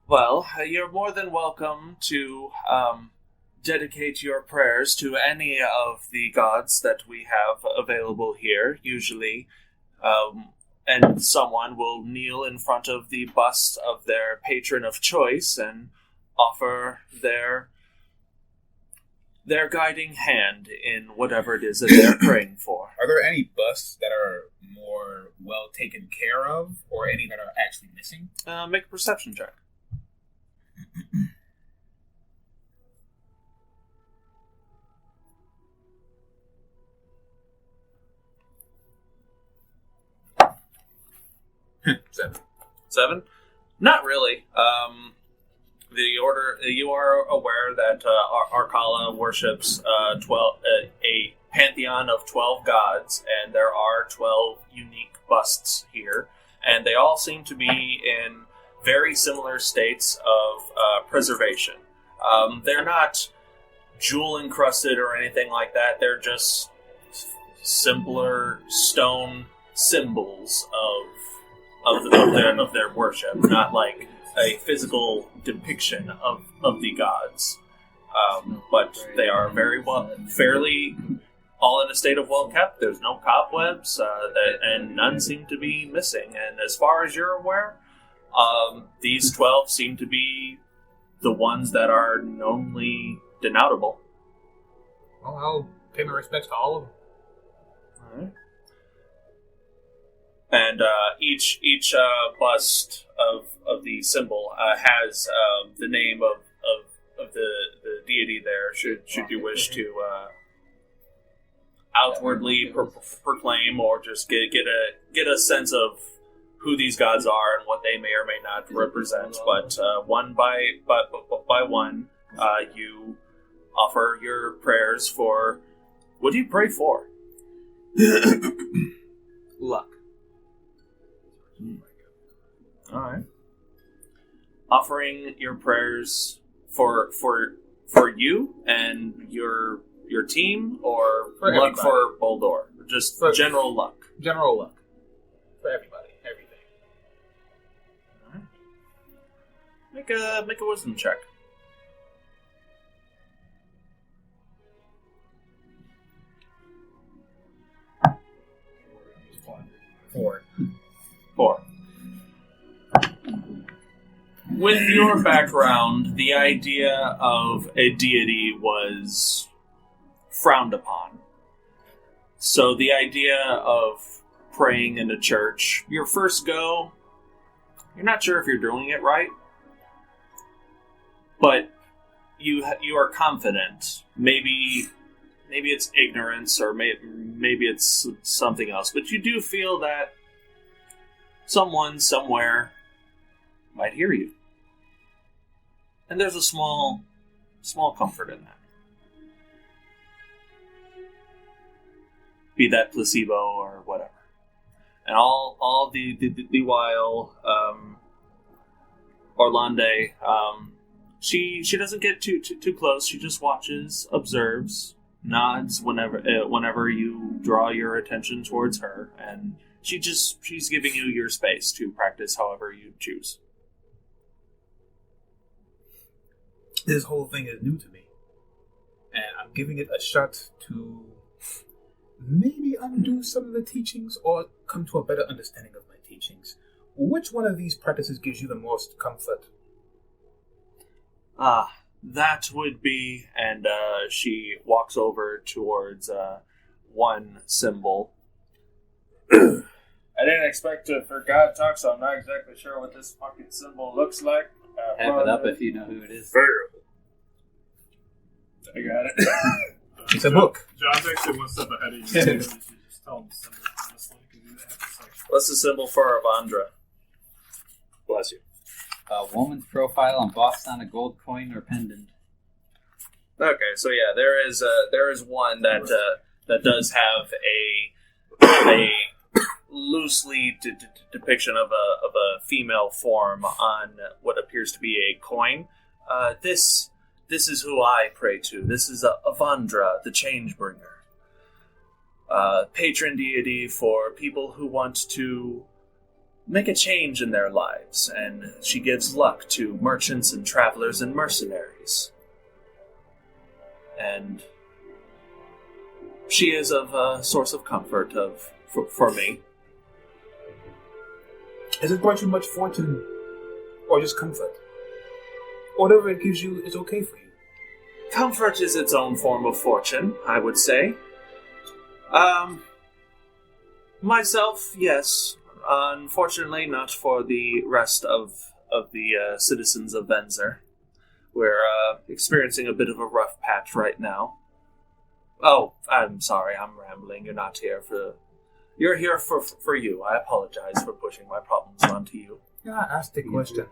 Well, you're more than welcome to dedicate your prayers to any of the gods that we have available here, usually, and someone will kneel in front of the bust of their patron of choice and offer their guiding hand in whatever it is that they're praying for. Are there any busts that are more well taken care of, or any that are actually missing? Make a perception check. Seven? Not really. The order, you are aware that Arcala worships a pantheon of 12 gods, and there are 12 unique busts here, and they all seem to be in very similar states of preservation. They're not jewel-encrusted or anything like that. They're just simpler stone symbols of their worship, not like a physical depiction of the gods. But they are fairly all in a state of well kept. There's no cobwebs, and none seem to be missing. And as far as you're aware, these 12 seem to be the ones that are knownly denoutable. Well, I'll pay my respects to all of them. All right. And each bust of the symbol has the name of the deity there. Should you wish to outwardly proclaim or just get a sense of who these gods are and what they may or may not represent, but one by one, you offer your prayers for. What do you pray for? Luck. All right. Offering your prayers for you and your team, or For luck everybody. for Boldor? Just For- general luck. General luck. For everybody. Everything. Make a wisdom check. Four. 4. With your background, the idea of a deity was frowned upon. So the idea of praying in a church, your first go, you're not sure if you're doing it right, but you are confident. Maybe it's ignorance, or maybe it's something else, but you do feel that someone somewhere might hear you. And there's a small comfort in that. Be that placebo or whatever. And all the while, Orlande, she doesn't get too close. She just watches, observes, nods whenever you draw your attention towards her, and she's giving you your space to practice however you choose. This whole thing is new to me, and I'm giving it a shot to maybe undo some of the teachings or come to a better understanding of my teachings. Which one of these practices gives you the most comfort? That would be, and she walks over towards one symbol. I didn't expect to for God talk, so I'm not exactly sure what this fucking symbol looks like. Have it up if you know who it is. I got it. It's a book. John's actually one step ahead of you. So you should just tell him the symbol, honestly, because you have to section. What's the symbol for Avandra? Bless you. A woman's profile embossed on a gold coin or pendant. Okay, so yeah, there is one that does have a loosely depiction of a female form on what appears to be a coin. This is who I pray to. This is Avandra, the Changebringer. Patron deity for people who want to make a change in their lives, and she gives luck to merchants and travelers and mercenaries. And she is of a source of comfort for me. Has it brought you much fortune, or just comfort? Whatever it gives you is okay for you. Comfort is its own form of fortune, I would say. Myself, yes. Unfortunately, not for the rest of the citizens of Venzer. We're experiencing a bit of a rough patch right now. Oh, I'm sorry, I'm rambling. You're not here for... You're here for you. I apologize for pushing my problems onto you. Yeah, I asked the question.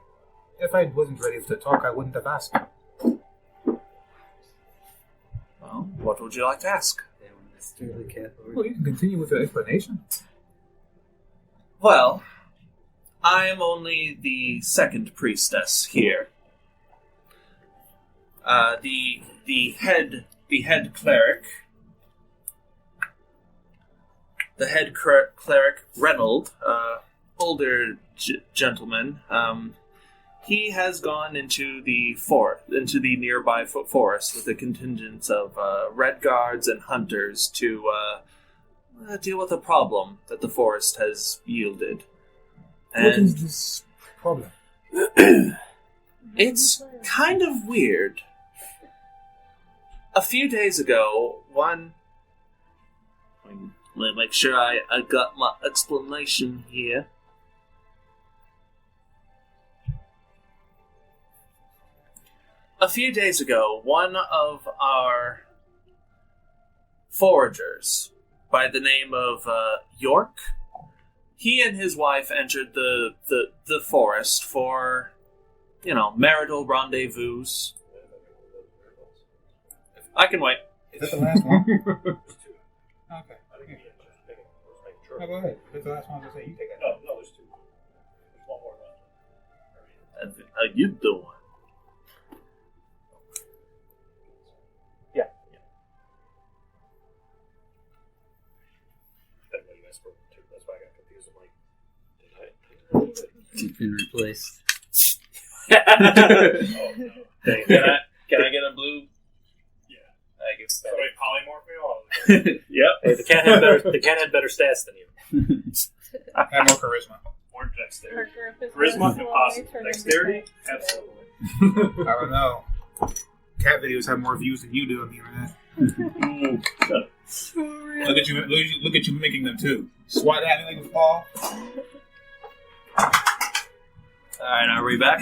If I wasn't ready to talk, I wouldn't have asked. Well, what would you like to ask? Well, you can continue with your explanation. Well, I am only the second priestess here. The head cleric, Reynold, older gentleman. He has gone into the nearby forest with a contingent of red guards and hunters to deal with a problem that the forest has yielded. What is this problem? It's kind of weird. A few days ago, let me make sure I got my explanation here. A few days ago, one of our foragers, by the name of York, he and his wife entered the forest for, marital rendezvous. I can wait. Is that the last one? Okay. No, go ahead. That's the last one I was going to say. You take that. No, there's two. There's one more left. How you doing? Yeah. That's what you guys spoke to. That's why I got confused. I'm like, You've been replaced. Can I get a blue? I guess so. Polymorph me? Yep. hey, the cat had better stats than you. I have more charisma. Or dexterity. Charisma, Charisma, impossible. Dexterity, absolutely. I don't know. Cat videos have more views than you do on the internet. Look at you making them too. Swat at me like a ball. Alright, are we back?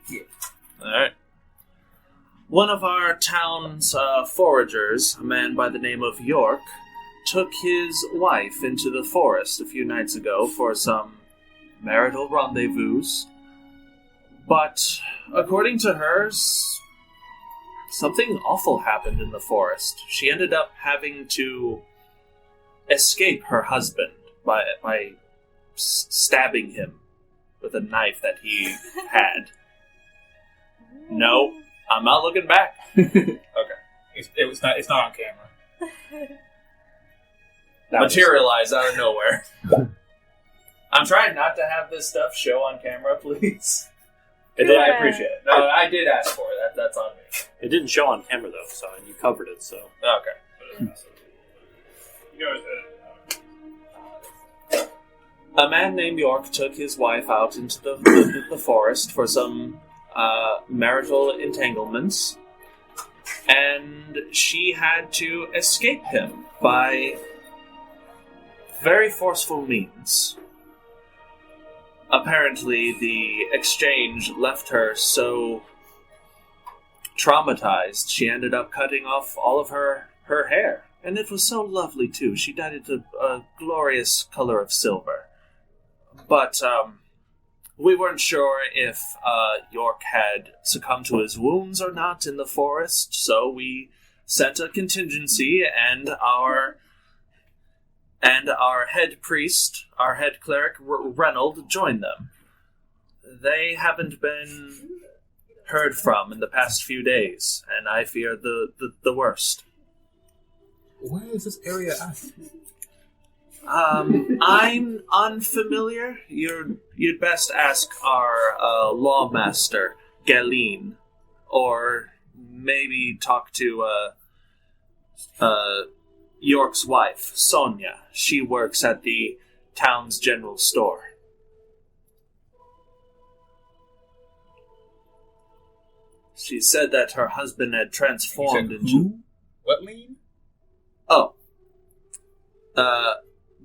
Yeah. Alright. One of our town's foragers, a man by the name of York, took his wife into the forest a few nights ago for some marital rendezvous. But, according to hers, something awful happened in the forest. She ended up having to escape her husband by stabbing him with a knife that he had. No, I'm not looking back. Okay. It's not on camera. Materialize out of nowhere. I'm trying not to have this stuff show on camera, please. I appreciate it. No, I did ask for it. That's on me. It didn't show on camera though, so you covered it. So Okay. You know, A man named York took his wife out into the forest for some marital entanglements, and she had to escape him by very forceful means. Apparently, the exchange left her so traumatized, she ended up cutting off all of her hair. And it was so lovely, too. She dyed it a glorious color of silver. But, we weren't sure if York had succumbed to his wounds or not in the forest, so we sent a contingency, and our head priest, our head cleric, Reynold, joined them. They haven't been heard from in the past few days, and I fear the worst. Where is this area at? I'm unfamiliar. You'd best ask our lawmaster, Galeen, or maybe talk to York's wife, Sonia. She works at the town's general store. She said that her husband had transformed into... Who? What lean? Oh.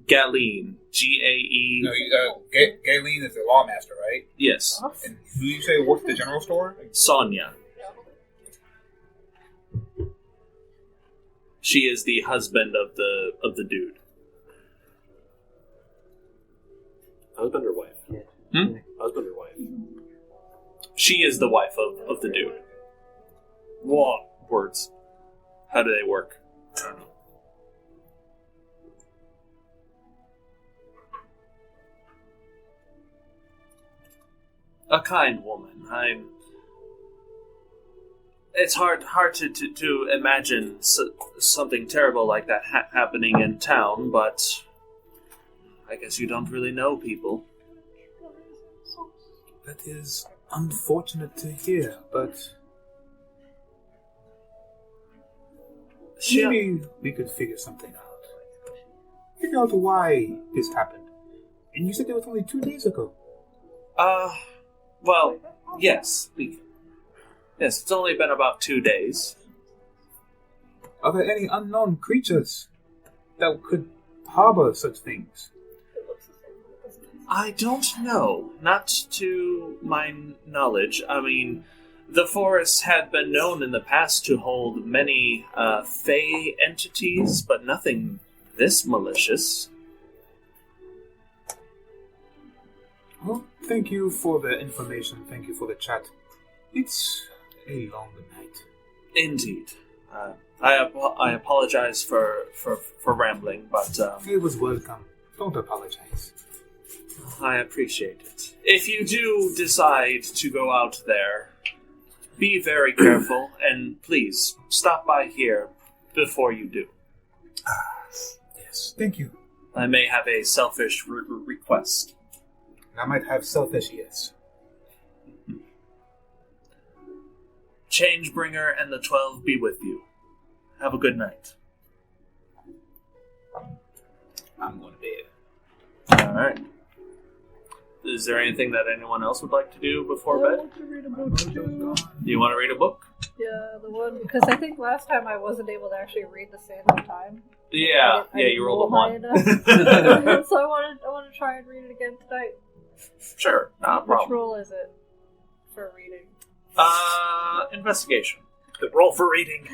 Galeen. G-A-E... No, Galen is the lawmaster, right? Yes. And who you say works at the general store? Sonia. She is the husband of the dude. husband or wife? Husband or wife? She is the wife of the dude. What words? How do they work? I don't know. A kind woman. It's hard to imagine something terrible like that happening in town, but I guess you don't really know people. That is unfortunate to hear, but maybe we could figure something out. Figure out why this happened. And you said it was only 2 days ago. Well, yes. Yes, it's only been about 2 days. Are there any unknown creatures that could harbor such things? I don't know. Not to my knowledge. I mean, the forest had been known in the past to hold many fey entities, but nothing this malicious. Well, thank you for the information. Thank you for the chat. It's a long night. Indeed. I apologize for rambling, but It was welcome. Don't apologize. I appreciate it. If you do decide to go out there, be very careful, and please stop by here before you do. Yes. Thank you. I may have a selfish request. I might have selfish, yes. Changebringer and the 12 be with you. Have a good night. I'm going to bed. Alright. Is there anything that anyone else would like to do before I bed? want to read a book too. Do you want to read a book? Yeah, the one, because I think last time I wasn't able to actually read the same time. Yeah, I didn't you rolled a roll high 1. enough. So I want to try and read it again tonight. Sure, not a Which problem. roll is it for reading? Investigation. The roll for reading.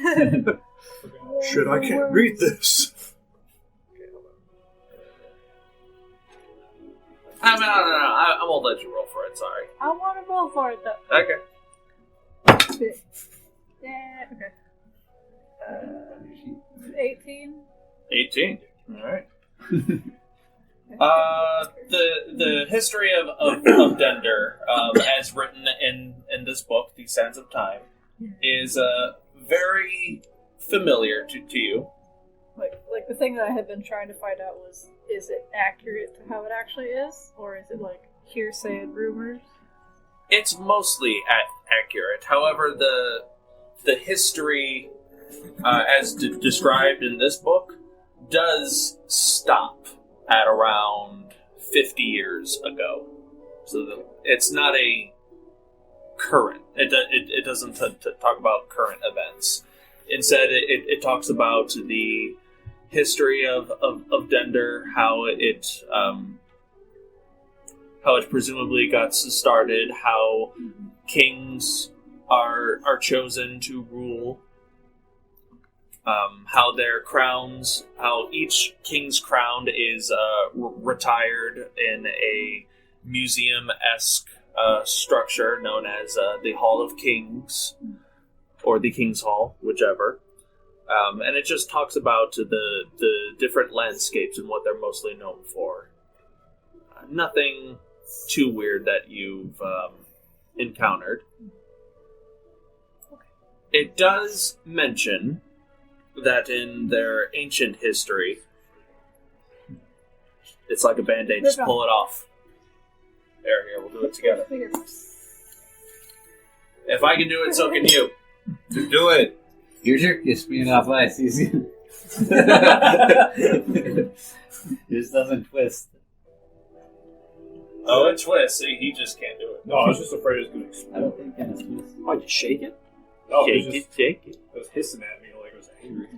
Shit, I can't read this. No. I won't let you roll for it, sorry. I want to roll for it though. Okay. Yeah, okay. 18. 18. Alright. The history of Dender, as written in this book, The Sands of Time, is very familiar to you. Like the thing that I had been trying to find out was, is it accurate to how it actually is? Or is it like hearsay and rumors? It's mostly accurate. However, the history, as described in this book, does stop at around 50 years ago. So it's not a current. It doesn't talk about current events. Instead, it talks about the history of Dender, how it presumably got started, how kings are chosen to rule, how their crowns, how each king's crown is retired in a museum-esque structure known as the Hall of Kings, or the King's Hall, whichever. And it just talks about the different landscapes and what they're mostly known for. Nothing too weird that you've encountered. It does mention that in their ancient history, it's like a band-aid, just pull it off. Here, we'll do it together. If I can do it, so can you. Do it. Here's your kiss me off ice. Yours doesn't twist. Oh, it twists. See, he just can't do it. No, I was just afraid it was going to I explode. don't think it twists. Oh, you shake it? Oh, Shake it. It was hissing at me like it was angry.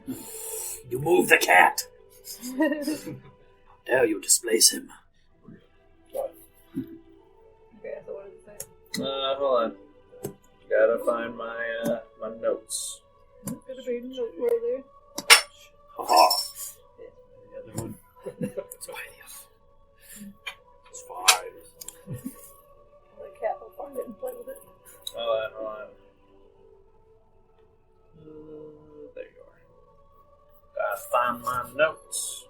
You move the cat. Now you displace him. Okay, so what does it say? Hold on. Gotta find my my notes. It's gonna be noteworthy. Haha. The other one. It's fine. It's fine. The cat will find it and play with it. Hold on. There you are. Gotta find my notes.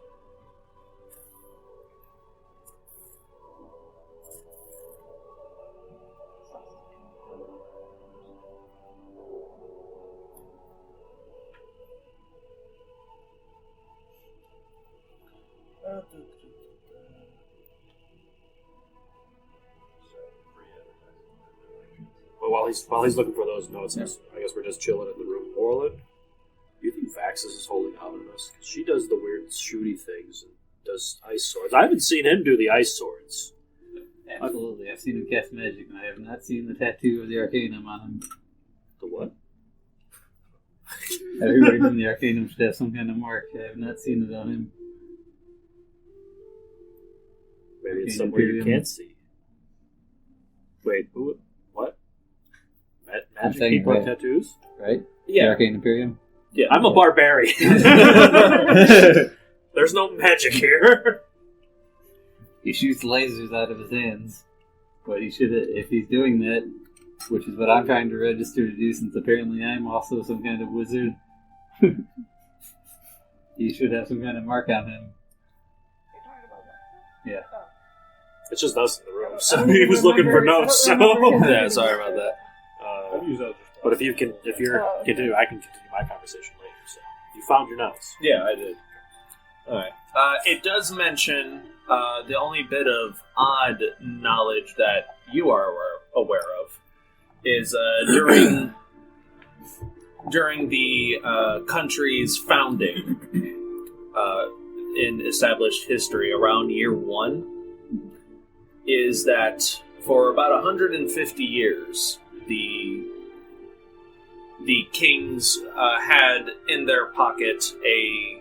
Well, while he's looking for those notes, I guess we're just chilling in the room. Orlin, do you think Vaxxus is holding out on us? 'Cause she does the weird shooty things and does ice swords. I haven't seen him do the ice swords. Absolutely. I've seen him cast magic, and I have not seen the tattoo of the Arcanum on him. The what? Everybody from the Arcanum should have some kind of mark. I have not seen it on him. Maybe it's Arcane somewhere you Imperium. can't see. Wait, who? What? I'm Magic saying people have right. tattoos? Right? The Yeah. Arcane Imperium? Yeah. I'm a barbarian. There's no magic here. He shoots lasers out of his hands. But he should have, if he's doing that, which is what I'm trying to register to do since apparently I'm also some kind of wizard, he should have some kind of mark on him. You're talking about that? Yeah. Oh. It's just us in the room, I so don't he was looking for remember- notes. I So don't remember. Yeah, sorry about that. I've used Eldritch Blast. But if you're Oh. continue, I can continue my conversation later. So you found your notes. Yeah, I did. Alright. It does mention the only bit of odd knowledge that you are aware of is during the country's founding in established history around year 1 is that for about 150 years the kings had in their pocket a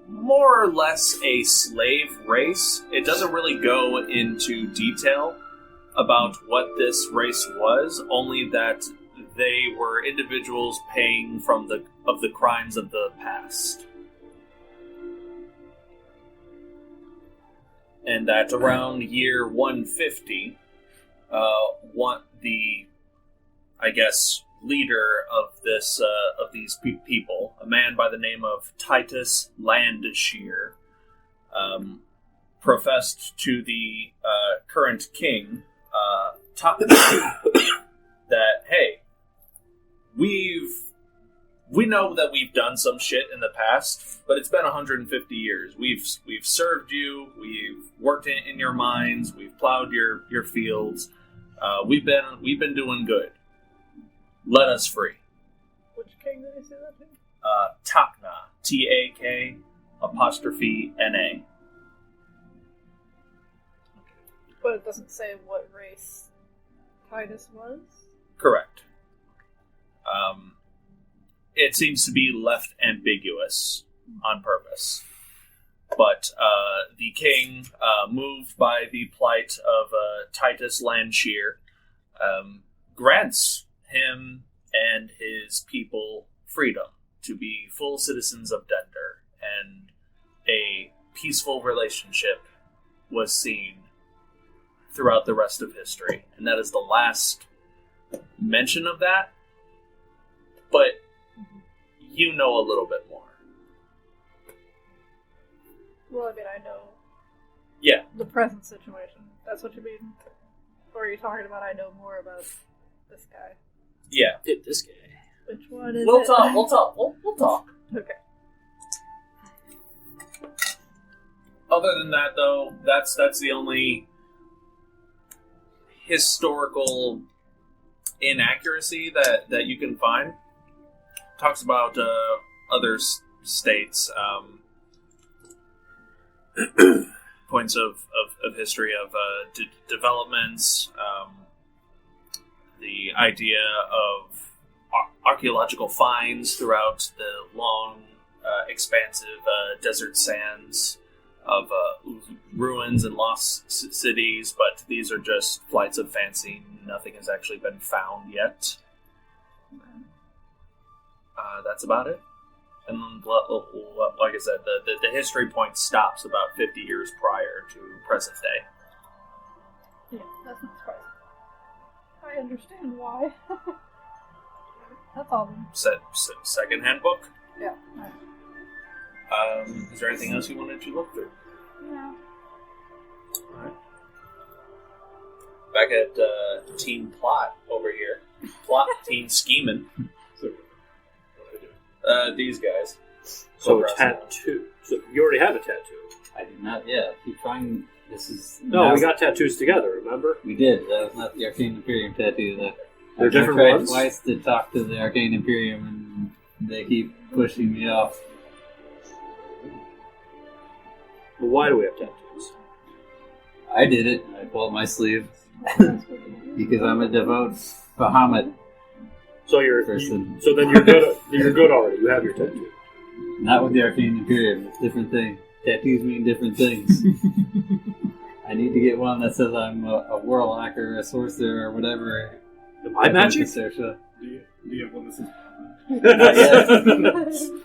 more or less a slave race. It doesn't really go into detail about what this race was, only that they were individuals paying from the crimes of the past. And that around year 150, the, I guess, leader of this of these people, a man by the name of Titus Landshear, professed to the current king, that hey, we know that we've done some shit in the past, but it's been 150 years. We've served you. We've worked in your mines. We've plowed your fields. We've been doing good. Let us free. Which king did he say that to? Takna. Tak'Na. But it doesn't say what race Titus was? Correct. It seems to be left ambiguous on purpose. But the king, moved by the plight of Titus Landshear, grants him and his people freedom to be full citizens of Dender, and a peaceful relationship was seen throughout the rest of history. And that is the last mention of that, but you know a little bit more. Well, I mean, I know Yeah. the present situation. That's what you mean? Or are you talking about I know more about this guy? Yeah. This guy. Which one is We'll it? talk. We'll talk. Okay. Other than that, though, that's the only historical inaccuracy that you can find. Talks about other states, points of history of developments, the idea of archaeological finds throughout the long, expansive desert sands of ruins and lost cities, but these are just flights of fancy. Nothing has actually been found yet. That's about it. And like I said, the history point stops about 50 years prior to present day. Yeah, that's not surprising. I understand why. That's all then. Second handbook. Yeah. Is there anything else you wanted to look through? Yeah. Alright. Back at Team Plot over here. Plot, Team Scheming. These guys. So tattoo. So you already have a tattoo. I did not, yeah. Keep trying. This is. No, we got tattoos together, remember? We did. That was not the Arcane Imperium tattoo. They're different tried ones? twice to talk to the Arcane Imperium, and they keep pushing me off. Well, why do we have tattoos? I did it. I pulled up my sleeve. Because I'm a devout Bahamut So person. So then you're good. You're good already. You have your tattoo. Not with the Arcane Imperium. It's a different thing. Tattoos mean different things. I need to get one that says I'm a warlock or a sorcerer or whatever. Am I magic? Do you have one that says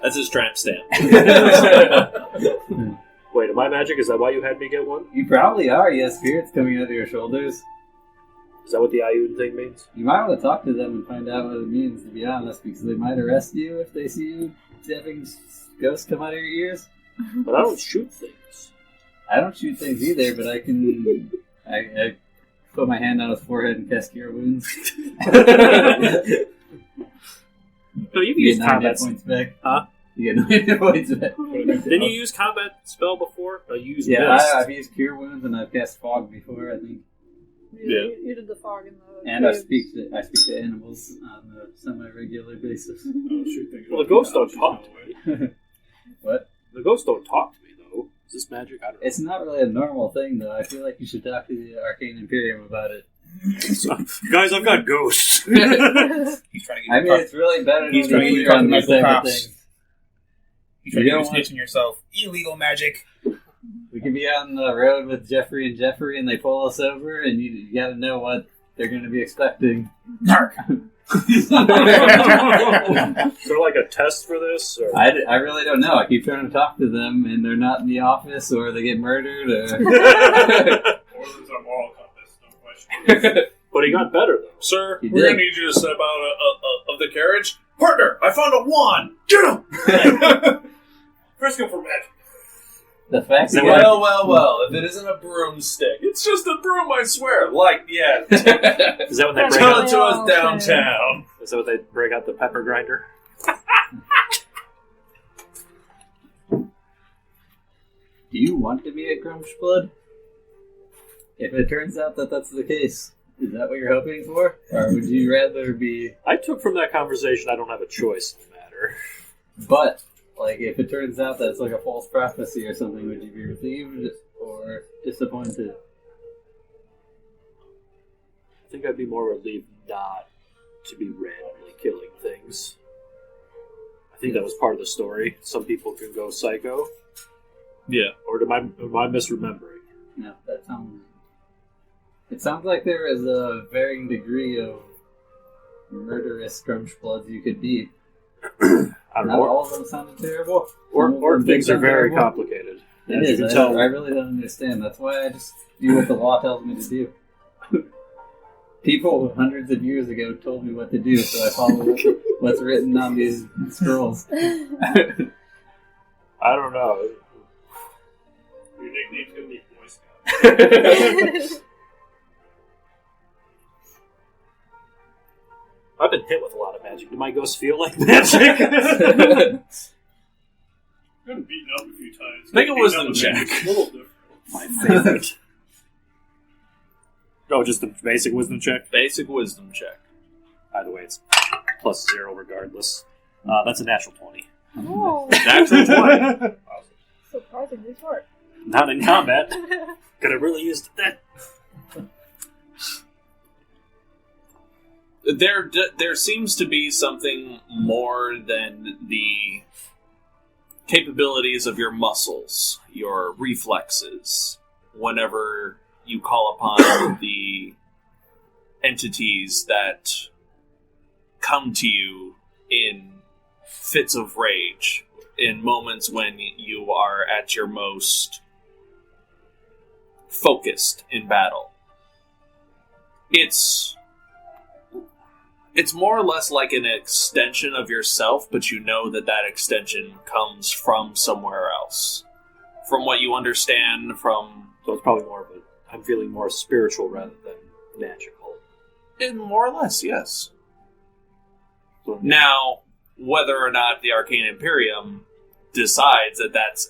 That's his tramp stamp. Wait, am I magic? Is that why you had me get one? You probably are. You have spirits coming out of your shoulders. Is that what the Ayun thing means? You might want to talk to them and find out what it means, to be honest, because they might arrest you if they see you having ghosts come out of your ears. But I don't shoot things. I don't shoot things either, but I can... I put my hand on his forehead and cast Cure Wounds. No, you can You use get 9 combat. hit points back. Huh? You get 9 hit points back. Didn't you use combat spell before? No, you used Yeah, Mist. I've used Cure Wounds and I've cast Fog before, I think. You did the fog in the. And I caves. speak to animals on a semi-regular basis. Well, the ghosts don't talk to me. What? The ghosts don't talk to me, though. Is this magic? I don't know. It's not really a normal thing, though. I feel like you should talk to the Arcane Imperium about it. Guys, I've got ghosts. He's trying to get I mean, it's really better He's to trying to be get clear on you these type of cops. things. He's trying You to don't get want- snitching yourself. Illegal magic. We could be on the road with Jeffrey and they pull us over, and you gotta know what they're going to be expecting. Narc. Is there like a test for this? Or? I really don't know. I keep trying to talk to them, and they're not in the office, or they get murdered, or... Orlin's our moral compass, no question. But he got better, though. Sir, He we're did. going to need you to step out of the carriage. Partner, I found a wand. Get him! First go for magic. The fact that Well, if it isn't a broomstick, it's just a broom, I swear. Like, yeah, Is that when they break tell out? it to us downtown. Is that what they break out the pepper grinder? Do you want to be a Grumshblood? If it turns out that that's the case, is that what you're hoping for? Or would you rather be... I took from that conversation I don't have a choice in the matter. But, like, if it turns out that it's like a false prophecy or something, would you be relieved or disappointed? I think I'd be more relieved not to be randomly killing things. I think that was part of the story. Some people can go psycho. Yeah. Or am I misremembering? No, that sounds... It sounds like there is a varying degree of murderous Grumshbloods you could be. I don't Not know. all of them sounded terrible. Orc things are very terrible. complicated. It As is. you can tell. I really don't understand. That's why I just do what the law tells me to do. People hundreds of years ago told me what to do, so I follow what's written on these scrolls. I don't know. Your nickname's going to be Boy Scout. I've been hit with a lot of magic. Do my ghosts feel like magic? Been beaten up a few times. Make a Beaten wisdom up check. It's a little different. My favorite. Oh, just the basic wisdom check? Basic wisdom check. By the way, it's +0 regardless. That's a natural 20. Oh, Natural 20. surprisingly short. Not in combat. Could have really used that. There seems to be something more than the capabilities of your muscles, your reflexes, whenever you call upon the entities that come to you in fits of rage, in moments when you are at your most focused in battle. It's more or less like an extension of yourself, but you know that that extension comes from somewhere else. From what you understand from... So it's probably more of a... I'm feeling more spiritual rather than magical. More or less, yes. Now, whether or not the Arcane Imperium decides that that's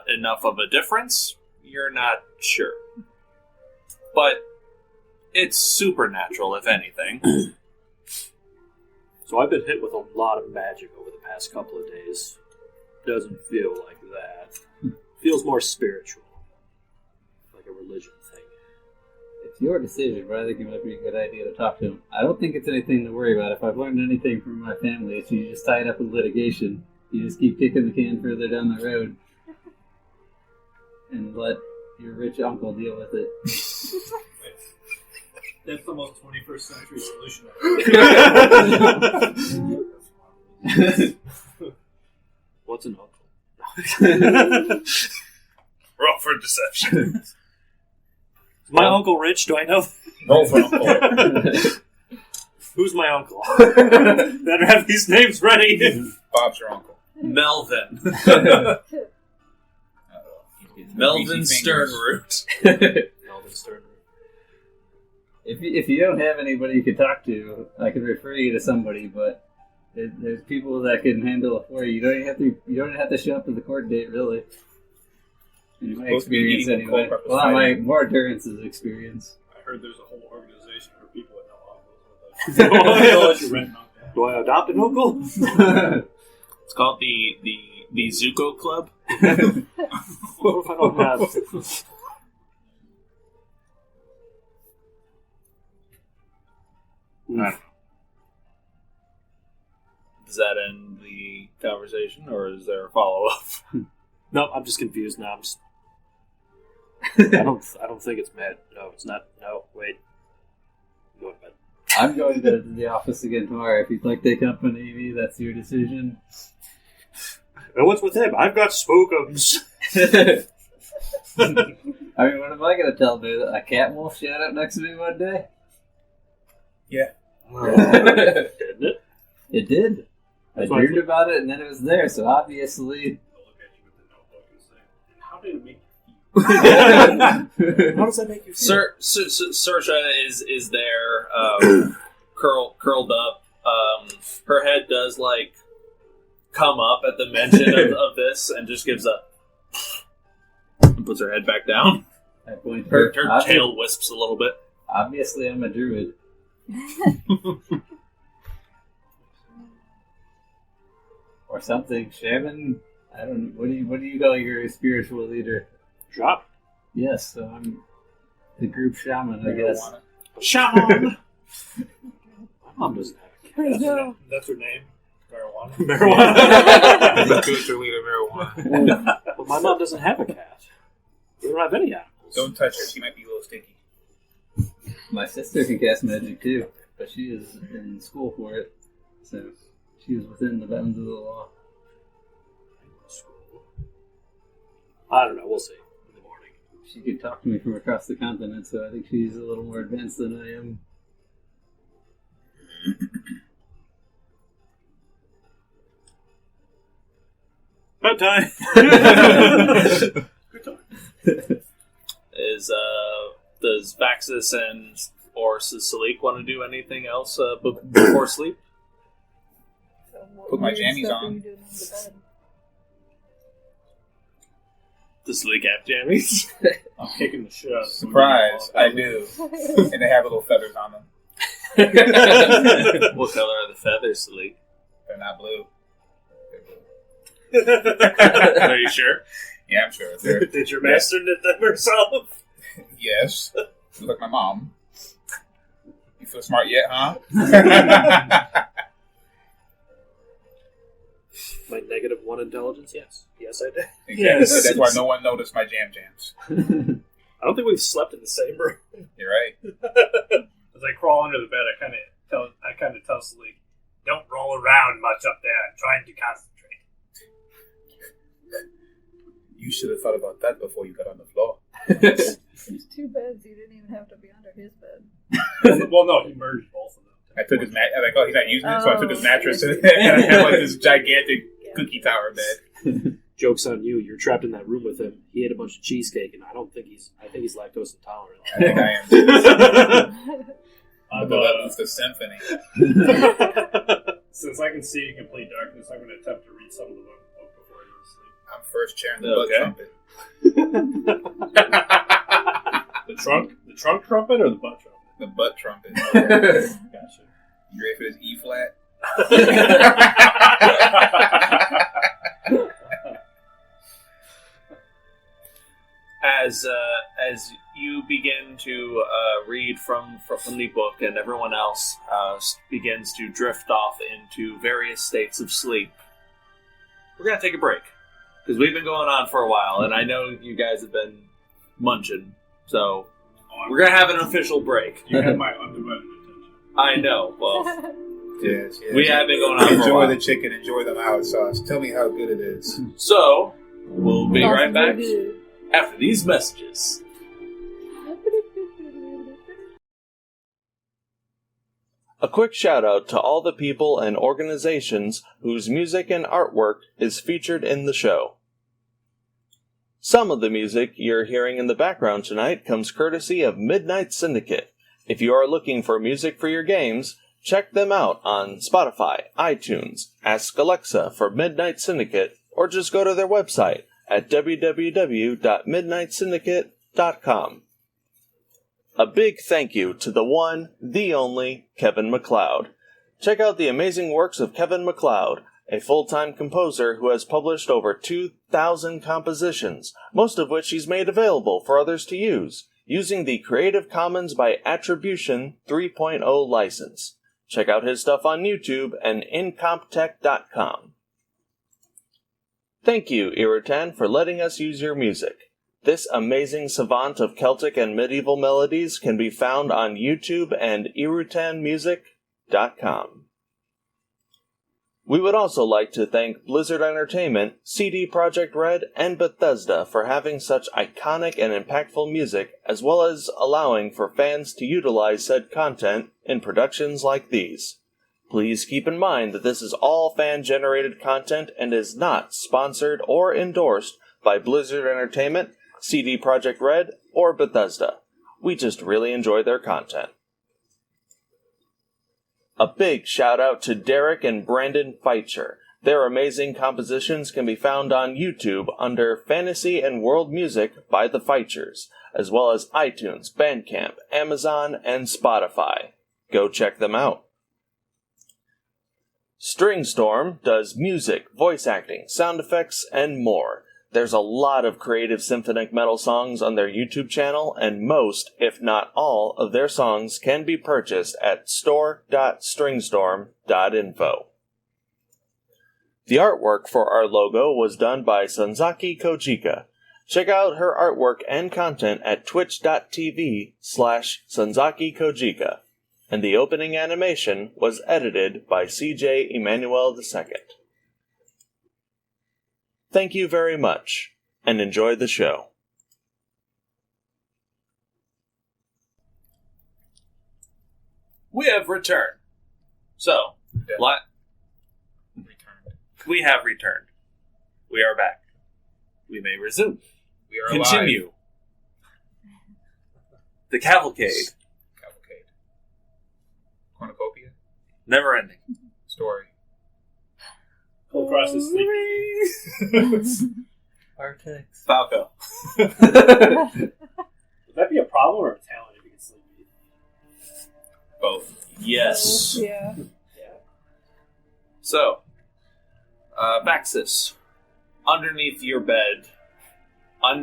enough of a difference, you're not sure. But it's supernatural, if anything. So I've been hit with a lot of magic over the past couple of days. Doesn't feel like that. Feels more spiritual. Like a religion thing. It's your decision, but I think it might be a good idea to talk to him. I don't think it's anything to worry about. If I've learned anything from my family, it's you just tie it up with litigation. You just keep kicking the can further down the road. And let your rich uncle deal with it. That's the most 21st century solution. What's an uncle? Roll for deception. Is my uncle rich? Do I know? Roll for uncle. Who's my uncle? Better have these names ready. Bob's your uncle. Melvin. Melvin Sternroot. Melvin Sternroot. If you don't have anybody you can talk to, I can refer you to somebody, but there's people that can handle it for you. You don't even have to show up to the court date, really. In my experience, anyway. Well, not more Durance's experience. I heard there's a whole organization for people with no uncles. Do I adopt an uncle? It's called the Zuko Club. What if I don't have? Does that end the conversation, or is there a follow-up? No, I'm just confused now. I don't think it's mad. No, it's not. No, wait. Go to bed. I'm going to the office again tomorrow. If you'd like to accompany me, that's your decision. And what's with him? I've got spookums. I mean, what am I going to tell him? A cat wolf showed up next to me one day? Yeah. Didn't it? It did. I dreamed about it, and then it was there, so obviously... They'll look at you with the notebook and say, how did it make How does that make you feel? Saoirse is there, curled up. Her head does, come up at the mention of this, and just gives a... and puts her head back down. Her tail wisps a little bit. Obviously, I'm a druid. Or something. Shaman? I don't know. What do you call your spiritual leader? Drop? Yes, so I'm the group shaman, I guess. Shaman! My mom doesn't have a cat. That's her name? Marijuana? Marijuana. Spiritual leader marijuana. But my mom doesn't have a cat. We don't have any animals. Don't touch her. She might be a little sticky. My sister can cast magic too, but she is in school for it, so she was within the bounds of the law. I don't know. We'll see in the morning. She could talk to me from across the continent, so I think she's a little more advanced than I am. Bedtime. Does Vaxxus and or Salic want to do anything else before sleep? Put my jammies on. Does Salic have jammies? I'm kicking the shit out of them. Surprise, I do. And they have little feathers on them. What color are the feathers, Salic? They're not blue. Are you sure? Yeah, I'm sure. They're, Did your master knit them herself? yes. Look like my mom. You feel smart yet, huh? My -1 intelligence? Yes. Yes, I did. Exactly. Yes. That's why no one noticed my jams. I don't think we've slept in the same room. You're right. As I crawl under the bed, I kind of tell Salic, don't roll around much up there. I'm trying to concentrate. You should have thought about that before you got on the floor. There's 2 beds. You didn't even have to be under his bed. Well, no, he merged both of them. I took his he's not using it, so I took his mattress and I had this gigantic cookie tower bed. Joke's on you. You're trapped in that room with him. He ate a bunch of cheesecake, and I think he's lactose intolerant. I think I am. I'm, that was the symphony. Since I can see in complete darkness, I'm going to attempt to read some of the book before I go to sleep. I'm first chairing the butt trumpet. The trunk trumpet or the butt trumpet? The butt trumpet. Gotcha. You ready for this E flat? you begin to read from the book, and everyone else begins to drift off into various states of sleep, we're going to take a break. Because we've been going on for a while, and I know you guys have been munching, so we're going to have an official break. You have my undivided attention. I know, well, Yes. we have been going on for a Enjoy while. the chicken, enjoy the mild sauce. Tell me how good it is. So, we'll be right back after these messages. A quick shout out to all the people and organizations whose music and artwork is featured in the show. Some of the music you're hearing in the background tonight comes courtesy of Midnight Syndicate. If you are looking for music for your games, check them out on Spotify, iTunes, ask Alexa for Midnight Syndicate, or just go to their website at www.midnightsyndicate.com. A big thank you to the one, the only, Kevin MacLeod. Check out the amazing works of Kevin MacLeod, a full-time composer who has published over 2,000 compositions, most of which he's made available for others to use, using the Creative Commons by Attribution 3.0 license. Check out his stuff on YouTube and incomptech.com. Thank you, Iritan, for letting us use your music. This amazing savant of Celtic and medieval melodies can be found on YouTube and irutanmusic.com. We would also like to thank Blizzard Entertainment, CD Projekt Red, and Bethesda for having such iconic and impactful music, as well as allowing for fans to utilize said content in productions like these. Please keep in mind that this is all fan-generated content and is not sponsored or endorsed by Blizzard Entertainment, CD Projekt Red, or Bethesda. We just really enjoy their content. A big shout out to Derek and Brandon Feitcher. Their amazing compositions can be found on YouTube under Fantasy and World Music by the Feitchers, as well as iTunes, Bandcamp, Amazon, and Spotify. Go check them out. Stringstorm does music, voice acting, sound effects, and more. There's a lot of creative symphonic metal songs on their YouTube channel, and most, if not all, of their songs can be purchased at store.stringstorm.info. The artwork for our logo was done by Sanzaki Kojika. Check out her artwork and content at twitch.tv/Sanzaki Kojika. And the opening animation was edited by CJ Emmanuel II. Thank you very much, and enjoy the show. We have returned. So, we have returned. We are back. We may resume. We are Continue. alive. The cavalcade. Cornucopia. Never ending. Story. Kulkras is sleeping. Artex. Falco. Would that be a problem or a talent if you can sleep? Both. Yes. Yeah. So, Vaxxus, underneath your bed, My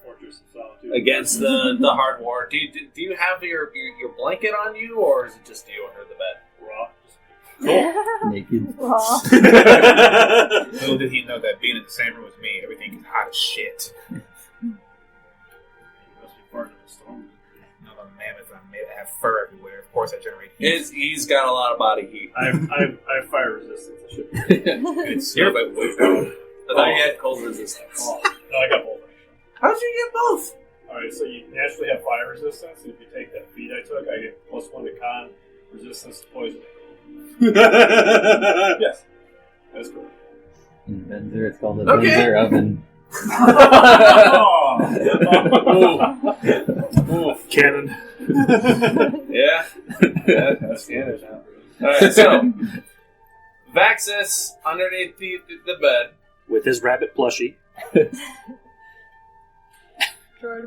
fortress of solitude. against the hard war, do you have your blanket on you, or is it just you under the bed? Raw. Naked. Raw. Little did he know that being in the same room with me, everything is hot as shit. You must be part of the storm. No, the mammoth I made have fur everywhere. Of course, I generate heat. He's got a lot of body heat. I have fire resistance. I should be. It's like wood. I thought you had cold resistance. Oh, no, I got both. How'd you get both? Alright, so you naturally have fire resistance, and if you take that feat I took, I get +1 to con, resistance to poison. Yes, that's correct. In Benzer, it's called a Okay. Benzer oven. Cannon. Yeah, that's Canada now. Alright, so Vaxxus underneath the bed. With his rabbit plushie.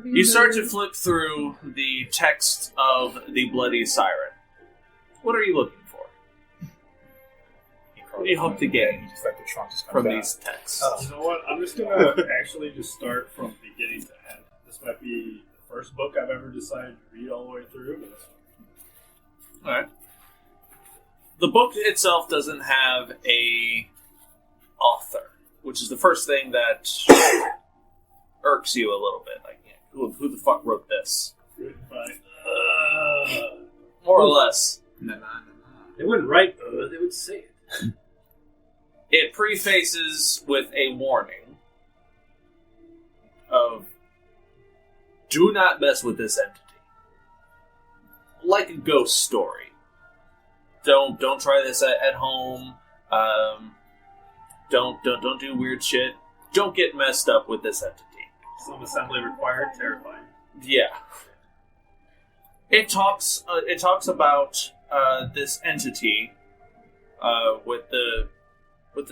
You start to flip through the text of the Bloody Siren. What are you looking for? What do you hope to gain Just like the trunk just comes from out. these texts? You know what? I'm just gonna actually just start from beginning to end. This might be the first book I've ever decided to read all the way through. Alright. The book itself doesn't have a author, which is the first thing that irks you a little bit. Like, yeah, who the fuck wrote this? Good fight. More or less. They wouldn't write, they would say it. It prefaces with a warning of, do not mess with this entity. Like a ghost story. Don't try this at home. Don't do weird shit. Don't get messed up with this entity. Some assembly required, terrifying. Yeah. It talks about this entity with the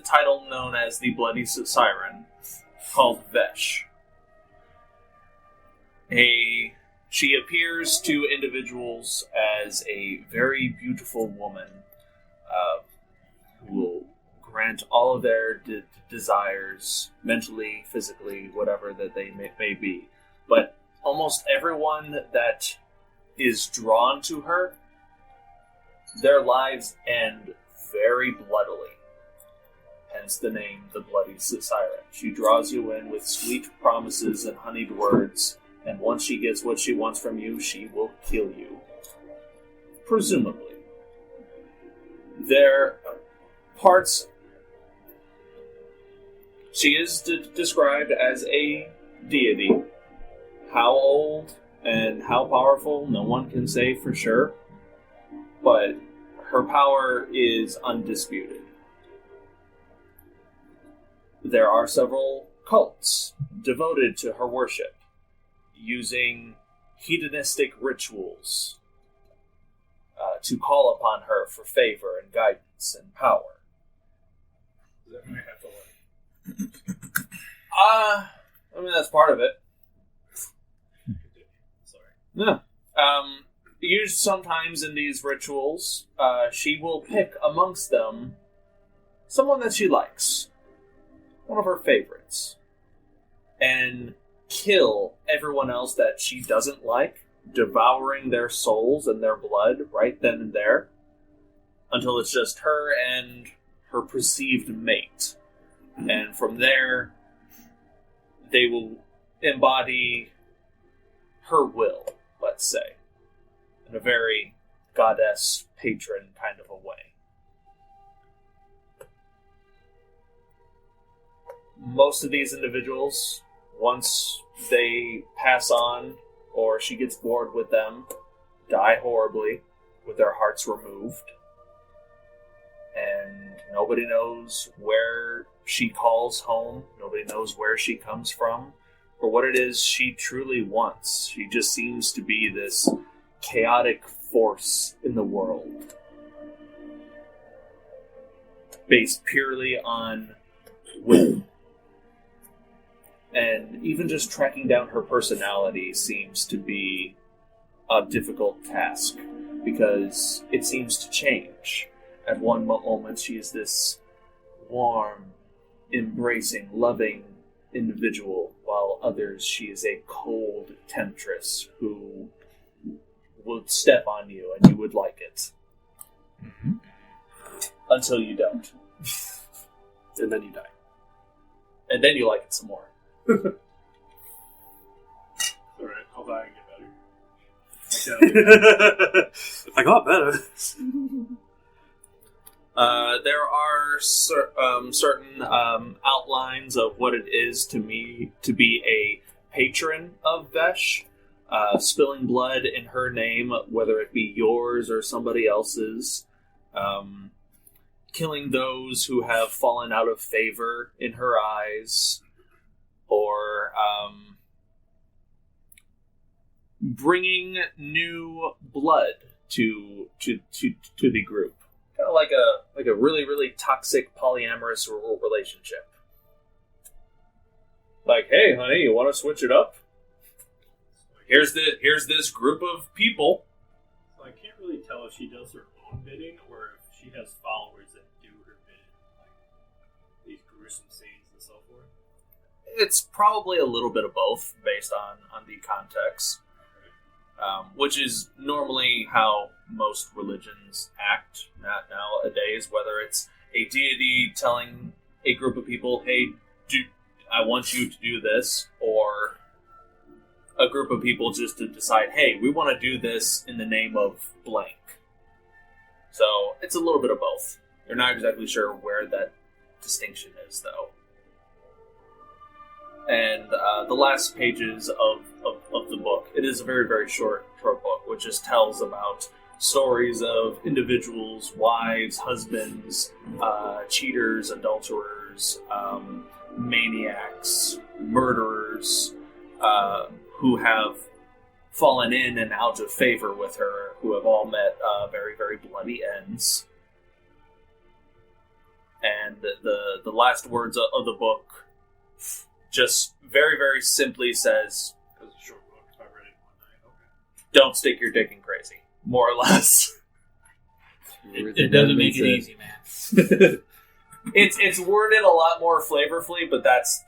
title known as the Bloody Siren, called Vesh. She appears to individuals as a very beautiful woman who will grant all of their desires, mentally, physically, whatever that they may be. But almost everyone that is drawn to her, their lives end very bloodily. Hence the name, the Bloody Siren. She draws you in with sweet promises and honeyed words, and once she gets what she wants from you, she will kill you. Presumably. There are parts... She is described as a deity. How old and how powerful, no one can say for sure. But her power is undisputed. There are several cults devoted to her worship, using hedonistic rituals to call upon her for favor and guidance and power. Does that mean I have to I mean, that's part of it. Sorry. Yeah. Used sometimes in these rituals, she will pick amongst them someone that she likes, one of her favorites, and kill everyone else that she doesn't like, devouring their souls and their blood right then and there, until it's just her and her perceived mate. And from there, they will embody her will, let's say, in a very goddess patron kind of a way. Most of these individuals, once they pass on, or she gets bored with them, die horribly, with their hearts removed. And nobody knows where she calls home. Nobody knows where she comes from, or what it is she truly wants. She just seems to be this chaotic force in the world, based purely on will. And even just tracking down her personality seems to be a difficult task, because it seems to change. At one moment, she is this warm, embracing, loving individual, while others, she is a cold temptress who would step on you and you would like it. Mm-hmm. Until you don't. And then you die. And then you like it some more. Alright, I'll die and get better. I got better. There are certain outlines of what it is to me to be a patron of Vesh. Spilling blood in her name, whether it be yours or somebody else's. Killing those who have fallen out of favor in her eyes. Or bringing new blood to the group. Kind of like a really, really toxic polyamorous relationship. Like, hey, honey, you want to switch it up? Here's this group of people. So I can't really tell if she does her own bidding or if she has followers that do her bidding, like these gruesome scenes and so forth. It's probably a little bit of both, based on the context, which is normally how most religions act nowadays, whether it's a deity telling a group of people, hey, I want you to do this, or a group of people just to decide, hey, we want to do this in the name of blank. So it's a little bit of both. You're not exactly sure where that distinction is, though. And the last pages of the book, it is a very, very short book, which just tells about stories of individuals, wives, husbands, cheaters, adulterers, maniacs, murderers, who have fallen in and out of favor with her, who have all met very, very bloody ends. And the last words of the book just very, very simply says, It was a short book, so I read it in one night. Okay. don't stick your dick in crazy, more or less. It doesn't make it easy, man. It's worded a lot more flavorfully, but that's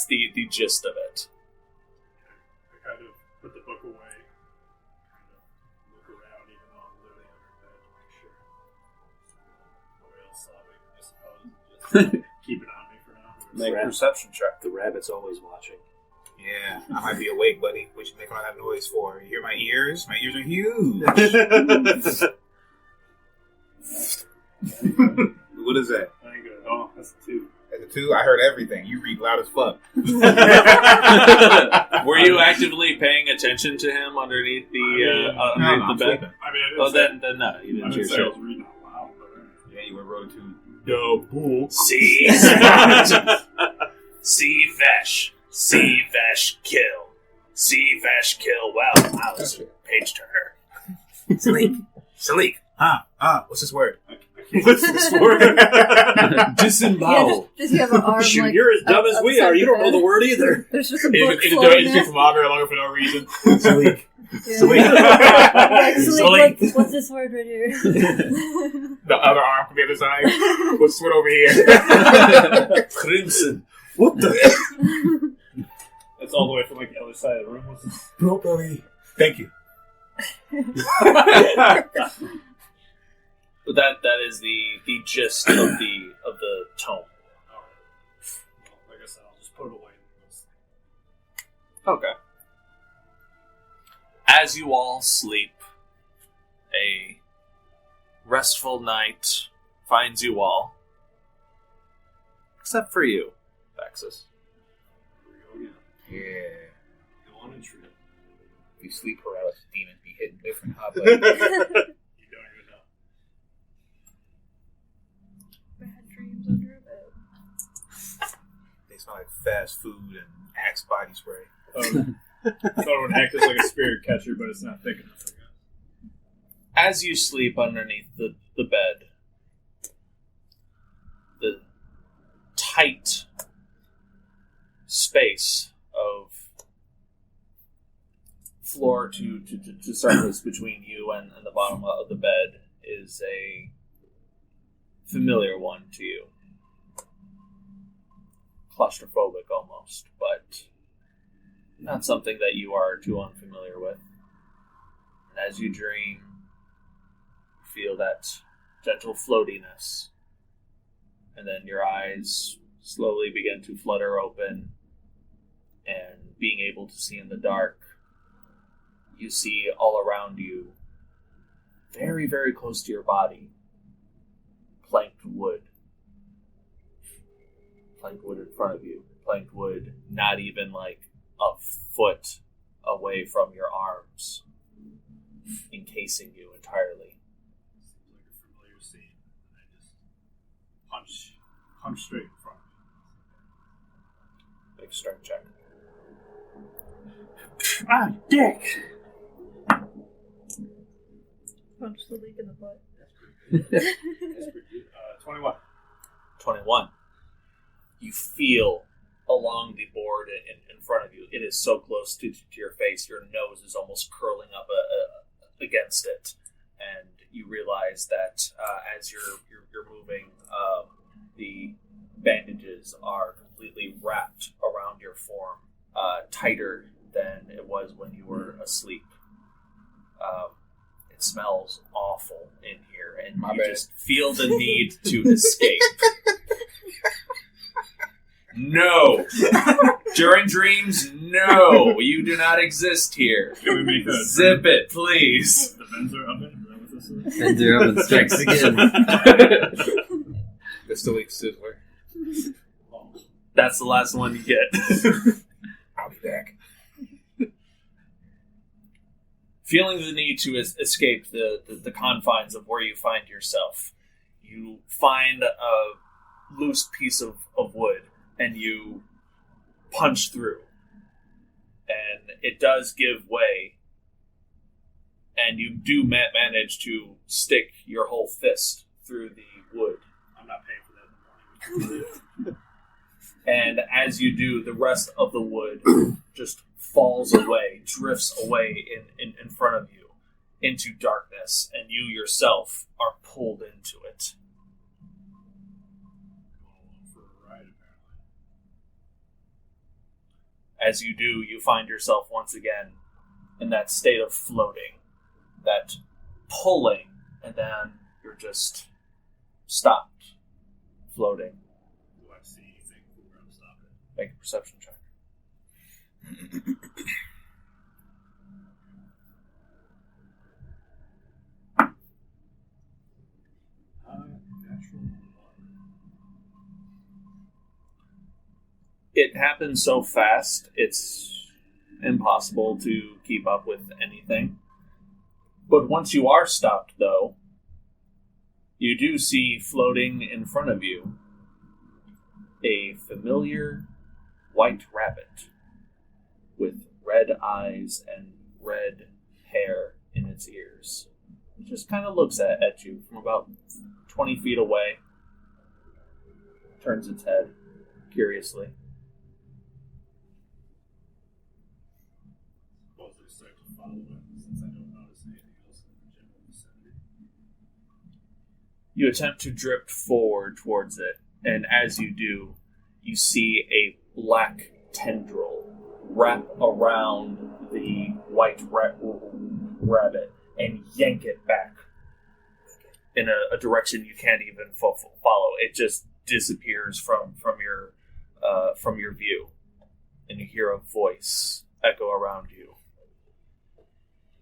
the gist of it. I kind of put the book away, kind of look around, even though I'm literally under bed, to make sure nobody else saw me, I suppose. Just keep it on me for now. Make a perception check. The rabbit's always watching. Yeah, I might be awake, buddy. What you making all that noise for? You hear my ears? My ears are huge. What is that? I ain't good. Oh, that's a 2. That's a 2? I heard everything. You read loud as fuck. Were you actively paying attention to him underneath the I'm bed? sleeping. I mean, I didn't Oh, say, then no, you I didn't didn't hear say I shit. was reading out loud, but Yeah, you were rolling to See Vesh. See Vesh kill. See Vesh kill. Well, I was a page turner. Salic. What's this word? what's this word? Disembowel. Does he have an arm like... You're as dumb as we are. You don't know the word either. There's just a It book just floating came there. from Augur longer for no reason. Salic. Like, Salic. what's this word right here? The other arm from the other side. What's this word over here? Crimson. What the? That's all the way from like the other side of the room. What's this? Properly. Thank you. But that is the gist of the tome. Alright. Well, like I said, I'll just put it away. Okay. As you all sleep, a restful night finds you all. Except for you, Vaxxus. Here we go again. Yeah. Go on and trip. These sleep paralysis demons be hitting different, huh, You buddy? don't even know. Bad dreams under a bed. They smell like fast food and Axe body spray. I thought it would act as like a spirit catcher, but it's not thick enough, I guess. As you sleep underneath the bed, the tight space of floor to surface between you and the bottom of the bed is a familiar one to you. Claustrophobic almost, but not something that you are too unfamiliar with. And as you dream, you feel that gentle floatiness, and then your eyes slowly begin to flutter open, and being able to see in the dark, you see all around you, very, very close to your body, planked wood. Planked wood in front of you. Planked wood not even like a foot away from your arms, encasing you entirely. Seems like a familiar scene. And I just punch straight in front of me. Make a strength check. Ah, dick! Punch the leak in the butt. That's pretty good. 21. 21. You feel along the board in front of you. It is so close to your face, your nose is almost curling up against it, and you realize that as you're moving, the bandages are completely wrapped around your form, tighter than it was when you were asleep. It smells awful in here, and you just feel the need to escape. No! During dreams, no! You do not exist here. Can we make a Zip it, please. the Benzer oven? Is that what this is? Benzer oven strikes again. The Salic Sizzler. That's the last one you get. I'll be back. Feeling the need to escape the confines of where you find yourself, you find a loose piece of wood, and you punch through. And it does give way, and you do manage to stick your whole fist through the wood. I'm not paying for that in the morning. And as you do, the rest of the wood just falls away, drifts away in front of you into darkness, and you yourself are pulled into it. For a ride, apparently. As you do, you find yourself once again in that state of floating, that pulling, and then you're just stopped floating. Do I see anything where I'm stopping? Make a perception check. Natural. It happens so fast, it's impossible to keep up with anything. But once you are stopped, though, you do see floating in front of you a familiar white rabbit with red eyes and red hair in its ears. It just kind of looks at you from about 20 feet away, turns its head curiously. Suppose I start to follow it since I don't notice anything else in the general vicinity. You attempt to drift forward towards it, and as you do, you see a black tendril wrap around the white rabbit and yank it back in a direction you can't even follow. It just disappears from your view, and you hear a voice echo around you.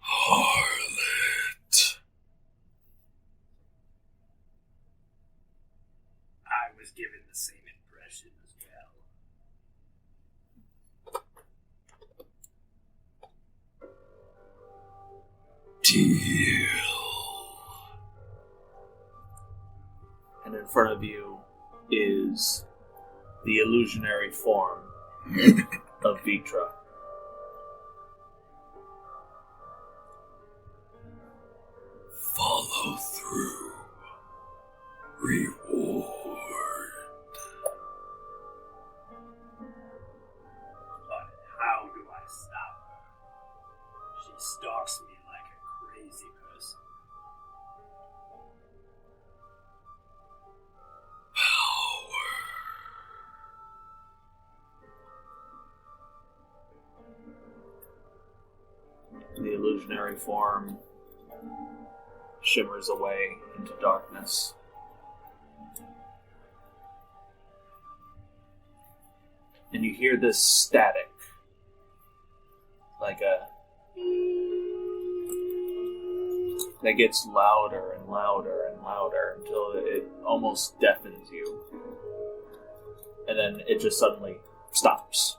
Harlot. I was given the same impression as well. Deal. And in front of you is the illusionary form of Vitra. Follow through. Reward. But how do I stop her? She stalks me like a crazy person. The illusionary form shimmers away into darkness. And you hear this static, like a... that gets louder and louder and louder until it almost deafens you. And then it just suddenly stops.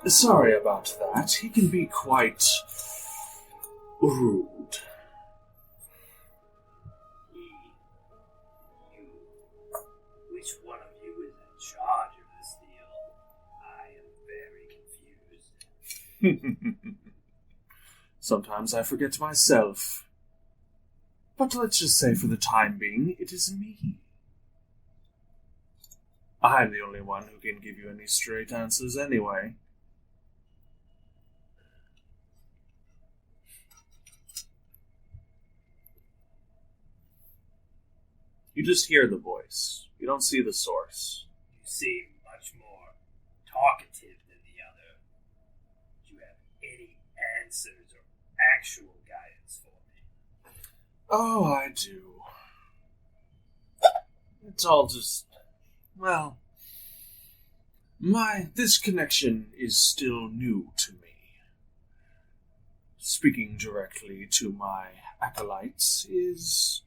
Sorry about that. He can be quite rude. Which one of you is in charge of this deal? I am very confused. Sometimes I forget myself. But let's just say for the time being, it is me. I'm the only one who can give you any straight answers anyway. You just hear the voice. You don't see the source. You seem much more talkative than the other. Do you have any answers or actual guidance for me? Oh, I do. It's all just... Well... This connection is still new to me. Speaking directly to my acolytes is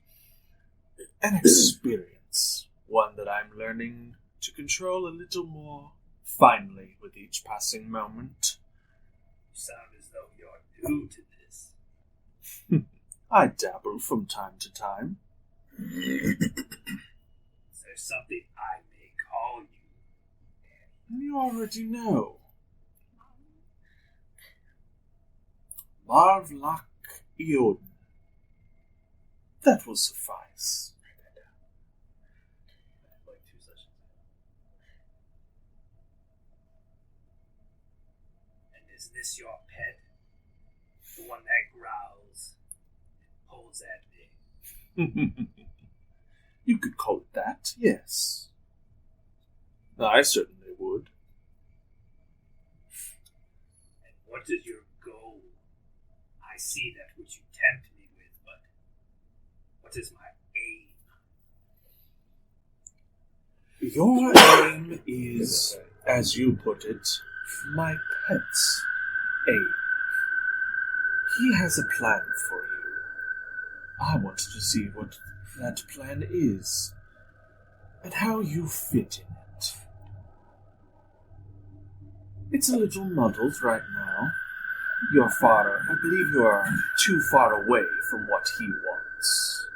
an experience, one that I'm learning to control a little more finely with each passing moment. You sound as though you're new to this. I dabble from time to time. Is there something I may call you? You already know. Marvlak Eodin. That will suffice. Like 2 sessions. And is this your pet? The one that growls and pulls at me? You could call it that, yes. I certainly would. And what is your goal? I see that which you tempt me with, but what is my aim? Your aim is, as you put it, my pet's aim. He has a plan for you. I want to see what that plan is, and how you fit in it. It's a little muddled right now. I believe you are too far away from what he wants.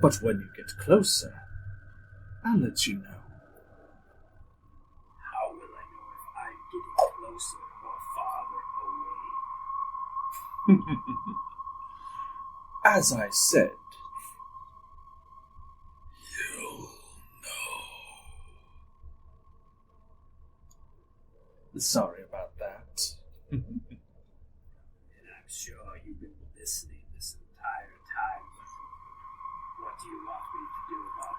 But when you get closer, I'll let you know. How will I know if I'm getting closer or farther away? As I said, you'll know. Sorry about that. And I'm sure you've been listening this entire time. What do you want me to do about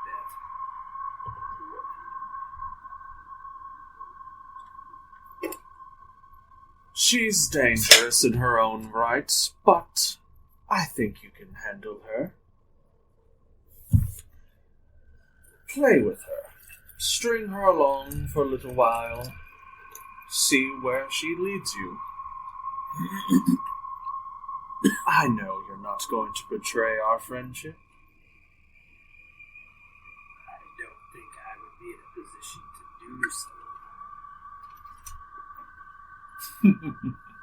that? She's dangerous in her own right, but I think you can handle her. Play with her. String her along for a little while. See where she leads you. I know you're not going to betray our friendship. I don't think I would be in a position to do so.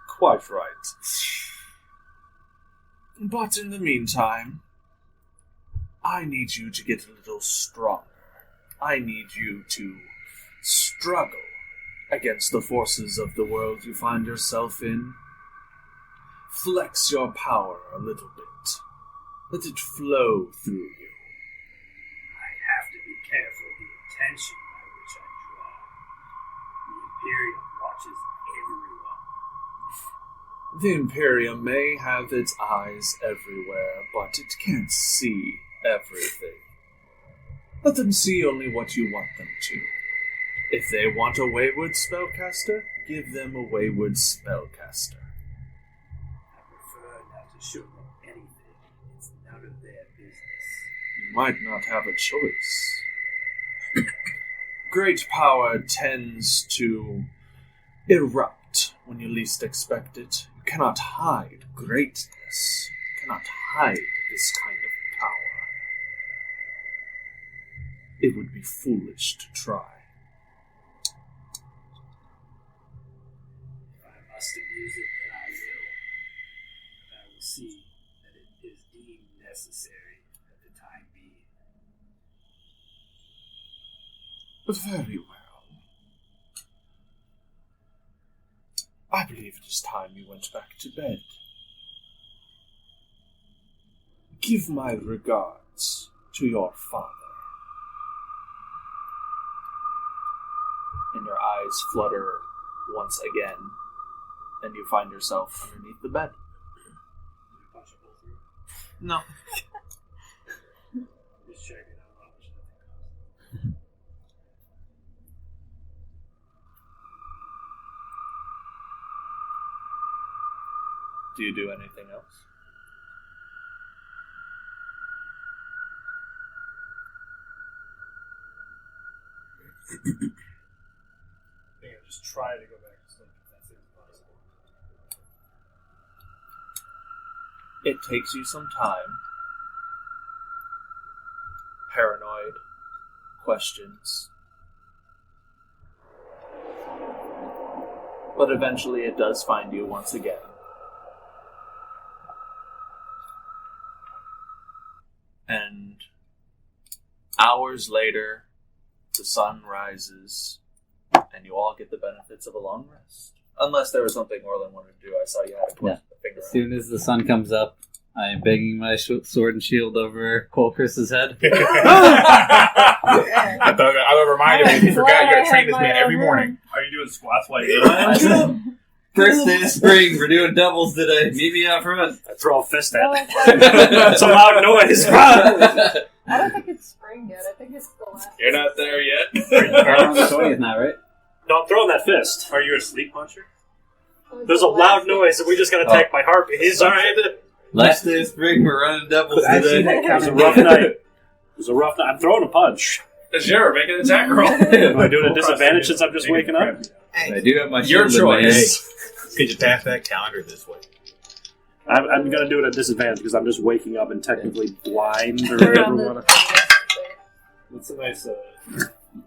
Quite right. But in the meantime, I need you to get a little stronger. I need you to struggle against the forces of the world you find yourself in. Flex your power a little bit. Let it flow through you. I have to be careful of the attention by which I draw. The Imperium watches everyone. The Imperium may have its eyes everywhere, but it can't see everything. Let them see only what you want them to. If they want a wayward spellcaster, give them a wayward spellcaster. I prefer not to show them anything. It's none of their business. You might not have a choice. Great power tends to erupt when you least expect it. You cannot hide greatness. You cannot hide this kind of power. It would be foolish to try. To use it, then I will. But I will see that it is deemed necessary at the time being. Very well. I believe it is time you went back to bed. Give my regards to your father. And your eyes flutter once again. And you find yourself underneath the bed. Punch a hole through. No. Just checking out Do you do anything else? I think I just try to go back to sleep if that seems possible. It takes you some time. Paranoid. Questions. But eventually it does find you once again. And hours later, the sun rises, and you all get the benefits of a long rest. Unless there was something Orlin wanted to do. I saw you had a finger As soon as the sun comes up, I am banging my sword and shield over Kulkras's head. I thought I reminded me. You forgot you got to train this man every morning. Are you doing squats while you're doing it? First day of spring, we're doing doubles today. Meet me out front. I throw a fist at it. It's a loud noise. I don't think it's spring yet. I think it's the last. You're not there yet. We're on the 20th now, right? No, I'm throwing that fist. Are you a sleep puncher? There's a loud noise, and we just got attacked by harpies. Alright. Last day of spring, we're running doubles today. It was a rough night. I'm throwing a punch. Sure, make an attack roll. Am I doing a disadvantage since I'm just waking up? I do have my Your shield in my hand. choice. Could you tap that calendar this way? I'm going to do it at disadvantage because I'm just waking up and technically blind or whatever you want to. That's a nice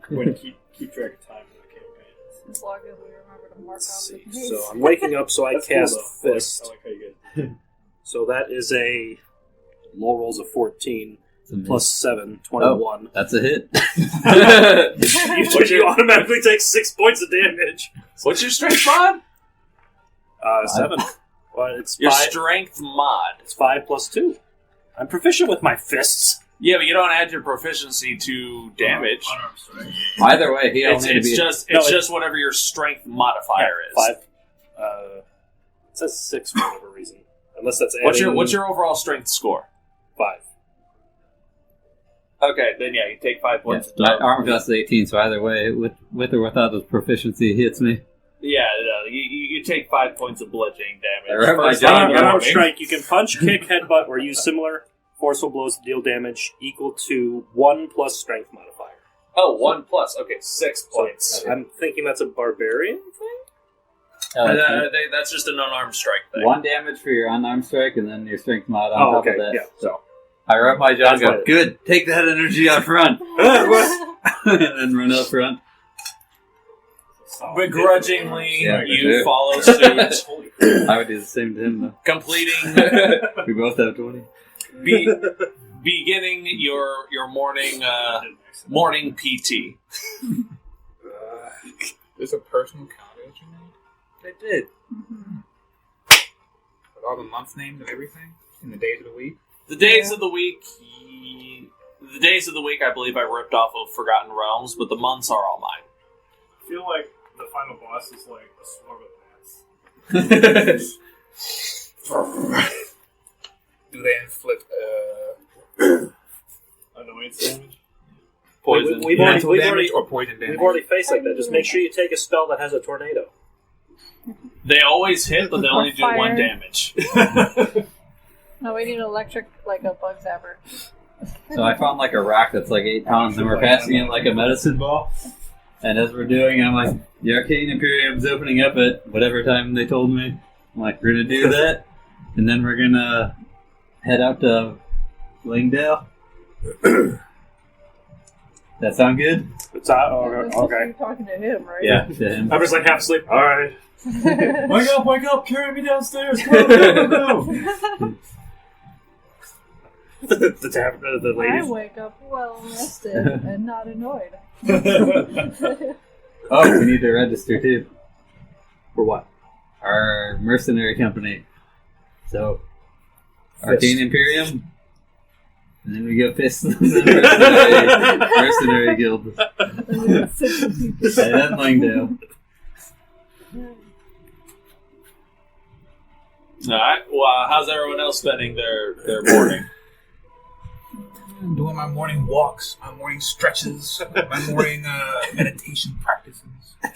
way to keep track of time for the campaign. As long as we remember to mark Let's off the see. days. So I'm waking up, so I That's cast cool, though. Fist. I like how you get. So that is a low rolls of 14 It's plus 7, 21. That's a hit. You automatically take 6 points of damage. What's your strength mod? 7. Well, it's Your 5. strength mod. It's 5 plus 2. I'm proficient with my fists. Yeah, but you don't add your proficiency to damage. Unarmed strike. Either way, he It's, only had to be... it's just whatever your strength modifier is. 5. It says 6 for whatever reason. Unless that's adding... What's your overall strength score? 5. Okay, then yeah, you take 5 points. My armor class is 18, so either way, with or without the proficiency, he hits me. Yeah, you take 5 points of bludgeoning damage. I read my First job. time you're Unarmed moving. strike, you can punch, kick, headbutt, or use similar forceful blows to deal damage equal to 1 plus strength modifier. Oh, 1 plus. Okay, 6 points. I'm thinking that's a barbarian thing? That's just an unarmed strike thing. 1 damage for your unarmed strike, and then your strength mod on top okay, of that. yeah. So I rub my jaw and That's go, what it- good, take that energy out front. And then run up front. Begrudgingly, Yeah, you sure. follow suit, I would do the same to him, though. completing, We both have 20. beginning your morning PT. There's a personal calendar that you made? I did. With all the month names and everything? And the days of the week? The days of the week, I believe I ripped off of Forgotten Realms, but the months are all mine. I feel like the final boss is like a swarm of bats. Do they inflict Annoyance damage. Poison. We've mental already, damage or poison damage? we've already faced like that. Just make sure you take a spell that has a tornado. They always hit, but they only do Fire. 1 damage. No, we need electric, like a bug zapper. So I found like a rock that's like 8 pounds, and we're passing it like a medicine ball. And as we're doing it, I'm like, the Arcane Imperium's opening up at whatever time they told me. I'm like, we're going to do that. And then we're going to head out to Langdale. That sound good? It's okay. You're talking to him, right? Yeah, to him. I'm just like half asleep. Alright. Wake up, carry me downstairs. Go. the I lady. wake up well rested and not annoyed. Oh, we need to register too. For what? Our mercenary company. So, Arcane Imperium. And then we go Fist. Mercenary Guild. And then Langdale. Alright, well, how's everyone else spending their morning? doing my morning walks, my morning stretches, my morning meditation practices.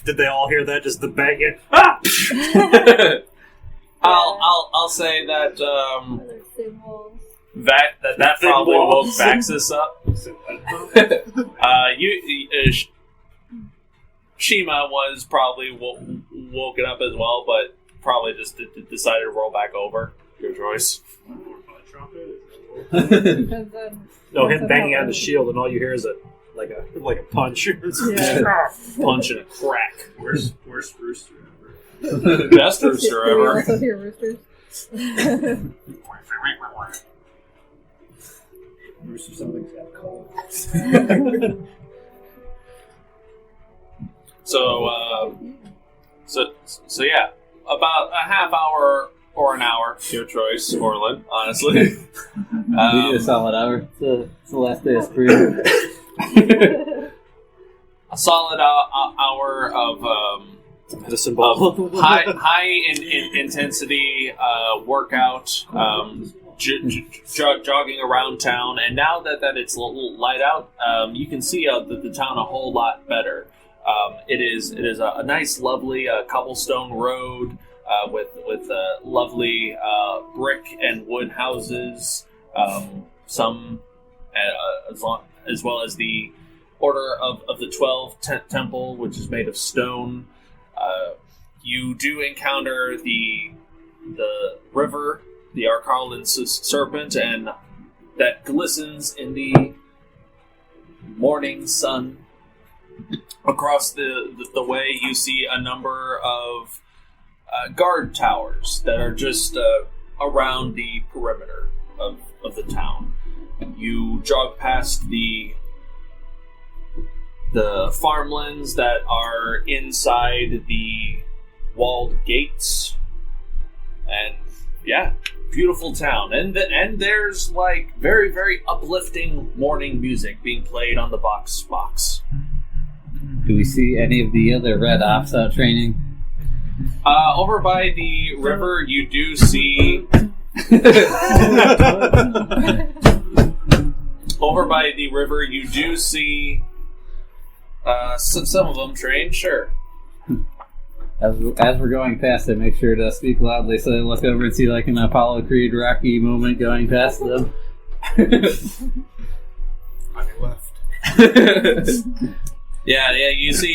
Did they all hear that? Just the banging. Ah! I'll say that that probably woke Vaxxus up. Shiima was probably woken up as well, but probably just decided to roll back over. Your choice. No, him banging on the shield, and all you hear is a punch. Punch and a crack. Worst rooster ever. Best rooster We ever. also hear roosters. Rooster something's got cold. So yeah, about a half hour or an hour, your choice, Orlin. Honestly, We did a solid hour. It's the last day of spring. a solid hour of medicine ball. high in intensity workout, jogging around town, and now that it's a little light out, you can see the town a whole lot better. It is a nice, lovely cobblestone road with lovely brick and wood houses, some as well as the Order of the 12 Temple, which is made of stone. You do encounter the river, the Arcane Serpent, and that glistens in the morning sun. Across the way, you see a number of guard towers that are just around the perimeter of the town. You jog past the farmlands that are inside the walled gates, and yeah, beautiful town. And there's like very, very uplifting morning music being played on the box. Do we see any of the other red ops out training? Over by the river, you do see. Over by the river, you do see some of them trained. Sure. As we're going past, I make sure to speak loudly so I look over and see like an Apollo Creed Rocky moment going past them. On your left. Yeah. You see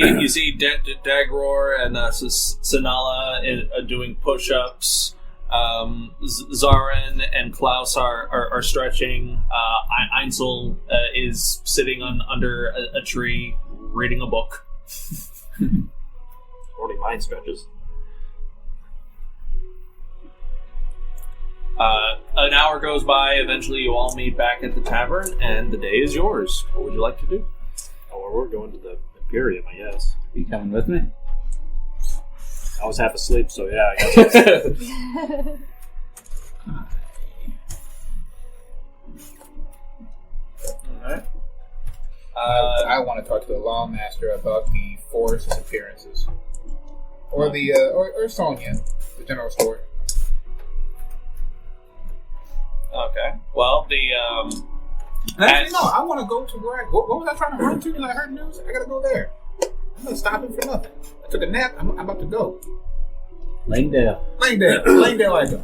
Dagror and Sinala doing push-ups. Zarin and Klaus are stretching. Einsel is sitting under a tree reading a book. Only mine stretches. An hour goes by. Eventually, you all meet back at the tavern, and the day is yours. What would you like to do? Oh, well, we're going to the Imperium, I guess. You coming with me? I was half asleep, so yeah, I guess. Alright. I want to talk to the Lawmaster about the forest's appearances. Or the or Sonia, the general store. Okay. Well, Actually, no, I want to go to where what was I trying to run to because I heard news? I gotta go there. I'm not stopping for nothing. I took a nap. I'm about to go. Langdale, I go.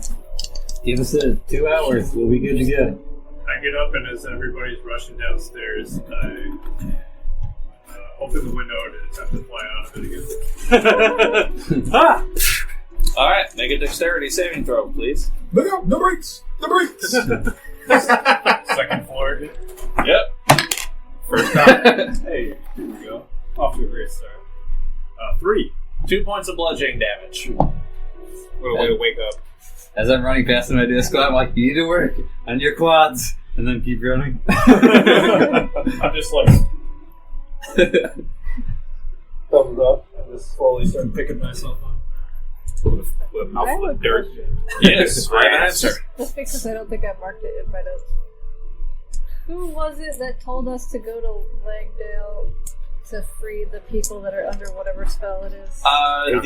give us 2 hours. We'll be good to go. I get up, and as everybody's rushing downstairs, I open the window to attempt to fly out of it again. Ah! Alright, make a dexterity saving throw, please. Look out! No brakes! No brakes! Second floor. Yep. First time. Hey, here we go. Off to a great start. 3. 2 points of bludgeoning damage. What a way to wake up. As I'm running past my disco, I'm like, you need to work on your quads, and then keep running. I'm just like thumbs up and just slowly start picking myself up. With a I mouthful have of a dirt. question. Yes, right answer. Just because I don't think I marked it in my notes. Who was it that told us to go to Langdale to free the people that are under whatever spell it is? The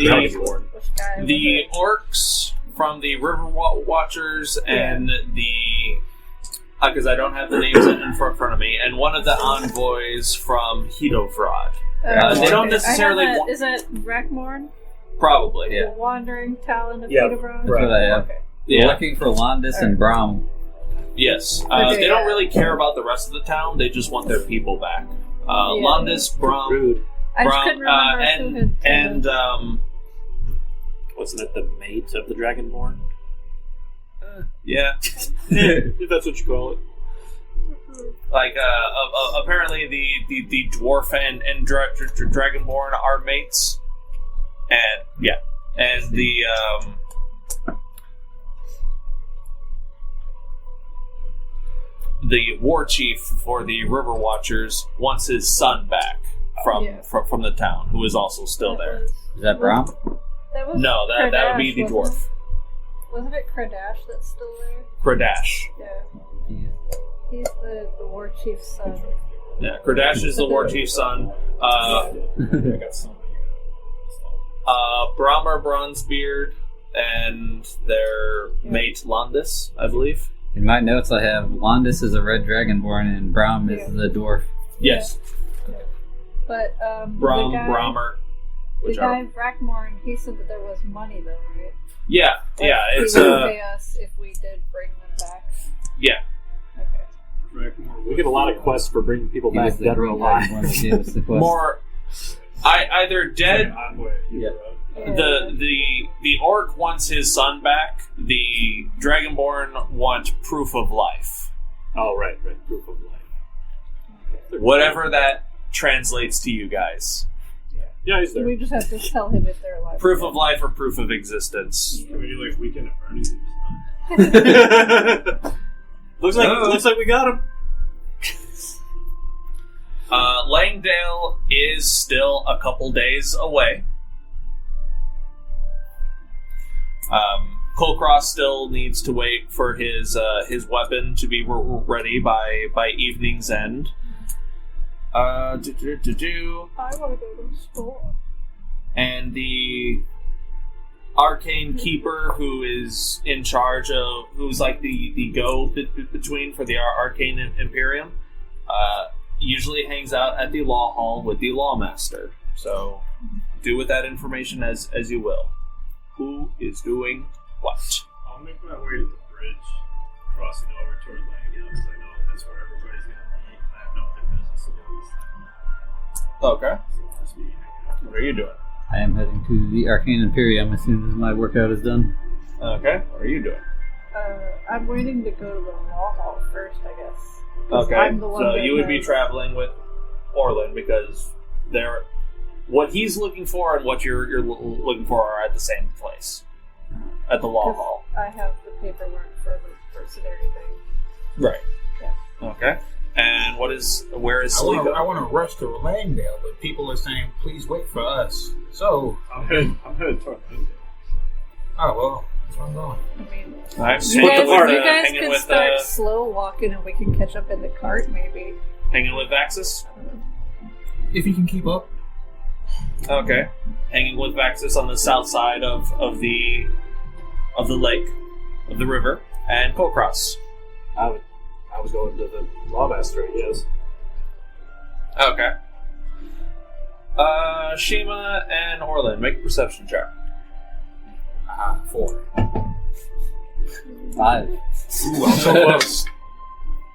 Which guy was the it? orcs from the River Watchers and the because I don't have the names in front of me, and one of the envoys from Hedofrod. They don't necessarily... Is that Rackmorn? Probably, The Wandering Talon of Yeah, Hedofrod? That's what I have. Okay. Yeah. Looking for Landis and Braum. Yes. Okay, they don't really care about the rest of the town, they just want their people back. Landis, Braum... Rude. I just couldn't remember who had... Wasn't it the mate of the Dragonborn? Yeah. If that's what you call it. Like, apparently the dwarf and Dragonborn are mates. And, yeah. And the war chief for the River Watchers wants his son back from the town, who is also still there. Is that Braum? That was No, that would be the dwarf. Wasn't it Kradash that's still there? Kradash. Yeah. He's the war chief's son. Yeah, Kradash is the war chief's son. Brahmer Bronzebeard and their mate Landis, I believe. In my notes, I have Landis is a red dragonborn and Braum is the dwarf. Yes. But Brahmer. The guy Rackmorn, he said that there was money though, right? Yeah, Like, it's he would pay us if we did bring them back. Yeah. Okay. We get a lot of quests for bringing people He back was the dead or green alive. dragonborn that gave us the quest. More either dead. Yeah. The orc wants his son back. The dragonborn want proof of life. Oh, right. Proof of life. Whatever that translates to you guys. Yeah, he's there. We just have to tell him if they're alive. Proof of life or proof of existence. Can we do like Weekend at Bernie's? Looks like we got him. Langdale is still a couple days away. Kulkras still needs to wait for his weapon to be ready by evening's end. I want to go to the store. And the Arcane Keeper, who is in charge of, who's like the go-between for the Arcane Imperium, usually hangs out at the Law Hall with the Lawmaster. So, do with that information as you will. Who is doing what? I'll make my way to the bridge, crossing over toward Langdale, because I know that's where everybody's going to be. I have no other business to do this time. Okay. So just me hanging out. What are you doing? I am heading to the Arcane Imperium as soon as my workout is done. Okay. What are you doing? I'm waiting to go to the Law Hall first, I guess. Okay. I'm the one So that you would be knows. traveling with Orlin because what he's looking for and what you're looking for are at the same place. At the Law 'Cause Hall. I have the paperwork for the mercenary thing. Right. Yeah. Okay. And where is I Salic? want to rush to Langdale, but people are saying, please wait for us. So, I'm headed toward Langdale. oh, well, that's where I'm going. I mean, Alright, you guys hanging could with start slow walking and we can catch up in the cart, maybe. hanging with Vaxxus. If you can keep up. Okay. Hanging with Vaxxus on the south side of the lake, of the river, and Kulkras. I was going to the Lawmaster, yes. Okay. Shiima and Orlin, make a perception check. 4. 5. Ooh, I'm so close.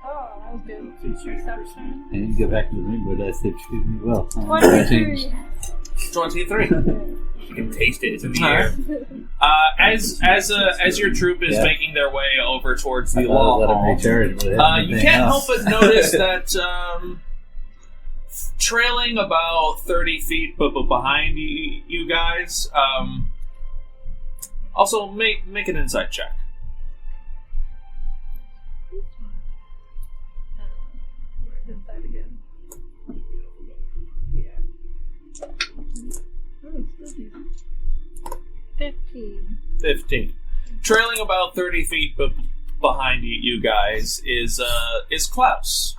Oh, that was good. Teach you Perception. I need to go back to the rainbow dice. They've treated me well. 23. 23. You can taste it. It's in the air. As your troop is Yeah. making their way over towards the I Law let him Hall, recharge, but it hasn't you anything can't else. help but notice that trailing about 30 feet behind you guys. Also, make an insight check. Where's inside again? Yeah. Oh, it's still decent. 15. 15. Trailing about 30 feet behind you guys is Klaus.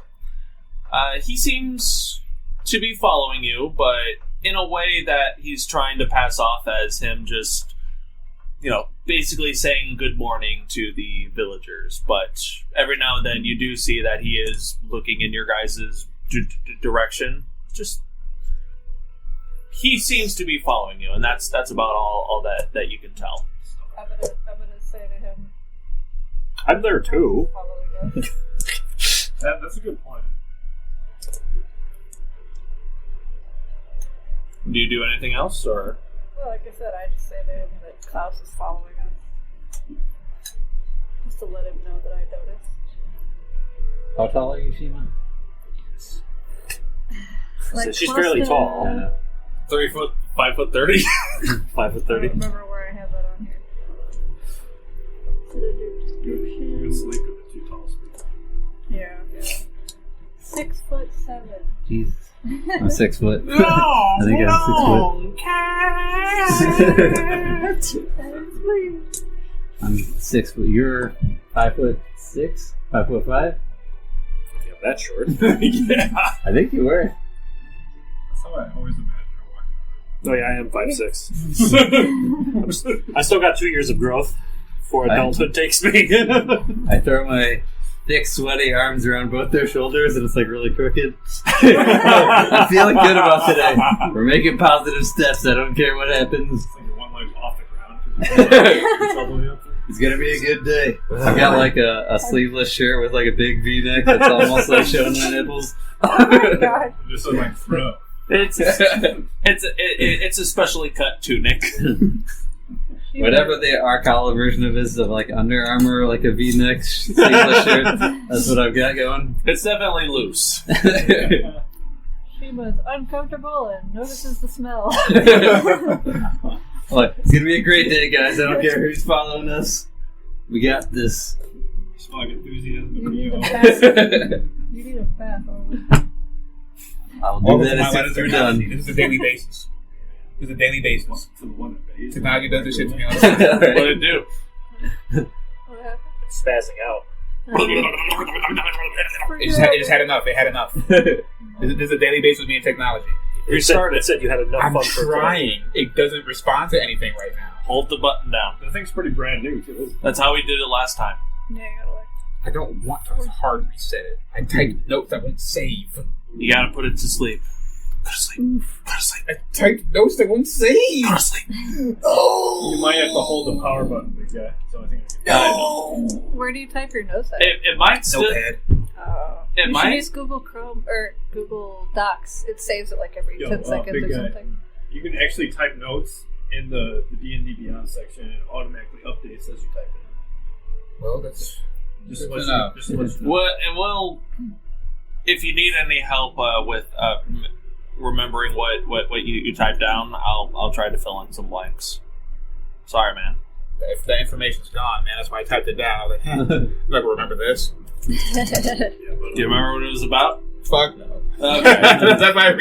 He seems to be following you, but in a way that he's trying to pass off as him just basically saying good morning to the villagers. But every now and then you do see that he is looking in your guys' direction. Just he seems to be following you, and that's about all that you can tell. I'm gonna say to him, I'm there too. following us. That's a good point. Do you do anything else, or? Well, like I said, I just say to him that Klaus is following us. Just to let him know that I noticed. How tall are you, Shiima? Like, She's close fairly to- tall. 3 foot, 5'30". 5'30". I don't remember where I have that on here. Did I do description? You can sleep with the 2 tall speed. Yeah. 6'7". Jesus. I'm 6 foot. No, I think I'm 6 foot. I'm 6 foot. You're 5'6"? 5'5"? Yeah, that's short. Yeah. I think you were. That's how I always imagine her walking. Oh yeah, I am 5'6". I still got 2 years of growth before adulthood takes me. I throw my thick, sweaty arms around both their shoulders, and it's like really crooked. I'm feeling good about today. We're making positive steps. I don't care what happens. It's like your one leg's off the ground. It's gonna be a good day. I got like a sleeveless shirt with like a big V-neck that's almost like showing my nipples. Oh my god. Just so like throw. It's a specially cut tunic. Whatever the Arcala version of is, of like Under Armour, like a V-neck sleeveless shirt. That's what I've got going. It's definitely loose. Shiima's uncomfortable and notices the smell. Like, it's gonna be a great day, guys. I don't care who's following us. We got this. Just like enthusiasm. You need a bath. You need a bath. I'll do that as soon as we're done. This is a daily basis. This is a daily basis. To the one that pays. Technology does this shit to me all the time. What did it do? What happened? Spazzing out. It just had enough. It had enough. This is a daily basis with me and technology. It said you had enough I'm fun for today. trying. It doesn't respond to anything right now. Hold the button down. The thing's pretty brand new too, isn't it? That's how we did it last time. Yeah, you gotta like. I don't want to hard reset it. I typed notes I won't save. You gotta put it to sleep. Go to sleep. Go to sleep. I typed notes that won't save. Go to sleep. Oh. You might have to hold the power button, big guy. So I think it's Where do you type your notes at? It might still. Notepad. It You might. should use Google Chrome or Google Docs. It saves it like every 10 seconds big or guy. something. You can actually type notes in the D&D Beyond section, and it automatically updates as you type it. Well, that's Just good let to you, know. just to let you know. Well, if you need any help with remembering what you typed down, I'll try to fill in some blanks. Sorry, man. If the information's gone, man, that's why I typed it down. I was like, I'm not gonna remember this. Do you remember what it was about? Fuck no. Okay. That's why I type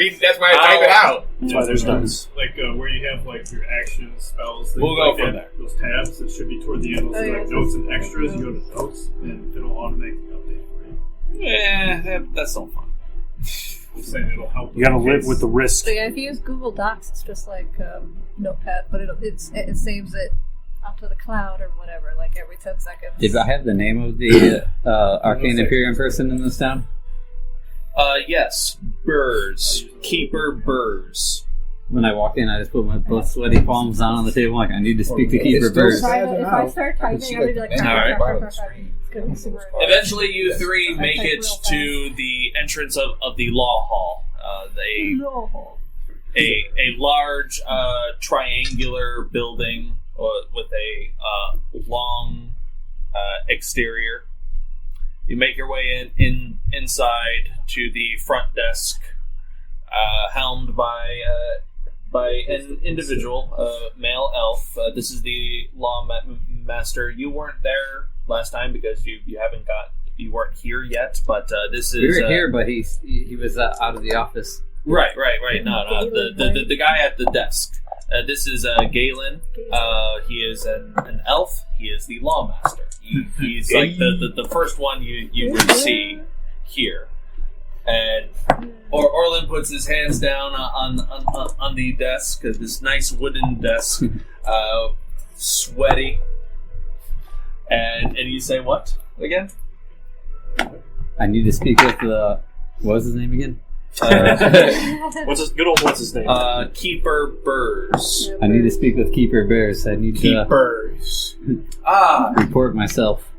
it out. That's why there's notes. Like where you have like your actions, spells, things We'll go like from that. Those tabs that should be toward the end. Those like notes and extras. You go to notes, and it'll automatically update for you. Yeah, that's no fun. I'm saying it'll help. You gotta live with the risk. So yeah, if you use Google Docs, it's just like Notepad, but it saves it onto the cloud or whatever, like every 10 seconds. Did I have the name of the Arcane Imperium person in this town? Yes. Burrs. Keeper Burrs. When I walk in, I just put my both sweaty palms down on the table, like I need to speak to Keeper It's still Burrs. sad. If I start typing, I'm gonna be like, Alright. It's gonna be super. Eventually, you three make it to the entrance of the law hall. A large triangular building with a long exterior. You make your way inside to the front desk, helmed by an individual, male elf. This is the law master. You weren't there last time because you weren't here yet. But this is We were here, but he was out of the office. right. No, the guy at the desk. This is Galen. He is an elf. He is the lawmaster. He's like the first one you would see here. And Orlin puts his hands down on the desk, this nice wooden desk. sweaty. And you say what again? I need to speak with the... What was his name again? What's his name? Keeper Burrs. I need to speak with Keeper Bears. I need Keepers. to report myself.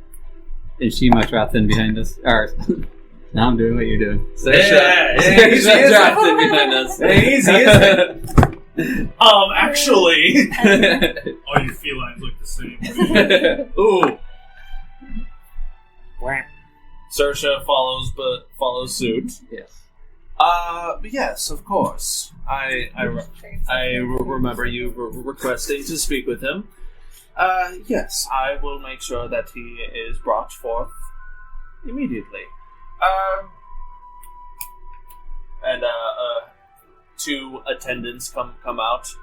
Is Shiima trapped in behind us? Or, now I'm doing what you're doing. Easy, trapped in behind us. Easy, actually. All your felines look the same. Ooh. Saoirse follows suit. Yes. Yes, of course. I remember you requesting to speak with him. Yes, I will make sure that he is brought forth immediately. And two attendants come out.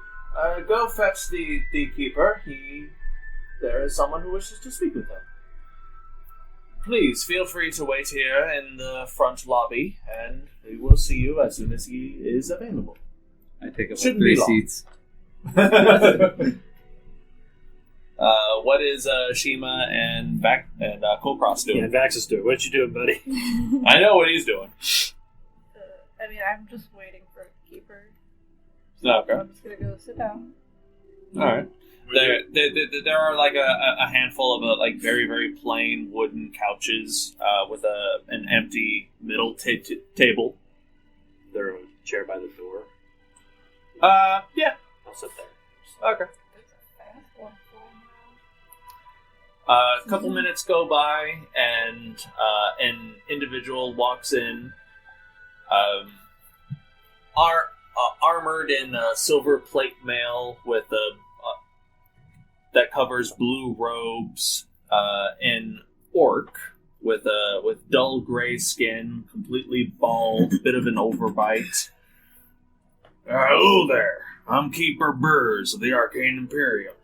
Go fetch the keeper. There is someone who wishes to speak with him. Please feel free to wait here in the front lobby, and we will see you as soon as he is available. I take up Shouldn't 3 be long. seats. What is Shiima and Kulkras doing? Yeah, Vaxxus do it. What you doing, buddy? I know what he's doing. I mean, I'm just waiting for a keeper. Okay. I'm just gonna go sit down. All right. There are like a handful of like very, very plain wooden couches with an empty middle table. There a chair by the door. Yeah. I'll sit there. Okay. A couple minutes go by, and an individual walks in, armored in silver plate mail with that covers blue robes, an orc with dull gray skin, completely bald, bit of an overbite. Hello there. I'm Keeper Burrs of the Arcane Imperium.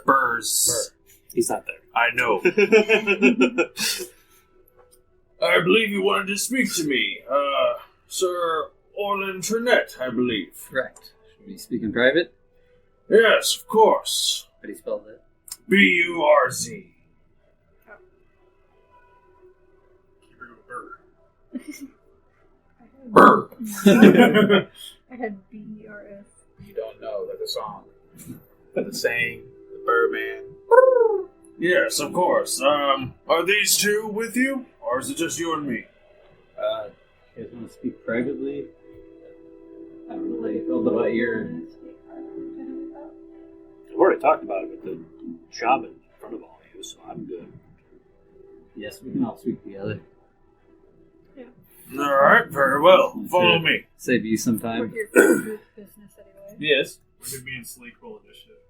Burrs. He's not there. I know. I believe you wanted to speak to me. Sir Orlin Trinette, I believe. Correct. Should we speak in private? Yes, of course. How do you spell that? B-U-R-Z. Burr. I had B-E-R-S. You don't know that the song, the saying, the Birdman. Yes, of course. Are these two with you? Or is it just you and me? You guys want to speak privately? I don't know how you felt about your... We've already talked about it with the shaman in front of all of you, so I'm good. Yes, we can all speak together. Alright, very well. Follow me. Save you some We're time. here for group business anyway. Yes. When did me and Sleek roll initiative?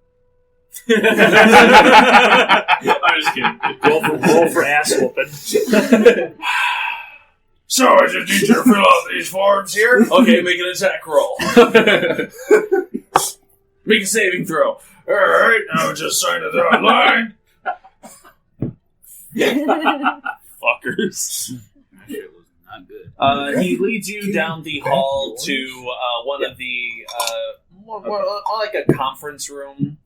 I'm just kidding. Roll for ass whooping. So, I just need you to fill out these forms here. Okay, make an attack roll. Make a saving throw. Alright, now just sign it on line. Fuckers. That shit was not good. He leads you down the hall to one of the, more like a conference room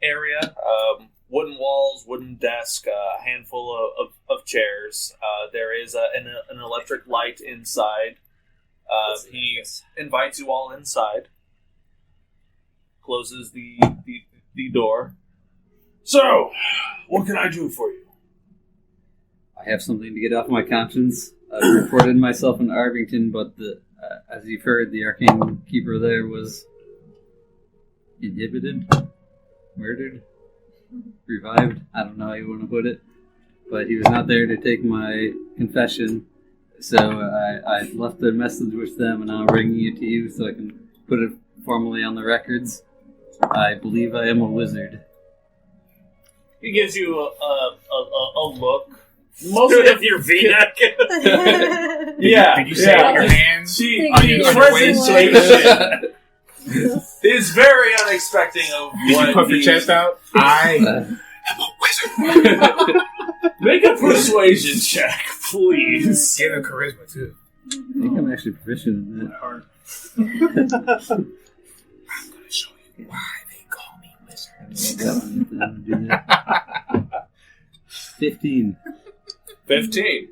area. Wooden walls, wooden desk, a handful of chairs. There is an electric light inside. He invites you all inside. Closes the door. So, what can I do for you? I have something to get off my conscience. I reported myself in Arvington, but as you've heard, the arcane keeper there was inhibited, murdered, revived. I don't know how you want to put it, but he was not there to take my confession. So I left a message with them, and I'm bringing it to you so I can put it formally on the records. I believe I am a wizard. He gives you a look. Mostly of your V-neck. Yeah. Did you say it on your hands? She On your presentation is very unexpected of Did what you puff your the- chest out? I am a wizard. Make a persuasion check, please. Get a charisma too. I think I'm actually proficient in that. I'm gonna show you why they call me 15. 15.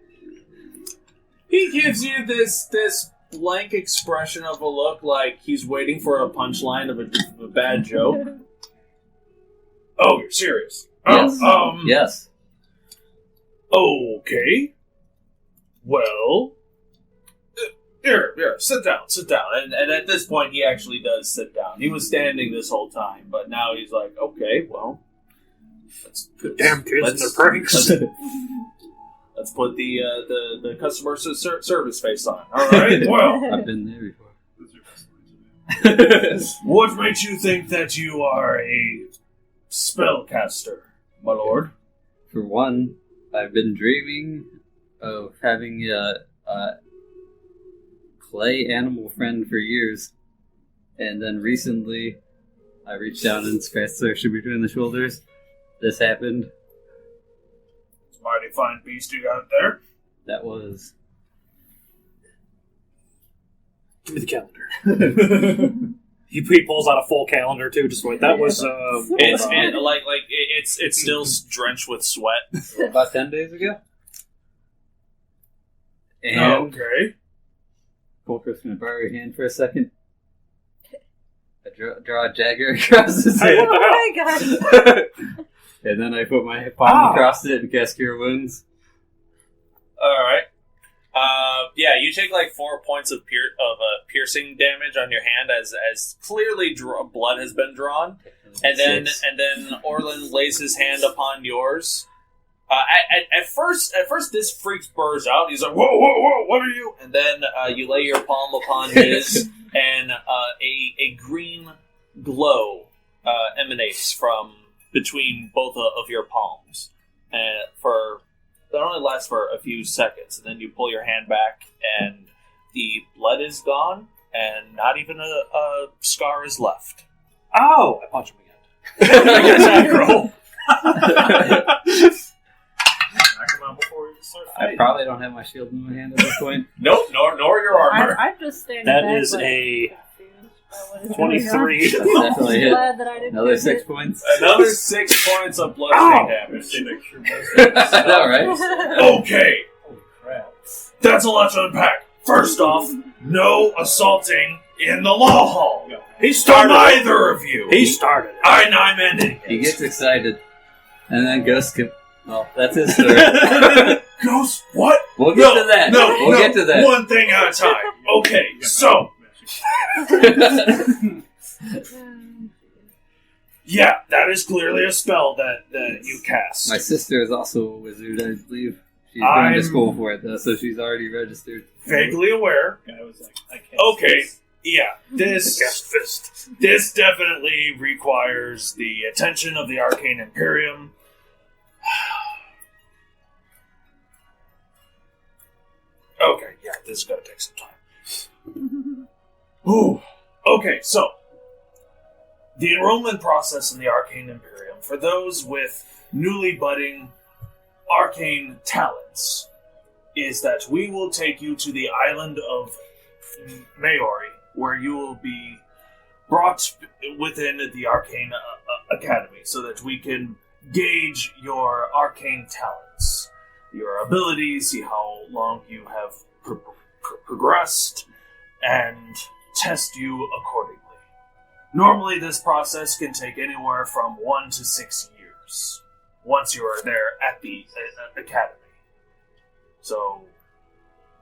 He gives you this blank expression of a look like he's waiting for a punchline of a bad joke. Oh, you're serious? Yes. Yes. Okay. Well, here, sit down. And at this point, he actually does sit down. He was standing this whole time, but now he's like, okay, well, Damn kids and their pranks. Let's put the customer service face on. All right. Well, I've been there before. what makes you think that you are a spellcaster, my lord? For one, I've been dreaming of having a clay animal friend for years, and then recently I reached down and scratched Saoirse between the shoulders. This happened. It's a mighty fine beast you got there. That was... Give me the calendar. He pulls out a full calendar too. Just wait. That was. It's still drenched with sweat. About 10 days ago. And Okay. Kulkras gonna borrow your hand for a second. I draw a dagger across his head. Oh my god! And then I put my palm across it and cast Cure Wounds. All right. Yeah, you take like 4 points of piercing damage on your hand as clearly blood has been drawn, and then Orlin lays his hand upon yours. At first, this freak burrs out. He's like, "Whoa! What are you?" And then you lay your palm upon his, and a green glow emanates from between both of your palms, and that only lasts for a few seconds, and then you pull your hand back, and the blood is gone, and not even a scar is left. Oh! I punch him again. Knock him out before we start I fighting. probably don't have my shield in my hand at this point. Nope, nor your armor. I'm just standing That back, is like, a confused by what is 23. That's definitely I'm hit. glad that I didn't Another get 6 hit. points. Another 6 points of bloodstain damage. I know, right? Okay, Holy crap. that's a lot to unpack. First off, no assaulting in the law hall. He To started it. neither of you. He started it. I'm ending He it. gets excited. And then Ghost can... Well, that's his story. Ghost, what? We'll get to that. We'll get to that. One thing at a time. Okay, so, yeah, that is clearly a spell that you cast. My sister is also a wizard, I believe. She's going to school for it, though, so she's already registered. Vaguely aware. Guy was like, I can't. Okay, yeah, this definitely requires the attention of the Arcane Imperium. Okay, yeah, this is gonna take some time. Ooh, okay, so the enrollment process in the Arcane Imperium for those with newly budding arcane talents is that we will take you to the island of Maori, where you will be brought within the Arcane Academy so that we can gauge your arcane talents, your abilities, see how long you have progressed, and test you accordingly. Normally, this process can take anywhere from 1 to 6 years once you are there at the academy. So,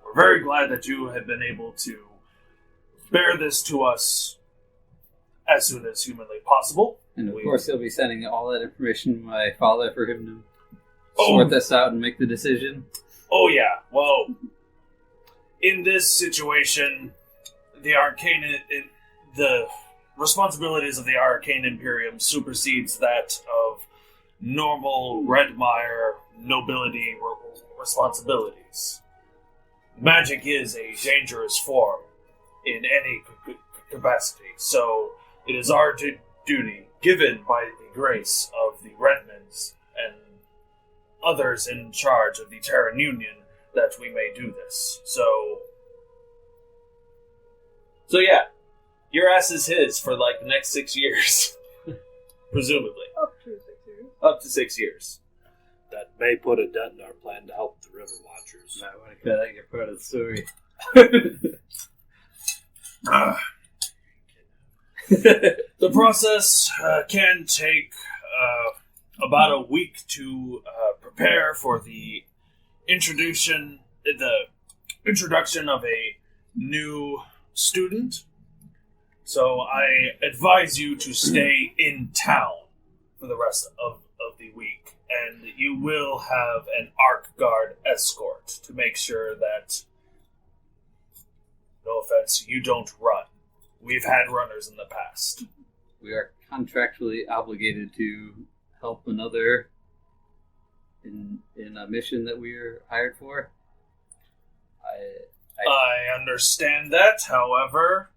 we're very glad that you have been able to bear this to us as soon as humanly possible. And of course, he'll be sending all that information to my father for him to sort this out and make the decision. Oh, yeah. Well, in this situation, the responsibilities of the Arcane Imperium supersedes that of normal Redmire nobility responsibilities. Magic is a dangerous form in any capacity, so it is our duty, given by the grace of the Redmonds and others in charge of the Terran Union, that we may do this. So yeah, your ass is his for like the next 6 years. presumably. Up to 6 years. Up to 6 years. That may put a dent in our plan to help the River Watchers. I want to cut out your part of the story. The process can take about a week to prepare for the introduction of a new student. So I advise you to stay in town for the rest of the week, and you will have an Arc Guard escort to make sure that, no offense, you don't run. We've had runners in the past. We are contractually obligated to help another in a mission that we are hired for. I understand that, however,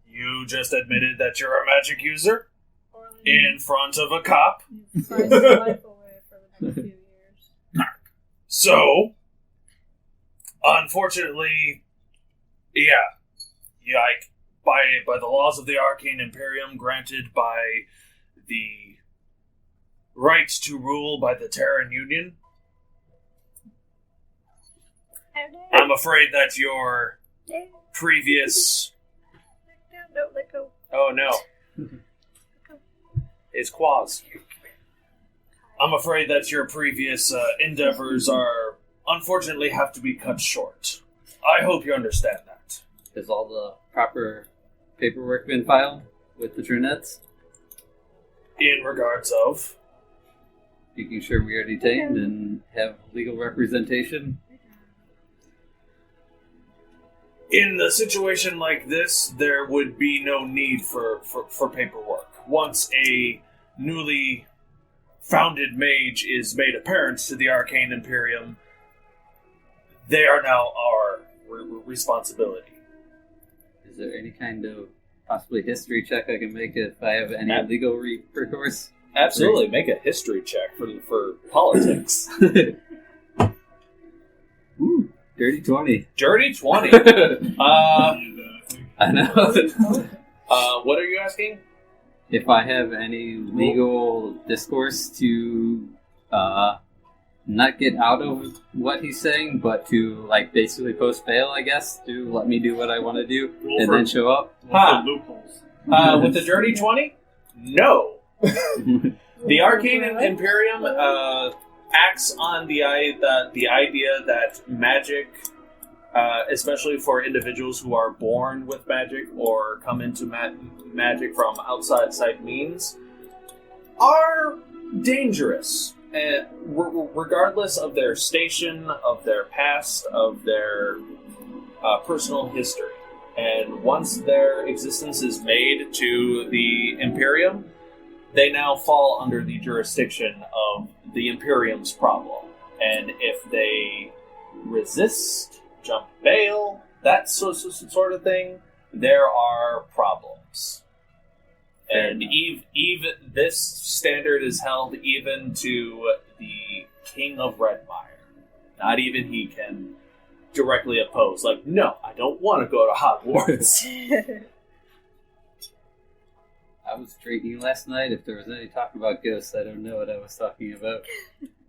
you just admitted that you're a magic user in front of a cop. You sliced your life away for the next few years. So, unfortunately, by the laws of the Arcane Imperium, granted by the right to rule by the Terran Union, I'm afraid that your previous... No, let go. Oh, no. It's Quaz. I'm afraid that your previous endeavors unfortunately have to be cut short. I hope you understand that. Has all the proper paperwork been filed with the Trinettes? In regards of? Making sure we are detained and have legal representation? In a situation like this, there would be no need for paperwork. Once a newly founded mage is made apparent to the Arcane Imperium, they are now our responsibility. Is there any kind of possibly history check I can make if I have any legal recourse? Absolutely, make a history check for politics. Ooh, dirty 20. Dirty 20. I know. What are you asking? If I have any legal discourse to not get out of what he's saying, but to basically post bail, I guess, to let me do what I want to do and then show up. Loopholes. With the dirty 20? No. The Arcane Imperium acts on the idea that magic, especially for individuals who are born with magic or come into magic from outside means, are dangerous. And regardless of their station, of their past, of their personal history. And once their existence is made to the Imperium, they now fall under the jurisdiction of the Imperium's problem. And if they resist, jump bail, that sort of thing, there are problems. And even this standard is held even to the King of Redmire. Not even he can directly oppose. No, I don't want to go to Hogwarts. I was drinking last night. If there was any talk about ghosts, I don't know what I was talking about.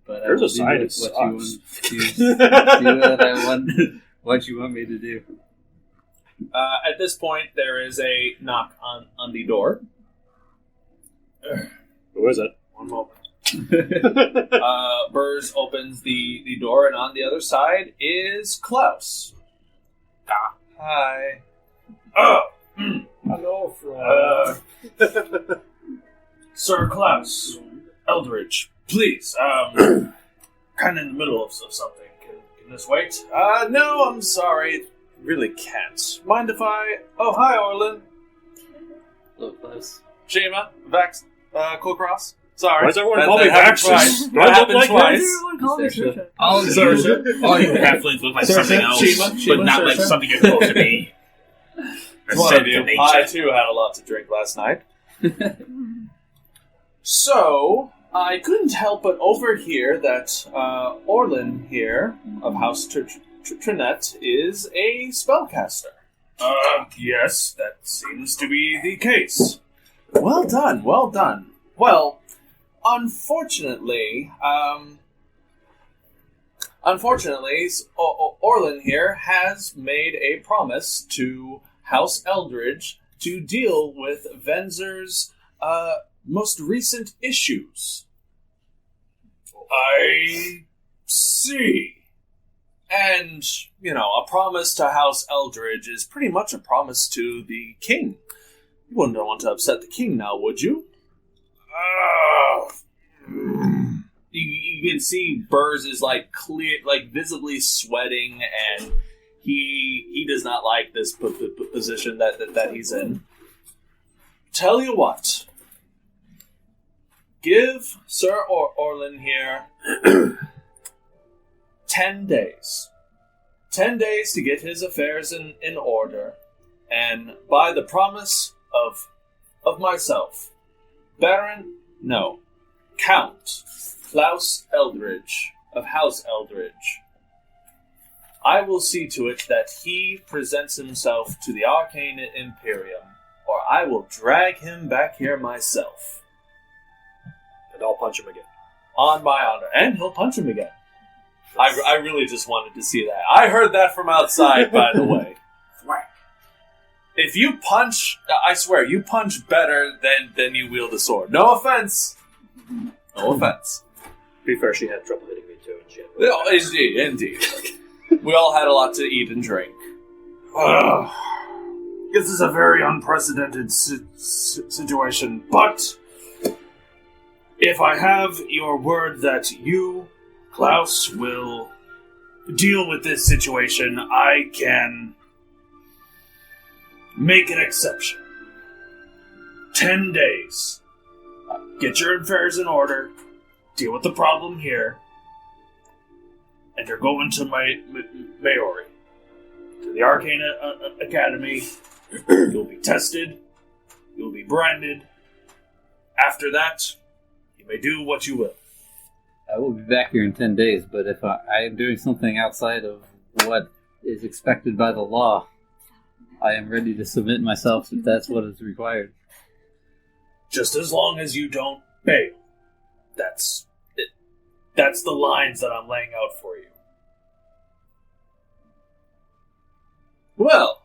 But there's a side of what you want what you want me to do. At this point, there is a knock on the door. Who is it? One moment. Burrs opens the door, and on the other side is Klaus. Hi. Oh. Hello, friend. Sir Klaus Eldridge, please. Kind of in the middle of something. Can this wait? No, I'm sorry. Really can't. Mind if I... Oh, hi, Orlin. Hello, Klaus. Shiima, Vaxxus, Kulkras. Sorry. Why does everyone call me Vaxxus? That happened twice. Everyone call me Trisha. All you halflings look like something else, but not like something you're supposed to be. One of you. I, too, had a lot to drink last night. So, I couldn't help but overhear that Orlin here, of House Trinette, is a spellcaster. Yes, that seems to be the case. Well done, well done. Well, unfortunately, Orlin here has made a promise to House Eldridge to deal with Venzer's most recent issues. I see. And, a promise to House Eldridge is pretty much a promise to the king. You wouldn't want to upset the king now, would you? You can see Burrs is visibly sweating, and he does not like this position that he's in. Tell you what, give Sir Orlin here 10 days. 10 days to get his affairs in order, and by the promise of myself, Count Klaus Eldridge of House Eldridge, I will see to it that he presents himself to the Arcane Imperium, or I will drag him back here myself. And I'll punch him again. On my honor. And he'll punch him again. I really just wanted to see that. I heard that from outside, by the way. If you punch, I swear, you punch better than you wield a sword. No offense. No offense. To be fair, she had trouble hitting me too. And she had Oh, indeed. We all had a lot to eat and drink. This is a very unprecedented situation, but if I have your word that you, Klaus, will deal with this situation, I can make an exception. 10 days. Get your affairs in order, deal with the problem here, and you're going to Maori, to the Arcane Academy. You'll be tested. You'll be branded. After that, you may do what you will. I will be back here in 10 days, but if I am doing something outside of what is expected by the law, I am ready to submit myself if that's what is required. Just as long as you don't bail. That's it. That's the lines that I'm laying out for you. Well,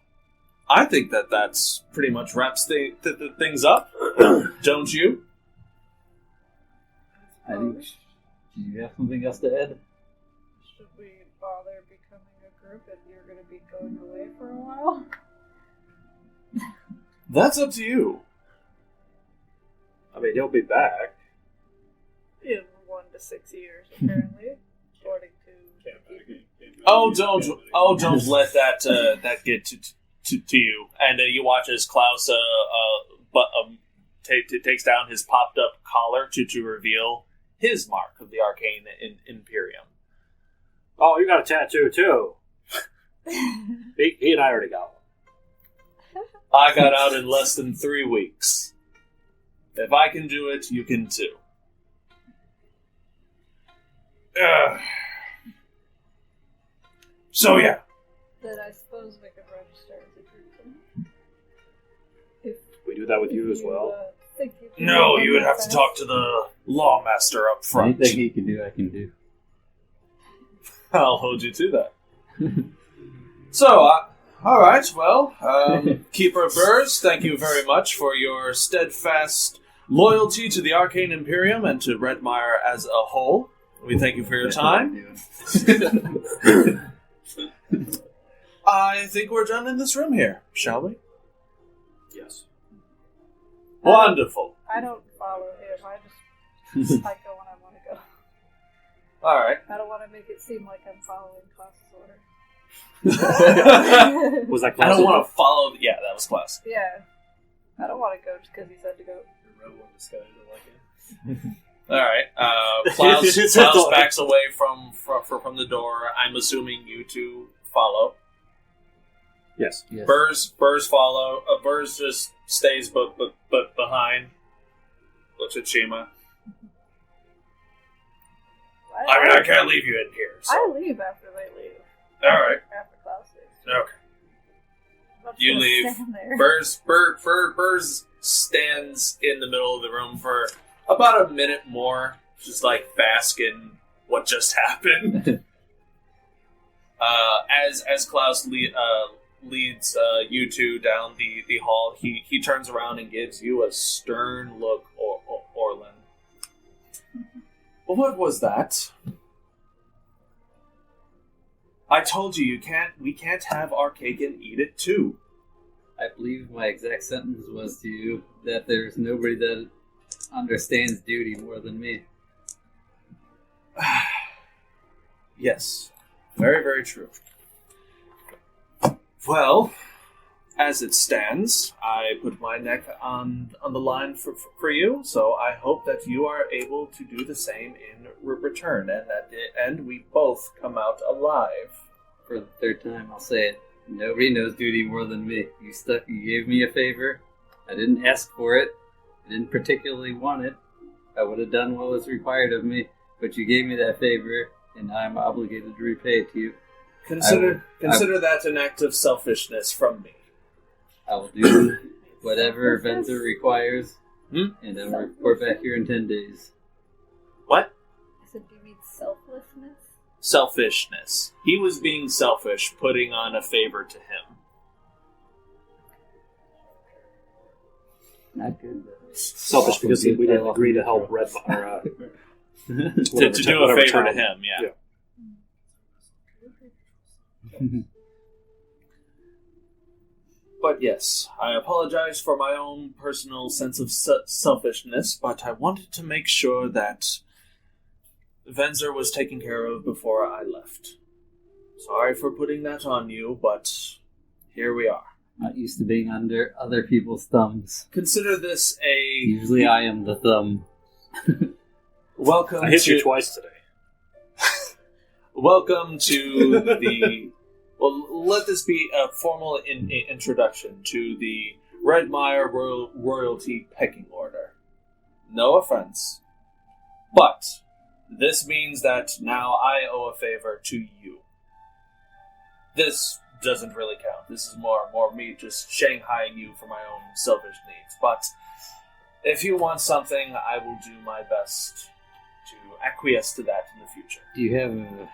I think that's pretty much wraps the things up. Don't you? I think. Do you have something else to add? Should we bother becoming a group if you're going to be going away for a while? That's up to you. I mean, he'll be back. In 1 to 6 years, apparently, according to. Don't let that get to you. And you watch as Klaus takes down his popped up collar to reveal his mark of the Arcane Imperium. Oh, you got a tattoo too. he and I already got one. I got out in less than 3 weeks. If I can do it, you can too. So yeah. Then I suppose we could register as a group. If we do that with you as well? No, you would have to talk to the lawmaster up front. Anything he can do, I can do. I'll hold you to that. So, alright, well, Keeper Burrs, thank you very much for your steadfast loyalty to the Arcane Imperium and to Redmire as a whole. We thank you for your time. I think we're done in this room here, shall we? Yes. Wonderful. I don't follow him. I just I go when I want to go. All right. I don't want to make it seem like I'm following Klaus's order. Was that Klaus? I don't want to follow. Yeah, that was Klaus. Yeah. I don't want to go just because he said to go. Rebel in disguise, I like it. All right. Klaus backs away from the door. I'm assuming you two follow. Yes. Burrs follow. Burrs just stays but behind. Looks at Shiima. I mean, I can't leave you in here. So. I leave after they leave. All right. After Klaus leaves. Okay. You leave. Burrs stands in the middle of the room for about a minute more, just like bask in what just happened. As Klaus leads you two down the hall, he turns around and gives you a stern look, Orlin. What was that? I told you we can't have our cake and eat it too. I believe my exact sentence was to you that there's nobody that understands duty more than me. Yes. Very, very true. Well, as it stands, I put my neck on the line for you, so I hope that you are able to do the same in return, and at the end we both come out alive. For the third time, I'll say it. Nobody knows duty more than me. You gave me a favor. I didn't ask for it. I didn't particularly want it. I would have done what was required of me, but you gave me that favor, and I'm obligated to repay it to you. Consider that an act of selfishness from me. I will do whatever Venzer requires, and then we'll report back here in 10 days. What? I said, do you mean selflessness? Selfishness. He was being selfish, putting on a favor to him. Not good. Selfish because we didn't agree to help Red or to do a favor to him, yeah. But yes, I apologize for my own personal sense of selfishness, but I wanted to make sure that Venzer was taken care of before I left. Sorry for putting that on you, but here we are. Not used to being under other people's thumbs. Consider this a... Usually I am the thumb. Welcome I hit you twice today. Welcome to the... Well, let this be a formal introduction to the Redmire Royalty Pecking Order. No offense. But this means that now I owe a favor to you. This doesn't really count. This is more me just shanghaiing you for my own selfish needs. But if you want something, I will do my best to acquiesce to that in the future. Do you have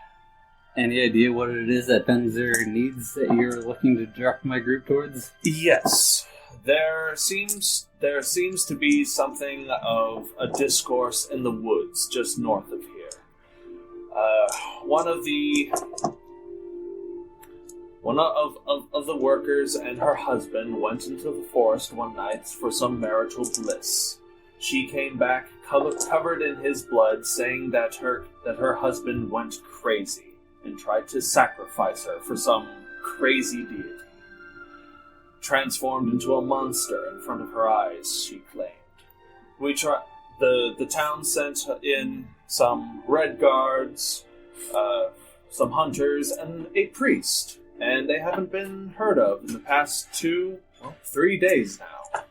any idea what it is that Benzer needs that you're looking to direct my group towards? Yes. There seems to be something of a discourse in the woods just north of here. One of the workers and her husband went into the forest one night for some marital bliss. She came back covered in his blood, saying that her husband went crazy and tried to sacrifice her for some crazy deity. Transformed into a monster in front of her eyes, she claimed. The town sent in some red guards, some hunters, and a priest, and they haven't been heard of in the past 3 days now.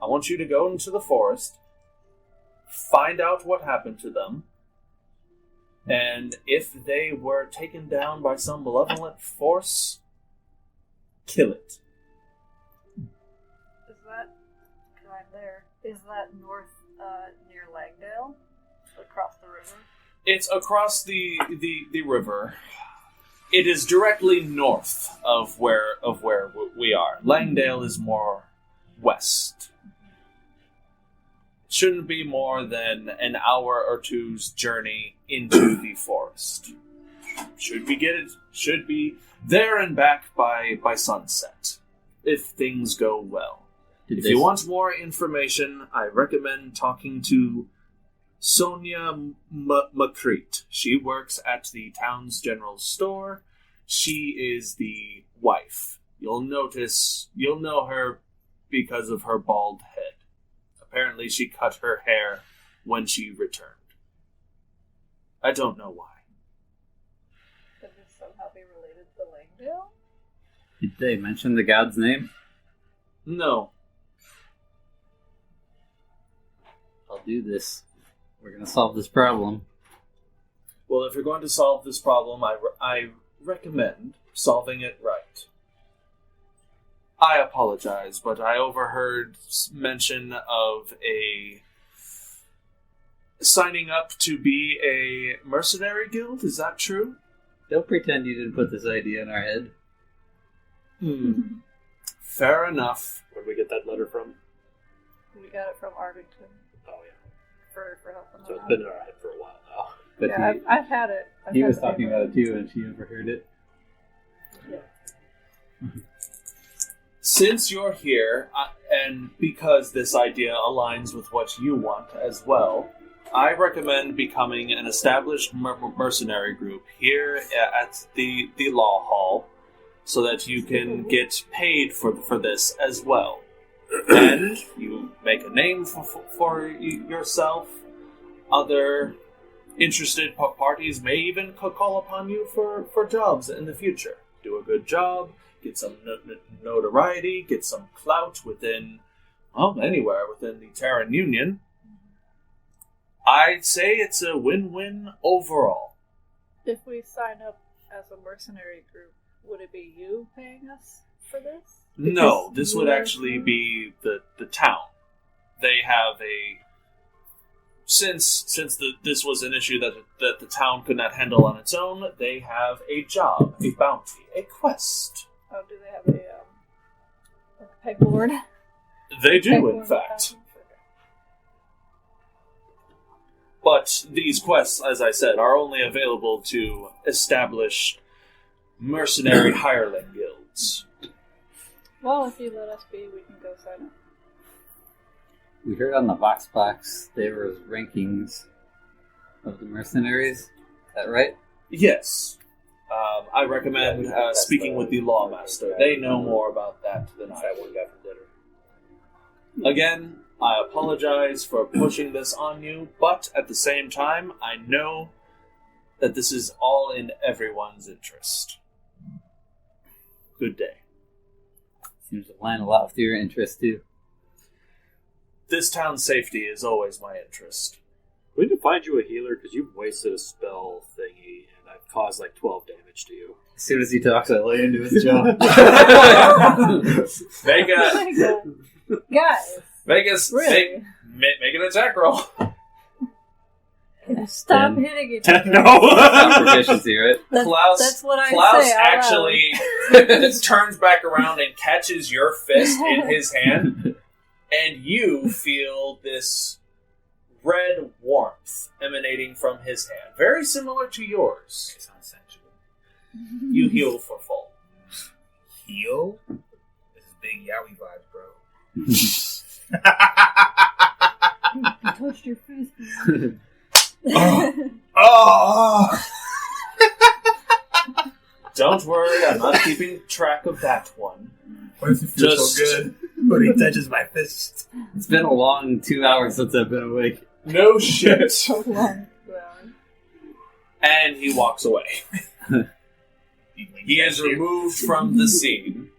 I want you to go into the forest, find out what happened to them, and if they were taken down by some malevolent force, kill it. Is that... Because I'm there. Is that north near Langdale? Across the river? It's across the river. It is directly north of where we are. Langdale is more west. Shouldn't be more than an hour or two's journey into the forest. Should be there and back by sunset, if things go well. If you want more information, I recommend talking to Sonia Macrete. She works at the town's general store. She is the wife. You'll know her because of her bald head. Apparently she cut her hair when she returned. I don't know why. Could this somehow be related to Langdale? Did they mention the god's name? No. I'll do this. We're going to solve this problem. Well, if you're going to solve this problem, I recommend solving it right. I apologize, but I overheard mention of signing up to be a mercenary guild. Is that true? Don't pretend you didn't put this idea in our head. Fair enough. Where did we get that letter from? We got it from Arvington Oh, yeah. for helping So them it's been in out. our head for a while now. But Yeah, I've had it. he was talking about it too, and she overheard it. Since you're here, and because this idea aligns with what you want as well, I recommend becoming an established mercenary group here at the Law Hall, so that you can get paid for this as well. And you make a name for yourself. Other interested parties may even call upon you for jobs in the future. Do a good job, get some notoriety, get some clout within, well, anywhere within the Terran Union. I'd say it's a win-win overall. If we sign up as a mercenary group, would it be you paying us for this? No, this would actually be the town. They have a... Since this was an issue that the town could not handle on its own, they have a job, a bounty, a quest. Oh, do they have a pegboard? They do, in fact. But these quests, as I said, are only available to established mercenary hireling guilds. Well, if you let us be, we can go sign up. We heard on the Vox Box there was rankings of the mercenaries. Is that right? Yes. I recommend speaking with the Lawmaster. They know more about that than I That do. one guy from dinner. Again, I apologize for pushing this on you, but at the same time, I know that this is all in everyone's interest. Good day. Seems to line a lot with your interest too. This town's safety is always my interest. We need to find you a healer because you've wasted a spell thingy and I've caused like 12 damage to you. As soon as he talks, I lay into his jaw. Guys, Vegas, really? make an attack roll. Stop 10. hitting it. Not proficiency, right? That's what I Klaus say out loud. actually turns back around and catches your fist in his hand, and you feel this red warmth emanating from his hand, very similar to yours. It sounds sensual. You heal for full. Heal? This is big Yowie vibes, bro. You touched your face. Oh! Don't worry, I'm not keeping track of that one. Why does it feel Just- so good when he touches my fist? It's been a long 2 hours since I've been awake. No shit. So long. And he walks away. He is removed from the scene.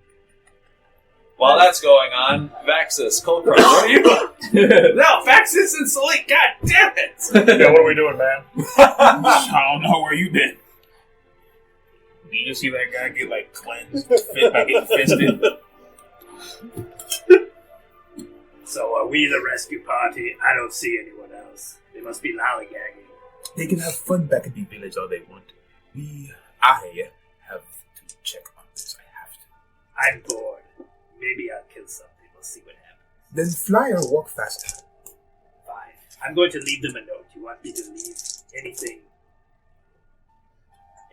While that's going on, Vaxxus, Kulkras, what are you doing? No, Vaxxus and Salic, god damn it! Yeah, what are we doing, man? I don't know where you been. Did you see that guy get like cleansed, fit by getting fisted? So are we the rescue party? I don't see anyone else. They must be lollygagging. They can have fun back in the village all they want. I have to check on this. I have to. I'm bored. Maybe I'll kill something. We'll see what happens. Then fly or walk faster. Fine. I'm going to leave them a note. You want me to leave anything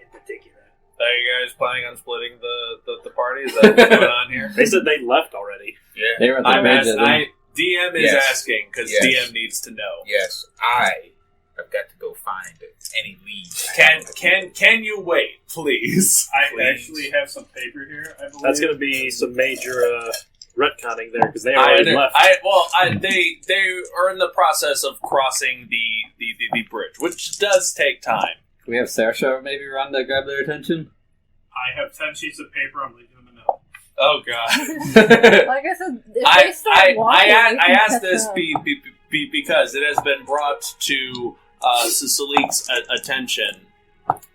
in particular? Are you guys planning on splitting the party? Is that what's going on here? They said they left already. Yeah. They were at the bridge, I think. DM is Yes. asking, because Yes. DM needs to know. Yes, I have got to go find any leads. Can you wait, please? I Please. actually have some paper here, I believe. That's going to be some major retconning there because they already left. They are in the process of crossing the bridge, which does take time. Can we have Saoirse maybe run to grab their attention? I have 10 sheets of paper. I'm leaving them a note. Oh god. Like I said, if they start walking, I we can asked catch this up. because it has been brought to Salik's attention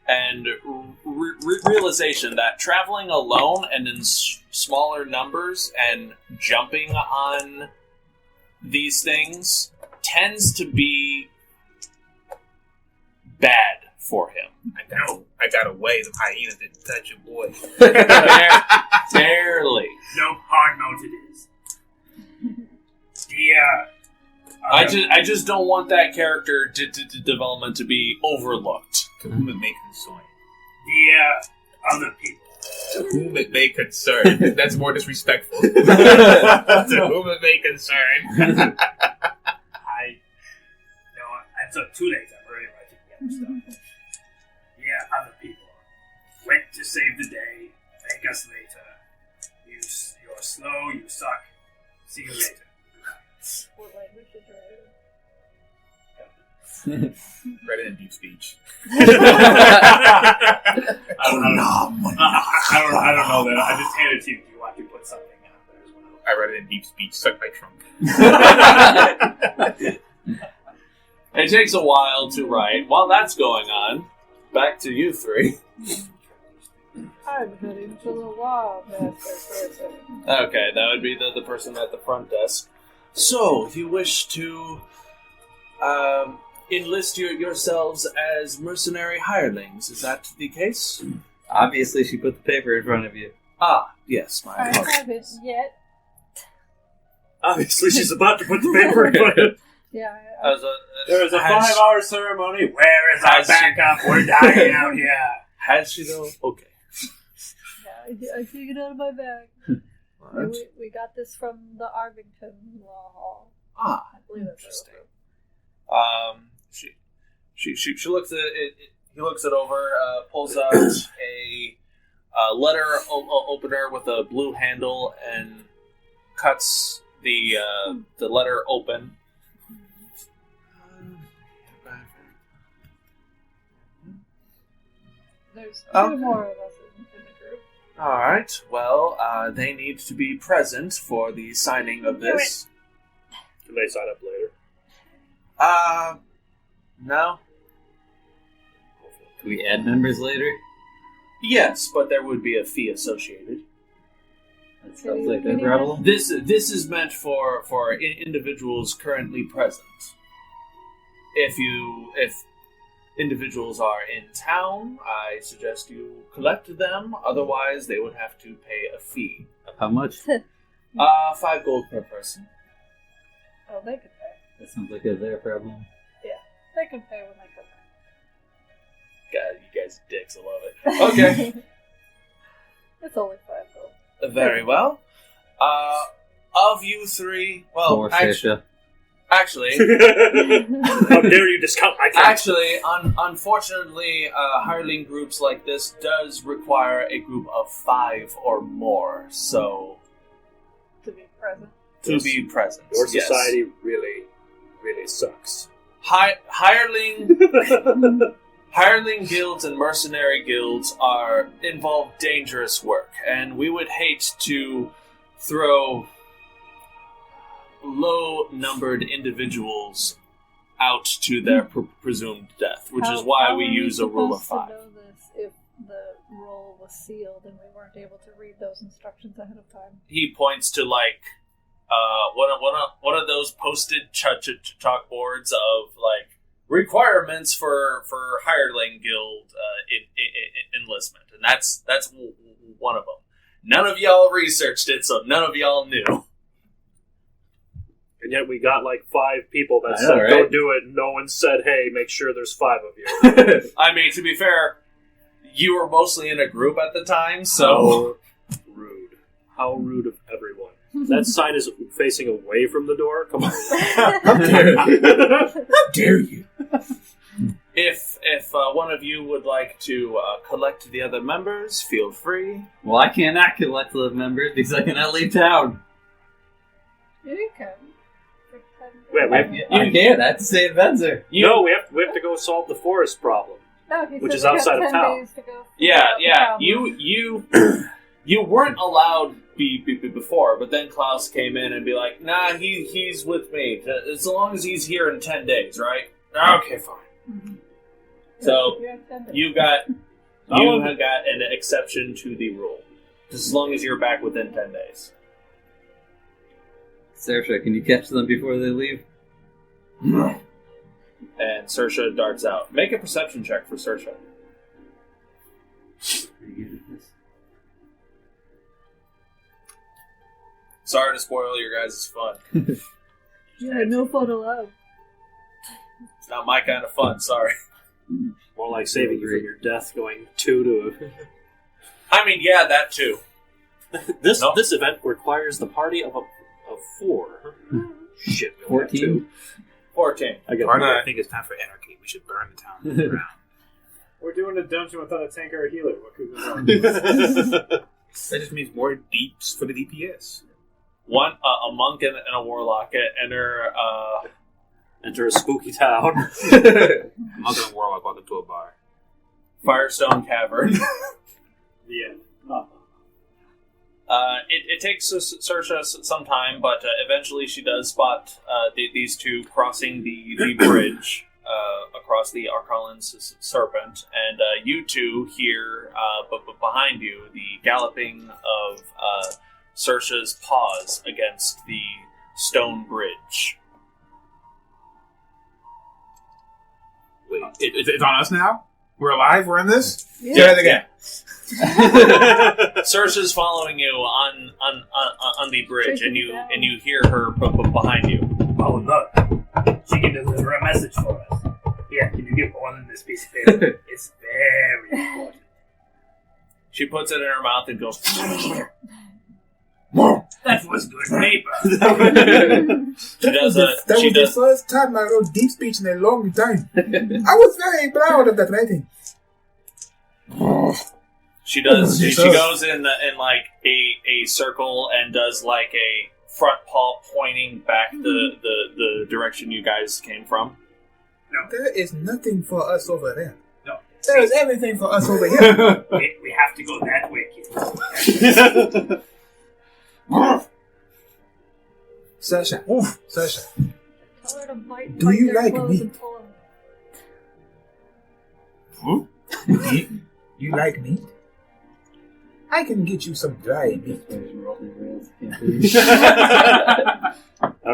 and realization that traveling alone and in smaller numbers and jumping on these things tends to be bad for him. I got away. The hyenas didn't touch your boy. Barely. No, hard mount it is. I just don't want that character development to be overlooked. To whom it may concern. The other people. To whom it may concern. That's more disrespectful. To whom it may concern. It's too late. I'm already writing the other stuff. Other people went to save the day. Thank us later. You're slow. You suck. See you later. What language did you write? Read it in deep speech. I don't know that. I just handed it to you. You want to put something out there as well. I read it in deep speech. Suck my trunk. It takes a while to write. While that's going on, back to you three. I'm heading to the law master person. Okay, that would be the person at the front desk. So, you wish to enlist yourselves as mercenary hirelings, is that the case? Obviously, she put the paper in front of you. Ah, yes, my I apologies. haven't yet. Obviously, she's about to put the paper in front of Yeah, There was a Has- 5-hour ceremony. Where is our Has she- backup? We're dying out here. Has she though? Okay. I took it out of my bag. Alright. We got this from the Arvington Law Hall. Ah, I believe that's interesting. what She looks at it. He looks it over. Pulls out a letter opener with a blue handle and cuts the letter open. There's Okay. two more of us in the group. All right. Well, they need to be present for the signing of this. Can they sign up later? No. Can we add members later? Yes, but there would be a fee associated. That sounds like a problem. This is meant for individuals currently present. If individuals are in town, I suggest you collect them. Otherwise, they would have to pay a fee. How much? 5 gold per person. Oh, they could pay. That sounds like it's their problem. They can pay when they come back. God, you guys dicks, I love it. Okay. It's only 5 gold. Very well. Of you three, well, Poor actually, How dare you discount my count? actually, unfortunately, hireling groups like this does require a group of 5 or more. So To be present. to be present, Your yes. society really, really sucks. Hireling guilds and mercenary guilds involve dangerous work, and we would hate to throw low-numbered individuals out to their presumed death, which is why we use a rule of 5. How are we supposed to know this if the roll was sealed and we weren't able to read those instructions ahead of time? He points to one of those posted chalkboards of requirements for hireling guild enlistment, and that's one of them. None of y'all researched it, so none of y'all knew. And yet we got 5 people that I said, know, right? don't do it, and no one said, hey, make sure there's 5 of you. I mean, to be fair, you were mostly in a group at the time, so... Rude. How rude of everyone. That sign is facing away from the door? Come on. How dare you? If one of you would like to collect the other members, feel free. Well, I cannot collect the members because I cannot leave town. You can. Wait, I can't. I have to stay in Venzer. No, we have to go solve the forest problem. No, he Which said is we got outside of 10 town. days to go Yeah, figure out the yeah. problem. You weren't allowed before, but then Klaus came in and be like, "Nah, he's with me as long as he's here in 10 days, right?" Okay, fine. Mhm. So You have 10 days. you have got an exception to the rule, just as long as you're back within 10 days. Saoirse, can you catch them before they leave? And Saoirse darts out. Make a perception check for Saoirse. Sorry to spoil your guys' fun. Yeah, no fun allowed. It's not my kind of fun, sorry. More like saving you from your death, going 2 to I mean, yeah, that too. This Nope. this event requires the party of 4. Shit, we only have 14? 2. 14. I get Partly, Alright. I think it's time for anarchy. We should burn the town to the ground. We're doing a dungeon without a tank or a healer. What could go wrong? That just means more deeps for the DPS. A monk and a warlock enter. Enter a spooky town. I'm not gonna warlock walk into a bar. Firestone Cavern. Yeah. It takes Saoirse some time, but eventually she does spot these two crossing the bridge across the Arcane Serpent, and you two hear, but behind you, the galloping of Saoirse's paws against the stone bridge. Wait, it's on us now? We're alive? We're in this? Yeah. Do it again. Saoirse's following you on the bridge, Chasing and you down. you hear her behind you. Oh, look. She can deliver a message for us. Here, can you give Orlin this piece of paper? It's very important. She puts it in her mouth and goes. That was good paper. She does That was the first time I wrote deep speech in a long time. I was very proud of that writing. She does. She Jesus. goes in like a circle and does like a front paw pointing back the direction you guys came from. There is nothing for us over there. No. There is everything for us over here. We have to go that way, kid. Sasha, Sasha, Tell her to bite, Do bite you their like clothes meat? and pull them. you like meat? I can get you some dry meat. I don't know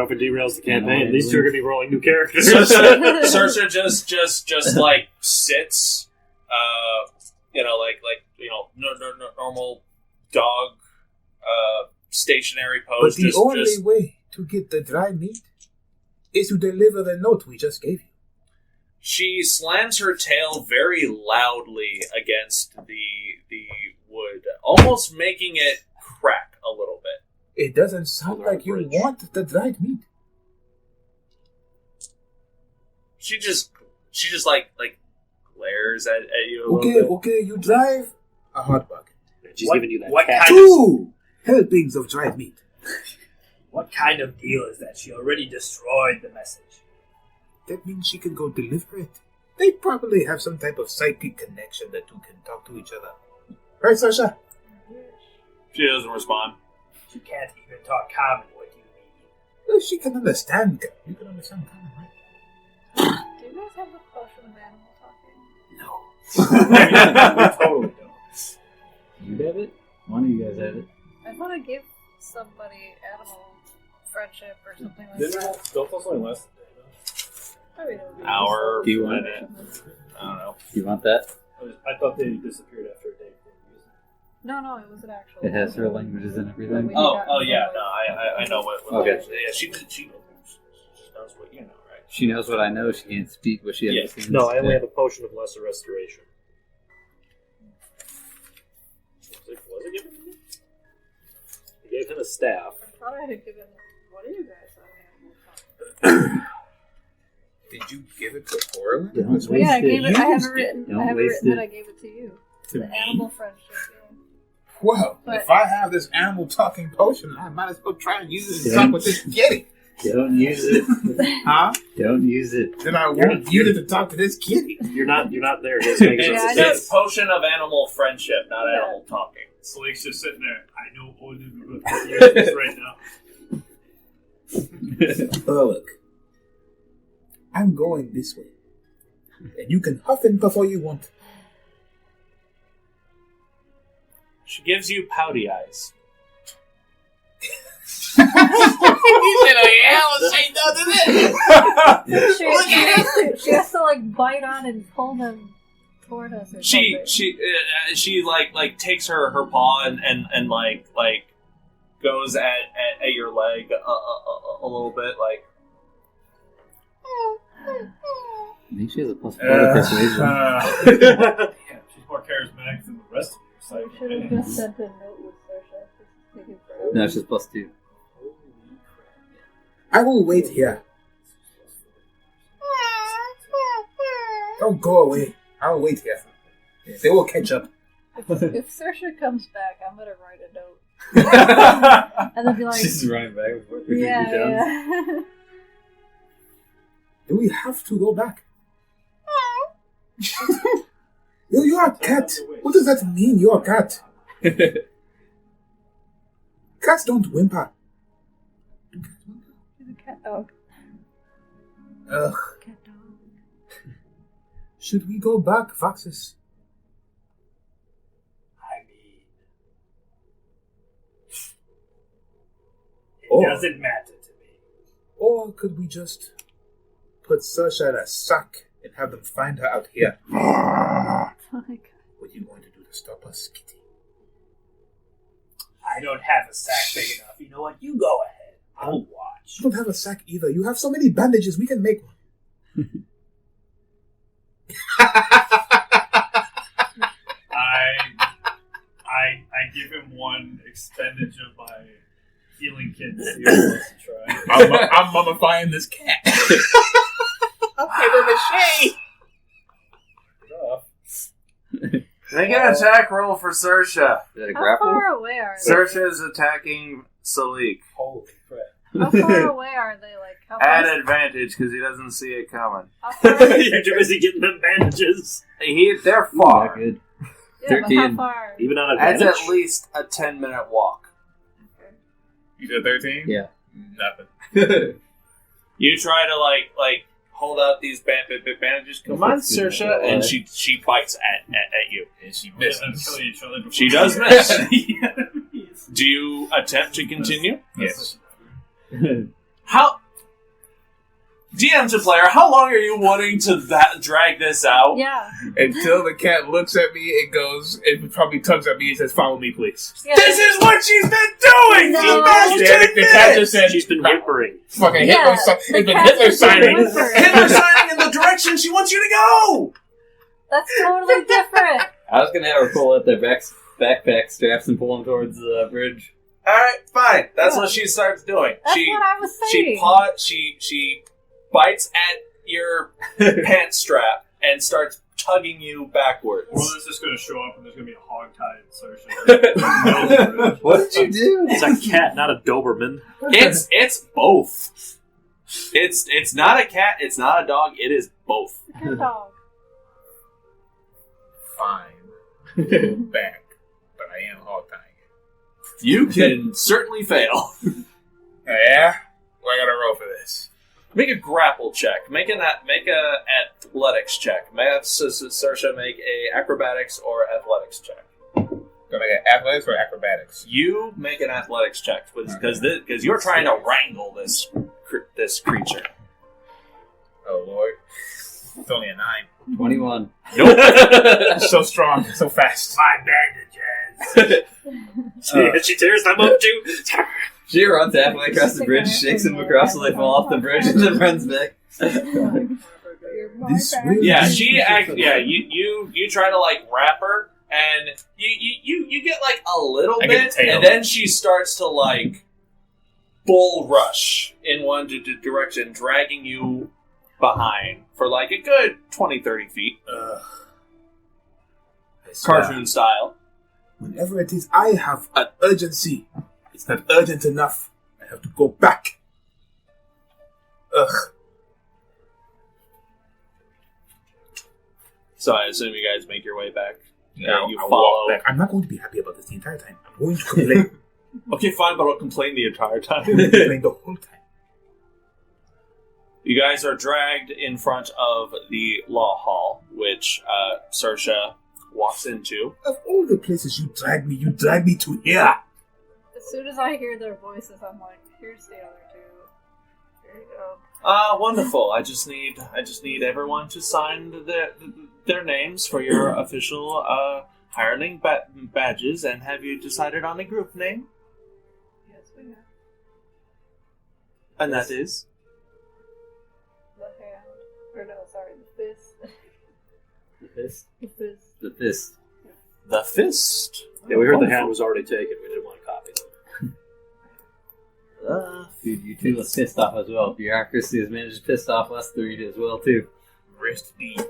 if it derails the campaign. These two are going to be rolling new characters. Saoirse just like sits, normal dog, stationary But pose. the only way to get the dry meat is to deliver the note we just gave you. She slams her tail very loudly against the wood, almost making it crack a little bit. It doesn't sound like you want the dried meat. She just like glares at you a little bit. Okay, you drive a hot bucket. She's What- giving you that what cat. kind of- 2 helpings of dried meat. What kind of deal is that? She already destroyed the message. That means she can go deliver it. They probably have some type of psychic connection that two can talk to each other. Right, Sasha? She doesn't respond. She can't even talk common. What do you mean? Well, she can understand. You can understand common, right? Do you guys have the potion of animal talking? No. We totally don't. You have it? One of you guys have it. I thought I gave somebody animal friendship or something like Didn't that. don't those only last a day, though? I mean, it would be Hour, useful. Do you want minute. I don't know. You want that? I thought they disappeared after a day. No, it was an actual. It has her languages and everything. Oh yeah, no, I know what. Okay. Yeah, she knows what you know, right? She knows what I know. She can't speak what she Yeah. understands. No, I only Yeah. have a potion of lesser restoration. Was it given to me? I gave him a staff. I thought I had given one of you guys an animal talking. Did you give it to Orlin? Don't Well, yeah, I waste gave it. I have it written. Don't I have it waste written that it. I gave it to you. To The me? animal friendship. Yeah. Well, But- if I have this animal talking potion, I might as well try and use it to Yeah. talk with this kitty. Don't use it. Huh? Don't use it. Then I won't use it to talk to this kitty. You're not there. He has to make It's, a Yeah, I sense. know. it's potion of animal friendship, not Yeah. animal talking. Salic's just sitting there. I know Orlin right now. Look, I'm going this way. And you can huff and puff all you want. She gives you pouty eyes. said, "Oh yeah, let's say no to this." She has to like bite on and pull them toward us. Or She something. she like takes her paw and like goes at your leg a little bit like. I think she has a +4 to persuasion. Yeah, she's more charismatic than the rest of you. So We should have just sent a note with Saoirse. She's taking forever. No, she's +2. I will wait here. Don't go away. I'll wait here. They will catch up. If Saoirse comes back, I'm gonna write a note. And then be like, She's running back and forth. yeah. Do we have to go back? You're a cat. What does that mean? You're a cat. Cats don't whimper. She's a cat dog. Ugh. Cat dog. Should we go back, Vaxxus? I mean, it Oh. doesn't matter to me. Or could we just put Saoirse in a sack and have them find her out here? Oh my God. What are you going to do to stop us, Kitty? I don't have a sack big enough. You know what? You go ahead. I'll watch. You don't have a sack either. You have so many bandages. We can make one. I give him one expendage of my healing kit to see if he wants to try. I'm mummifying this cat. I'm giving him a shade. Make an attack roll for Saoirse. Is that a How grapple? far away are they? Saoirse is attacking Salic. Holy crap. How far away are they? Like, how At far? advantage because he doesn't see it coming. How far? You're too busy getting them bandages. They're Ooh, far. not good. Yeah, but 13. how far? Even on That's advantage. at least a 10-minute walk. You said 13? Yeah. Nothing. You try to like hold out these bandages. Come on, Saoirse, and she bites at you. And she Let them misses. kill each other before She does miss. Yes. Do you attempt to continue? Yes. How? DM to player, how long are you wanting to drag this out? Yeah. Until the cat looks at me, it probably tugs at me and says, "Follow me, please." Yeah. This is what she's been doing! No. You bastard! The cat just said, She's been whimpering. "Fucking Yeah, Hitler, the it's been cat's Hitler just signing." whimpering. Hitler signing in the direction she wants you to go! That's totally different. I was gonna have her pull out their backpack straps and pull them towards the bridge. Alright, fine. That's what she starts doing. That's what I was saying. She bites at your pants strap and starts tugging you backwards. Orlin's just going to show up and there's going to be a hog tie in Saoirse. What did you do? It's a cat, not a Doberman. It's both. It's not a cat, it's not a dog, it is both. Cat dog. Fine. Go back. But I am hog tying it. You can certainly fail. Yeah? Well, I gotta roll for this. Make a grapple check. Make a athletics check. Have Saoirse make a acrobatics or athletics check. Do I make an athletics or acrobatics? You make an athletics check because you're trying to wrangle this creature. Oh, Lord. It's only a 9. 21. Nope. So strong, so fast. My bandages. She tears them up too. She runs halfway across the bridge, shakes them across so they fall off the bridge, and then runs back. This way. Yeah, you try to like wrap her, and you get like a little I get bit, the tail. and then she starts to like bull rush in one direction, dragging you behind for like a good 20-30 feet, cartoon style. Whenever it is I have an urgency, it's not urgent enough. I have to go back. Ugh. So I assume you guys make your way back. Yeah, You I'll follow. walk back. I'm not going to be happy about this the entire time. I'm going to complain. Okay, fine, but I'll complain the entire time. I'm going to complain the whole time. You guys are dragged in front of the law hall, which Saoirse walks into. Of all the places you drag me to here. Is As soon as I hear their voices, I'm like, here's the other two. There you go. Wonderful. I just need everyone to sign their names for your official hireling badges. And have you decided on a group name? Yes, we have. And that is? The hand. Or no, sorry, the fist. The fist? The fist. The fist. The fist. Yeah, we heard the hand was already taken. We didn't want to copy them. Dude, you two look pissed off as well. Bureaucracy has managed to piss off us three as well, too. Wrist deep.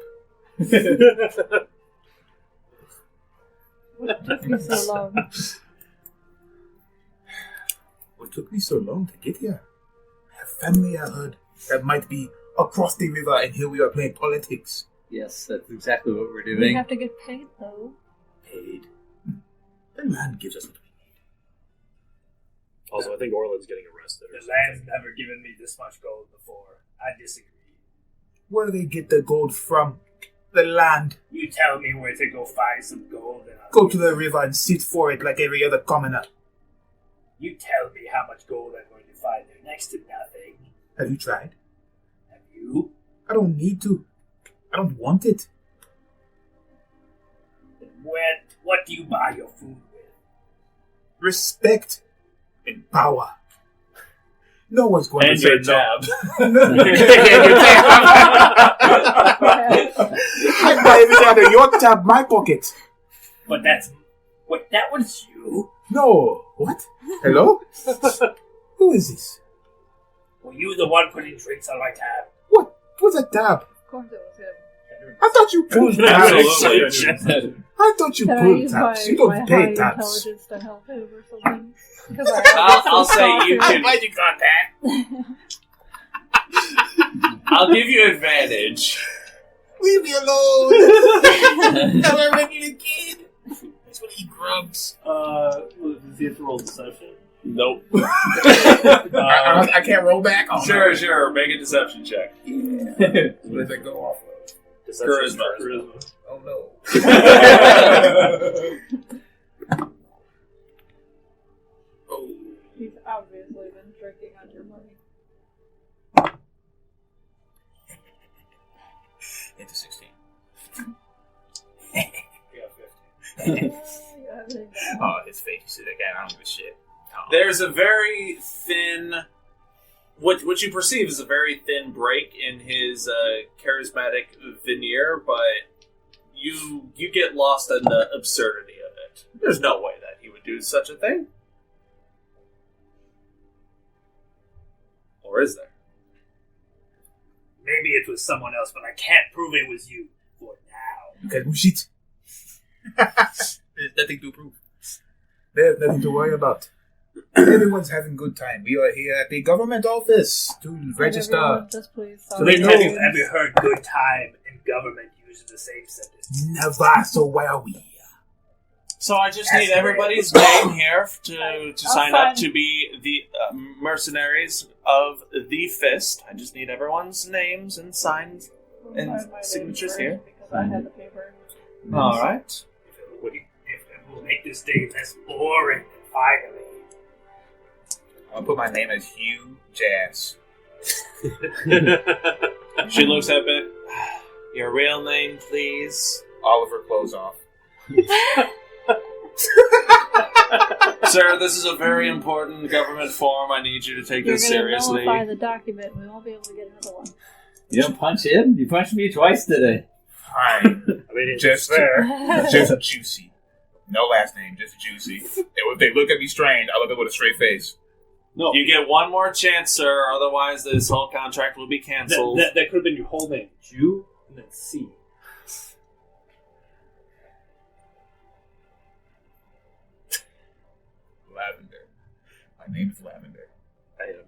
What took me so long? What took me so long to get here? I have family, I heard, that might be across the river, and here we are playing politics. Yes, that's exactly what we're We doing. have to get paid, though. Paid. The land gives us what we need. Also, I think Orlin's getting arrested. The land's never given me this much gold before. I disagree. Where do they get the gold from? The land. You tell me where to go find some gold, and I'll Go to the river and sit for it like every other commoner. You tell me how much gold I'm going to find there. Next to nothing. Have you tried? Have you? I don't need to. I don't want it. Then what do you buy your food with? Respect and power. No one's going And to say your no. tab. I buy everything out of your tab, my pocket. But that was you? No. What? Hello? Who is this? Were you the one putting drinks on my tab? What? What's a tab? Of course it was him. I thought you pulled tabs. Absolutely. I thought you Can I pulled use tabs. You my don't high pay tabs. intelligence to help him or something? 'Cause I'll say you can. Why'd you got that? I'll give you advantage. Leave me alone. Now I'm making a kid. That's what he grubs. Does he have to roll deception? Nope. I can't roll back on Sure. Make a deception check. What does it go off of? Deception. Charisma. Oh no. Oh. He's obviously been drinking on your money. Into 16. Oh, his face. He said again, I don't give a shit. Oh. There's a very thin, what you perceive is a very thin break in his charismatic veneer, but you get lost in the absurdity of it. There's no way that he would do such a thing. Or is there? Maybe it was someone else, but I can't prove it was you for now. You can push it. There's nothing to prove. There's nothing to worry about. Everyone's having good time. We are here at the government office to register. Everyone, just please stop. So then have you ever heard good time and government using the same sentence? Never, so why are we here? So I just need everybody's name here to sign up to be the mercenaries of the Fist. I just need everyone's names and signs and Sign my name signatures first here. Because I had the paper. All right. If it will make this day less boring, then finally. I'll put my name as Hugh Jazz. She looks up at your real name, please. Oliver Closeoff. Sir, this is a very important government form. I need you to take You're this going to seriously. nullify the document. We won't be able to get another one. You don't punch him? You punched me twice today. Fine. I mean, it's Just fair. Just Juicy. No last name, just Juicy. And if they look at me strange, I look at them with a straight face. No, You get one more chance, sir. Otherwise, this whole contract will be canceled. that could have been your whole name. Jew and then C. Lavender. My name is Lavender. I am.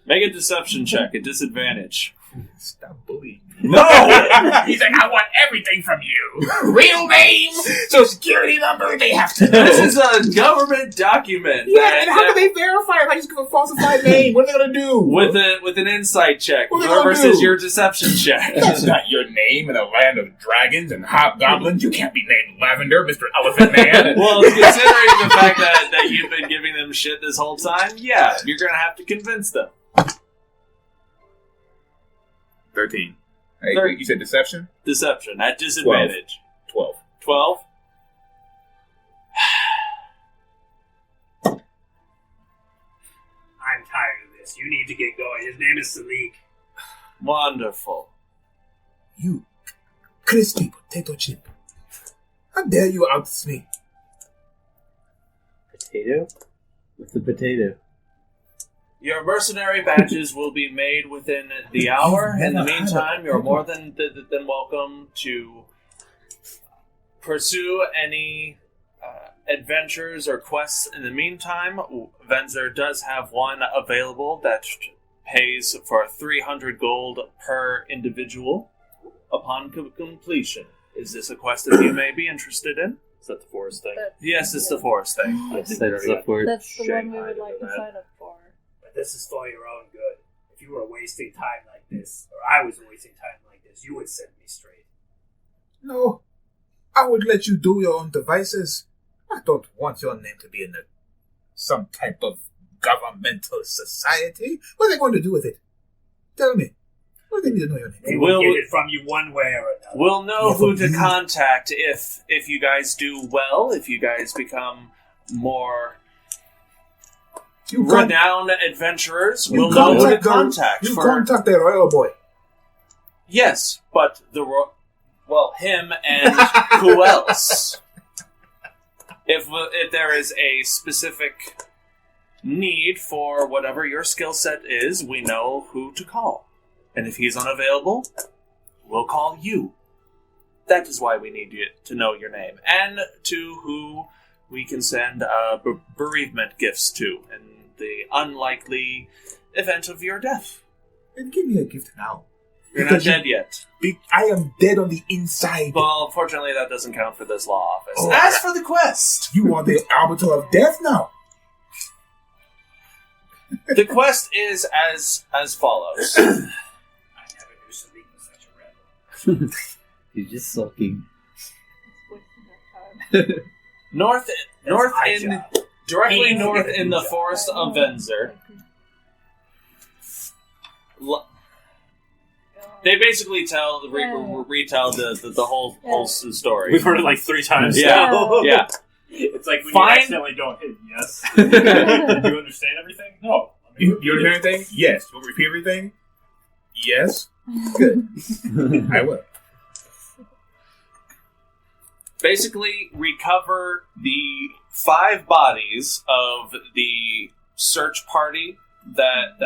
Make a deception check at disadvantage. Stop bullying. No! He's like, I want everything from you. Real name, social security number, they have to know. This is a government document. Yeah, and how do they verify if I just give a falsified name? What are they going to do? With an insight check What are they gonna versus do? your deception check. That's not your name in a land of dragons and hobgoblins. You can't be named Lavender, Mr. Elephant Man. Well, considering the fact that you've been giving them shit this whole time, yeah, you're gonna have to convince them. 13. Hey, you said deception? Deception at disadvantage. 12. 12. I'm tired of this. You need to get going. His name is Salic. Wonderful. You, crispy potato chip. How dare you out me? Potato? What's a potato? Your mercenary badges will be made within the hour. In the meantime, you're more than welcome to pursue any adventures or quests. In the meantime, Venzer does have one available that pays for 300 gold per individual upon completion. Is this a quest that you may be interested in? Is that the forest thing? Yes, it's the forest thing. That's the one we would like to sign up for. But this is for your own good. If you were wasting time like this, or I was wasting time like this, you would set me straight. No, I would let you do your own devices. I don't want your name to be in some type of governmental society. What are they going to do with it? Tell me. What do they need to know your name? They will get it from you one way or another. We'll know who to contact if you guys do well, if you guys become more renowned adventurers. We'll know who to contact. You contact the royal boy. Yes, but him and who else? If there is a specific need for whatever your skill set is, we know who to call. And if he's unavailable, we'll call you. That is why we need you to know your name. And to who we can send bereavement gifts to in the unlikely event of your death. And give me a gift now. You're not dead yet. I am dead on the inside. Well, unfortunately, that doesn't count for this law office. Oh, As for the quest, you are the arbiter of death now. the quest is as follows. I never knew Salic was such a rebel. You're just sulking. Directly north in the forest of Venzer. They basically retell the whole story. We've heard it like 3 times Yeah, now. yeah. It's like when Fine. you accidentally don't hit yes. Do you understand everything? No. You understand everything? Yes. You want to repeat everything? Yes. Good. I will. Basically, recover the 5 bodies of the search party that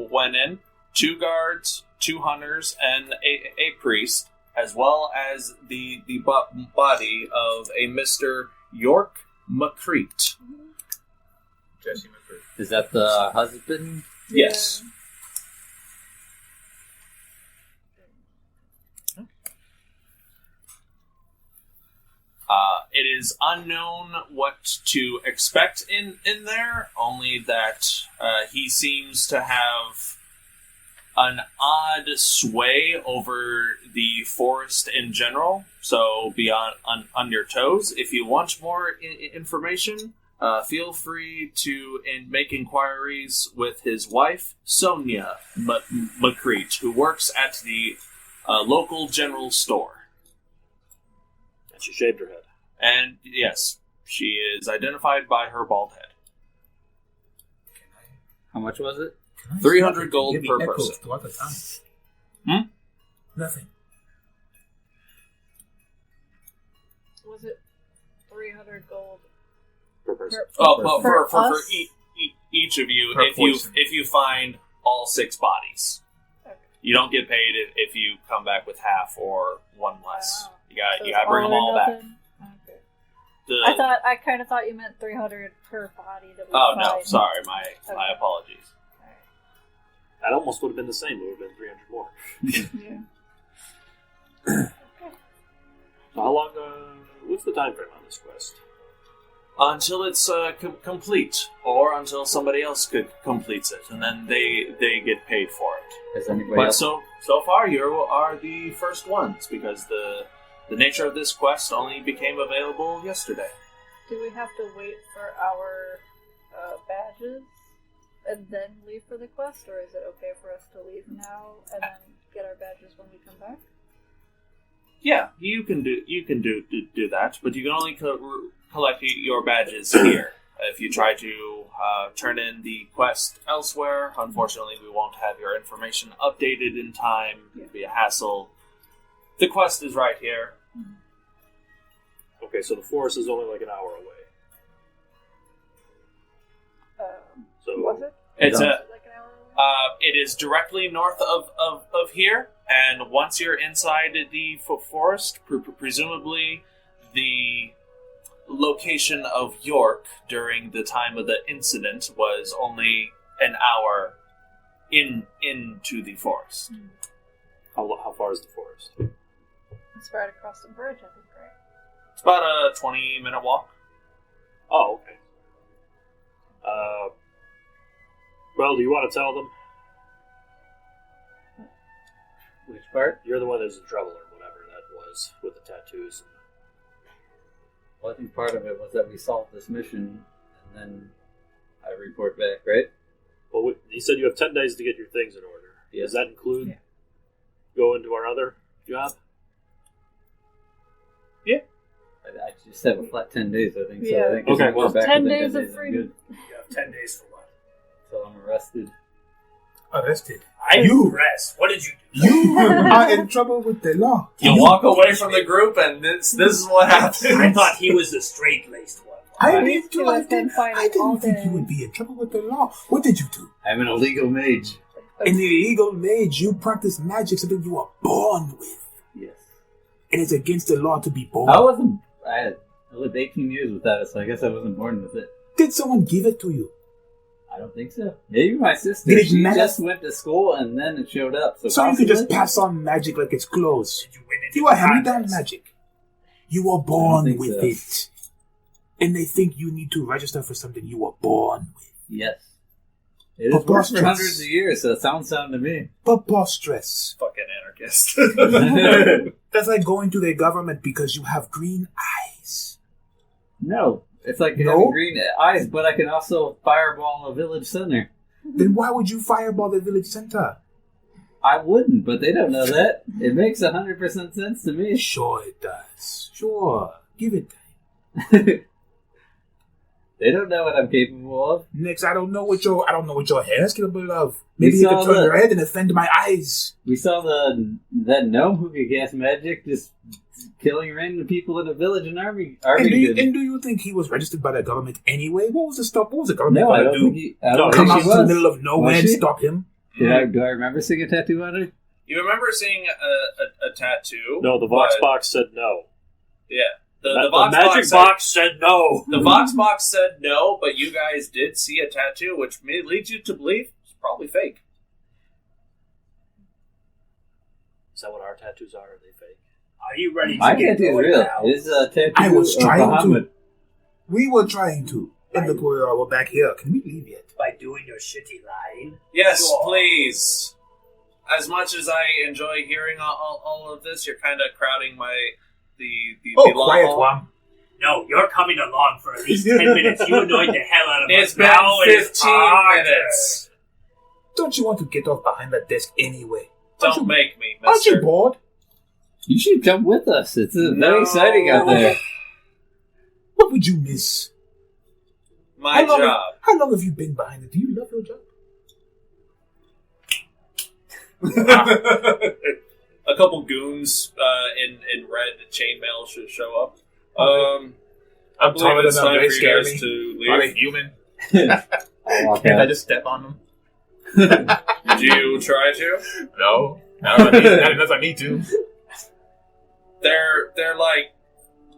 went in. 2 guards, 2 hunters, and a priest, as well as the body of a Mr. York McCreet. Jesse McCreet. Is that the husband? Yes. It is unknown what to expect in there, only that he seems to have an odd sway over the forest in general, so be on your toes. If you want more information, feel free to make inquiries with his wife, Sonia McCreet, who works at the local general store. And she shaved her head. And yes, she is identified by her bald head. How much was it? 300 gold per person. Throughout the time. Nothing. Was it 300 gold Per person. For each of you, if you find all 6 bodies, Okay. you don't get paid if you come back with half or 1 less. Wow. You got So to it's bring them all back. nothing? Okay. I kind of thought you meant 300 per body. That we Oh no, find. sorry, my apologies. That almost would have been the same. It would have been 300 more. Yeah. So how long? What's the time frame on this quest? Until it's complete, or until somebody else completes it, and then they get paid for it. Has anybody But else? so far, you are the first ones, because the nature of this quest only became available yesterday. Do we have to wait for our badges and then leave for the quest, or is it okay for us to leave now and then get our badges when we come back? Yeah, you can do that, but you can only collect your badges here. If you try to turn in the quest elsewhere, unfortunately, we won't have your information updated in time. It'd be a hassle. The quest is right here. Okay, so the forest is only like an hour away. So Was it? It's Like a. an hour away? It is directly north of here, and once you're inside the forest, presumably the location of York during the time of the incident was only an hour into the forest. how far is the forest? It's right across the bridge, I think, right? It's about a 20-minute walk. Oh, okay. Well, do you want to tell them? Which part? You're the one that's in trouble, or whatever that was, with the tattoos. Well, I think part of it was that we solved this mission, and then I report back, right? Well, you said you have 10 days to get your things in order. Yes. Does that include going to our other job? I just have a flat 10 days, I think. Yeah. So I think Okay, if we well, go back 10 within days of I'm freedom. good. You have 10 days for what? So I'm arrested. Arrested. I'm You. impressed. What did you do? You are in trouble with the law. You walk away from the group, and this is what happens. I thought he was the straight-laced one. I I did used too. to I have been didn't fighting all think day. you would be in trouble with the law. What did you do? I'm an illegal mage. An illegal mage. You practice magic, something you were born with. Yes. And it's against the law to be born. I lived 18 years without it, so I guess I wasn't born with it. Did someone give it to you? I don't think so. Maybe my sister. Did it She matter? just went to school and then it showed up. So So you could just possibly- pass on magic like it's clothes. Did you win it? You are hand-me-down magic. You were born think with so. it. And they think you need to register for something you were born with. Yes. It is worked for Preposterous. hundreds of years, so it sounds sound to me. Preposterous. Fucking anarchist. That's like going to the government because you have green eyes. No. It's like No? having green eyes, but I can also fireball a village center. Then why would you fireball the village center? I wouldn't, but they don't know that. It makes 100% sense to me. Sure it does. Sure. Give it time. They don't know what I'm capable of. Next, I don't know what your hair is capable of. Maybe We you saw can turn the- red and offend my eyes. We saw that gnome who could cast magic just killing random people in a village in And do, you, Armington. and do you think he was registered by the government anyway? What was the government No, I going to don't do? think he. I don't Come think out she into the was. middle of nowhere Was and she? stop him? Do I remember seeing a tattoo on her? You remember seeing a tattoo? No, the Vox but- box said no. Yeah. The The Vox magic said- box said no. The Vox box said no, but you guys did see a tattoo, which leads you to believe it's probably fake. Is that what our tattoos are? Are they fake? Are you ready to My get tattoo is going real. now? It is a tattoo I was of trying Muhammad. to. We were trying to. And look, we're back here. Can we leave yet? By doing your shitty line? Yes, Sure. please. As much as I enjoy hearing all of this, you're kind of crowding the Oh, long quiet, haul. Wam. No, you're coming along for at least 10 minutes. You annoyed the hell out of It's us. been Now it's 15 our minutes. Don't you want to get off behind that desk anyway? Don't make me, Aren't you mister. bored? You should come with us. It's very No. exciting out there. What would you miss? My long, job. How long have you been behind it? Do you love your job? A couple goons in red chainmail should show up. I I'm believe it's time for you scare guys me. to Are leave. they human? I'll walk Can't I out. just step on them? Do you try to? No. Not unless I need to. They're like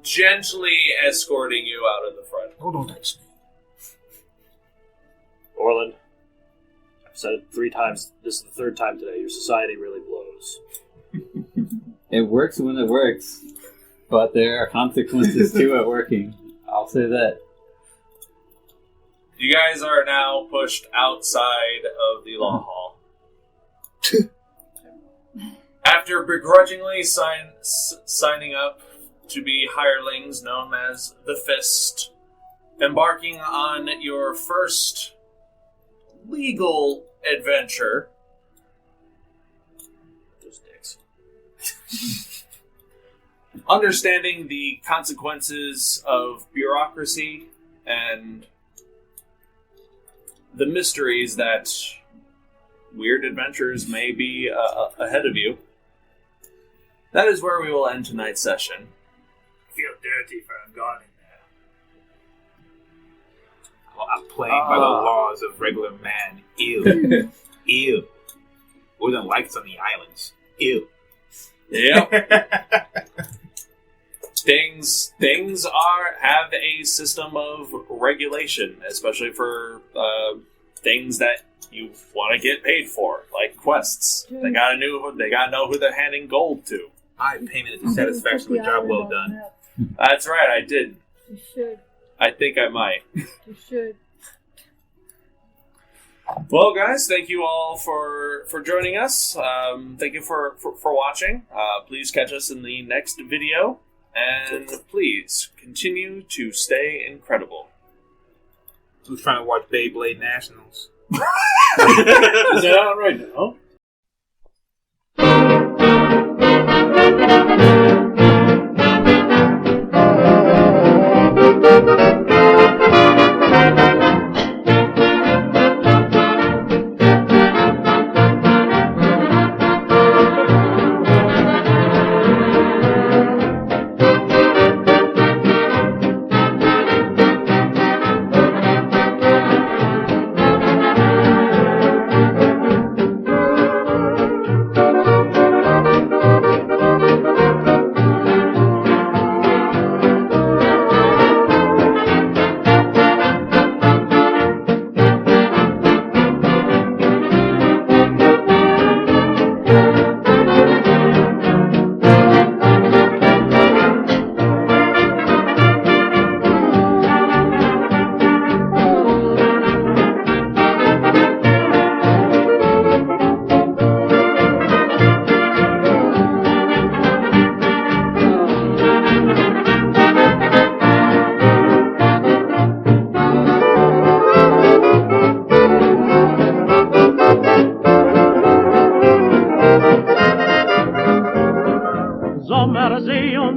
gently escorting you out of the front. Oh, don't touch me. Orlin, I've said it 3 times. This is the 3rd time today. Your society really blows. It works when it works, but there are consequences to it working. I'll say that. You guys are now pushed outside of the law hall. After begrudgingly signing up to be hirelings known as the Fist, embarking on your first legal adventure. Those dicks. Understanding the consequences of bureaucracy and the mysteries that weird adventures may be ahead of you. That is where we will end tonight's session. I feel dirty for a god in there. Well, I'm playing by the laws of regular man. Ew. Ew. More than likes on the islands. Ew. Yep. Things have a system of regulation, especially for things that you want to get paid for, like quests. They gotta know who they're handing gold to. My payment is a satisfaction. Job well done. That's right, I did. You should. I think I might. You should. Well, guys, thank you all for joining us. Thank you for watching. Please catch us in the next video. And please, continue to stay incredible. Who's trying to watch Beyblade Nationals? Is that on right now?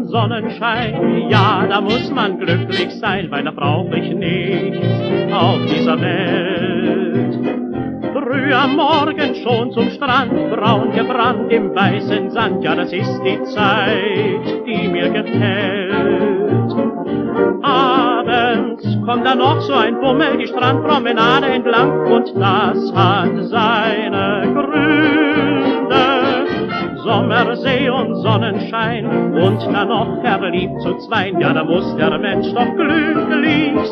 Sonnenschein, ja, da muss man glücklich sein, weil da brauch ich nichts auf dieser Welt. Früh am Morgen schon zum Strand, braun gebrannt im weißen Sand, ja, das ist die Zeit, die mir gefällt. Abends kommt dann noch so ein Bummel die Strandpromenade entlang und das hat seine Gründe. Sommersee und Sonnenschein und dann noch verliebt zu zweien, ja, da muss der Mensch doch glücklich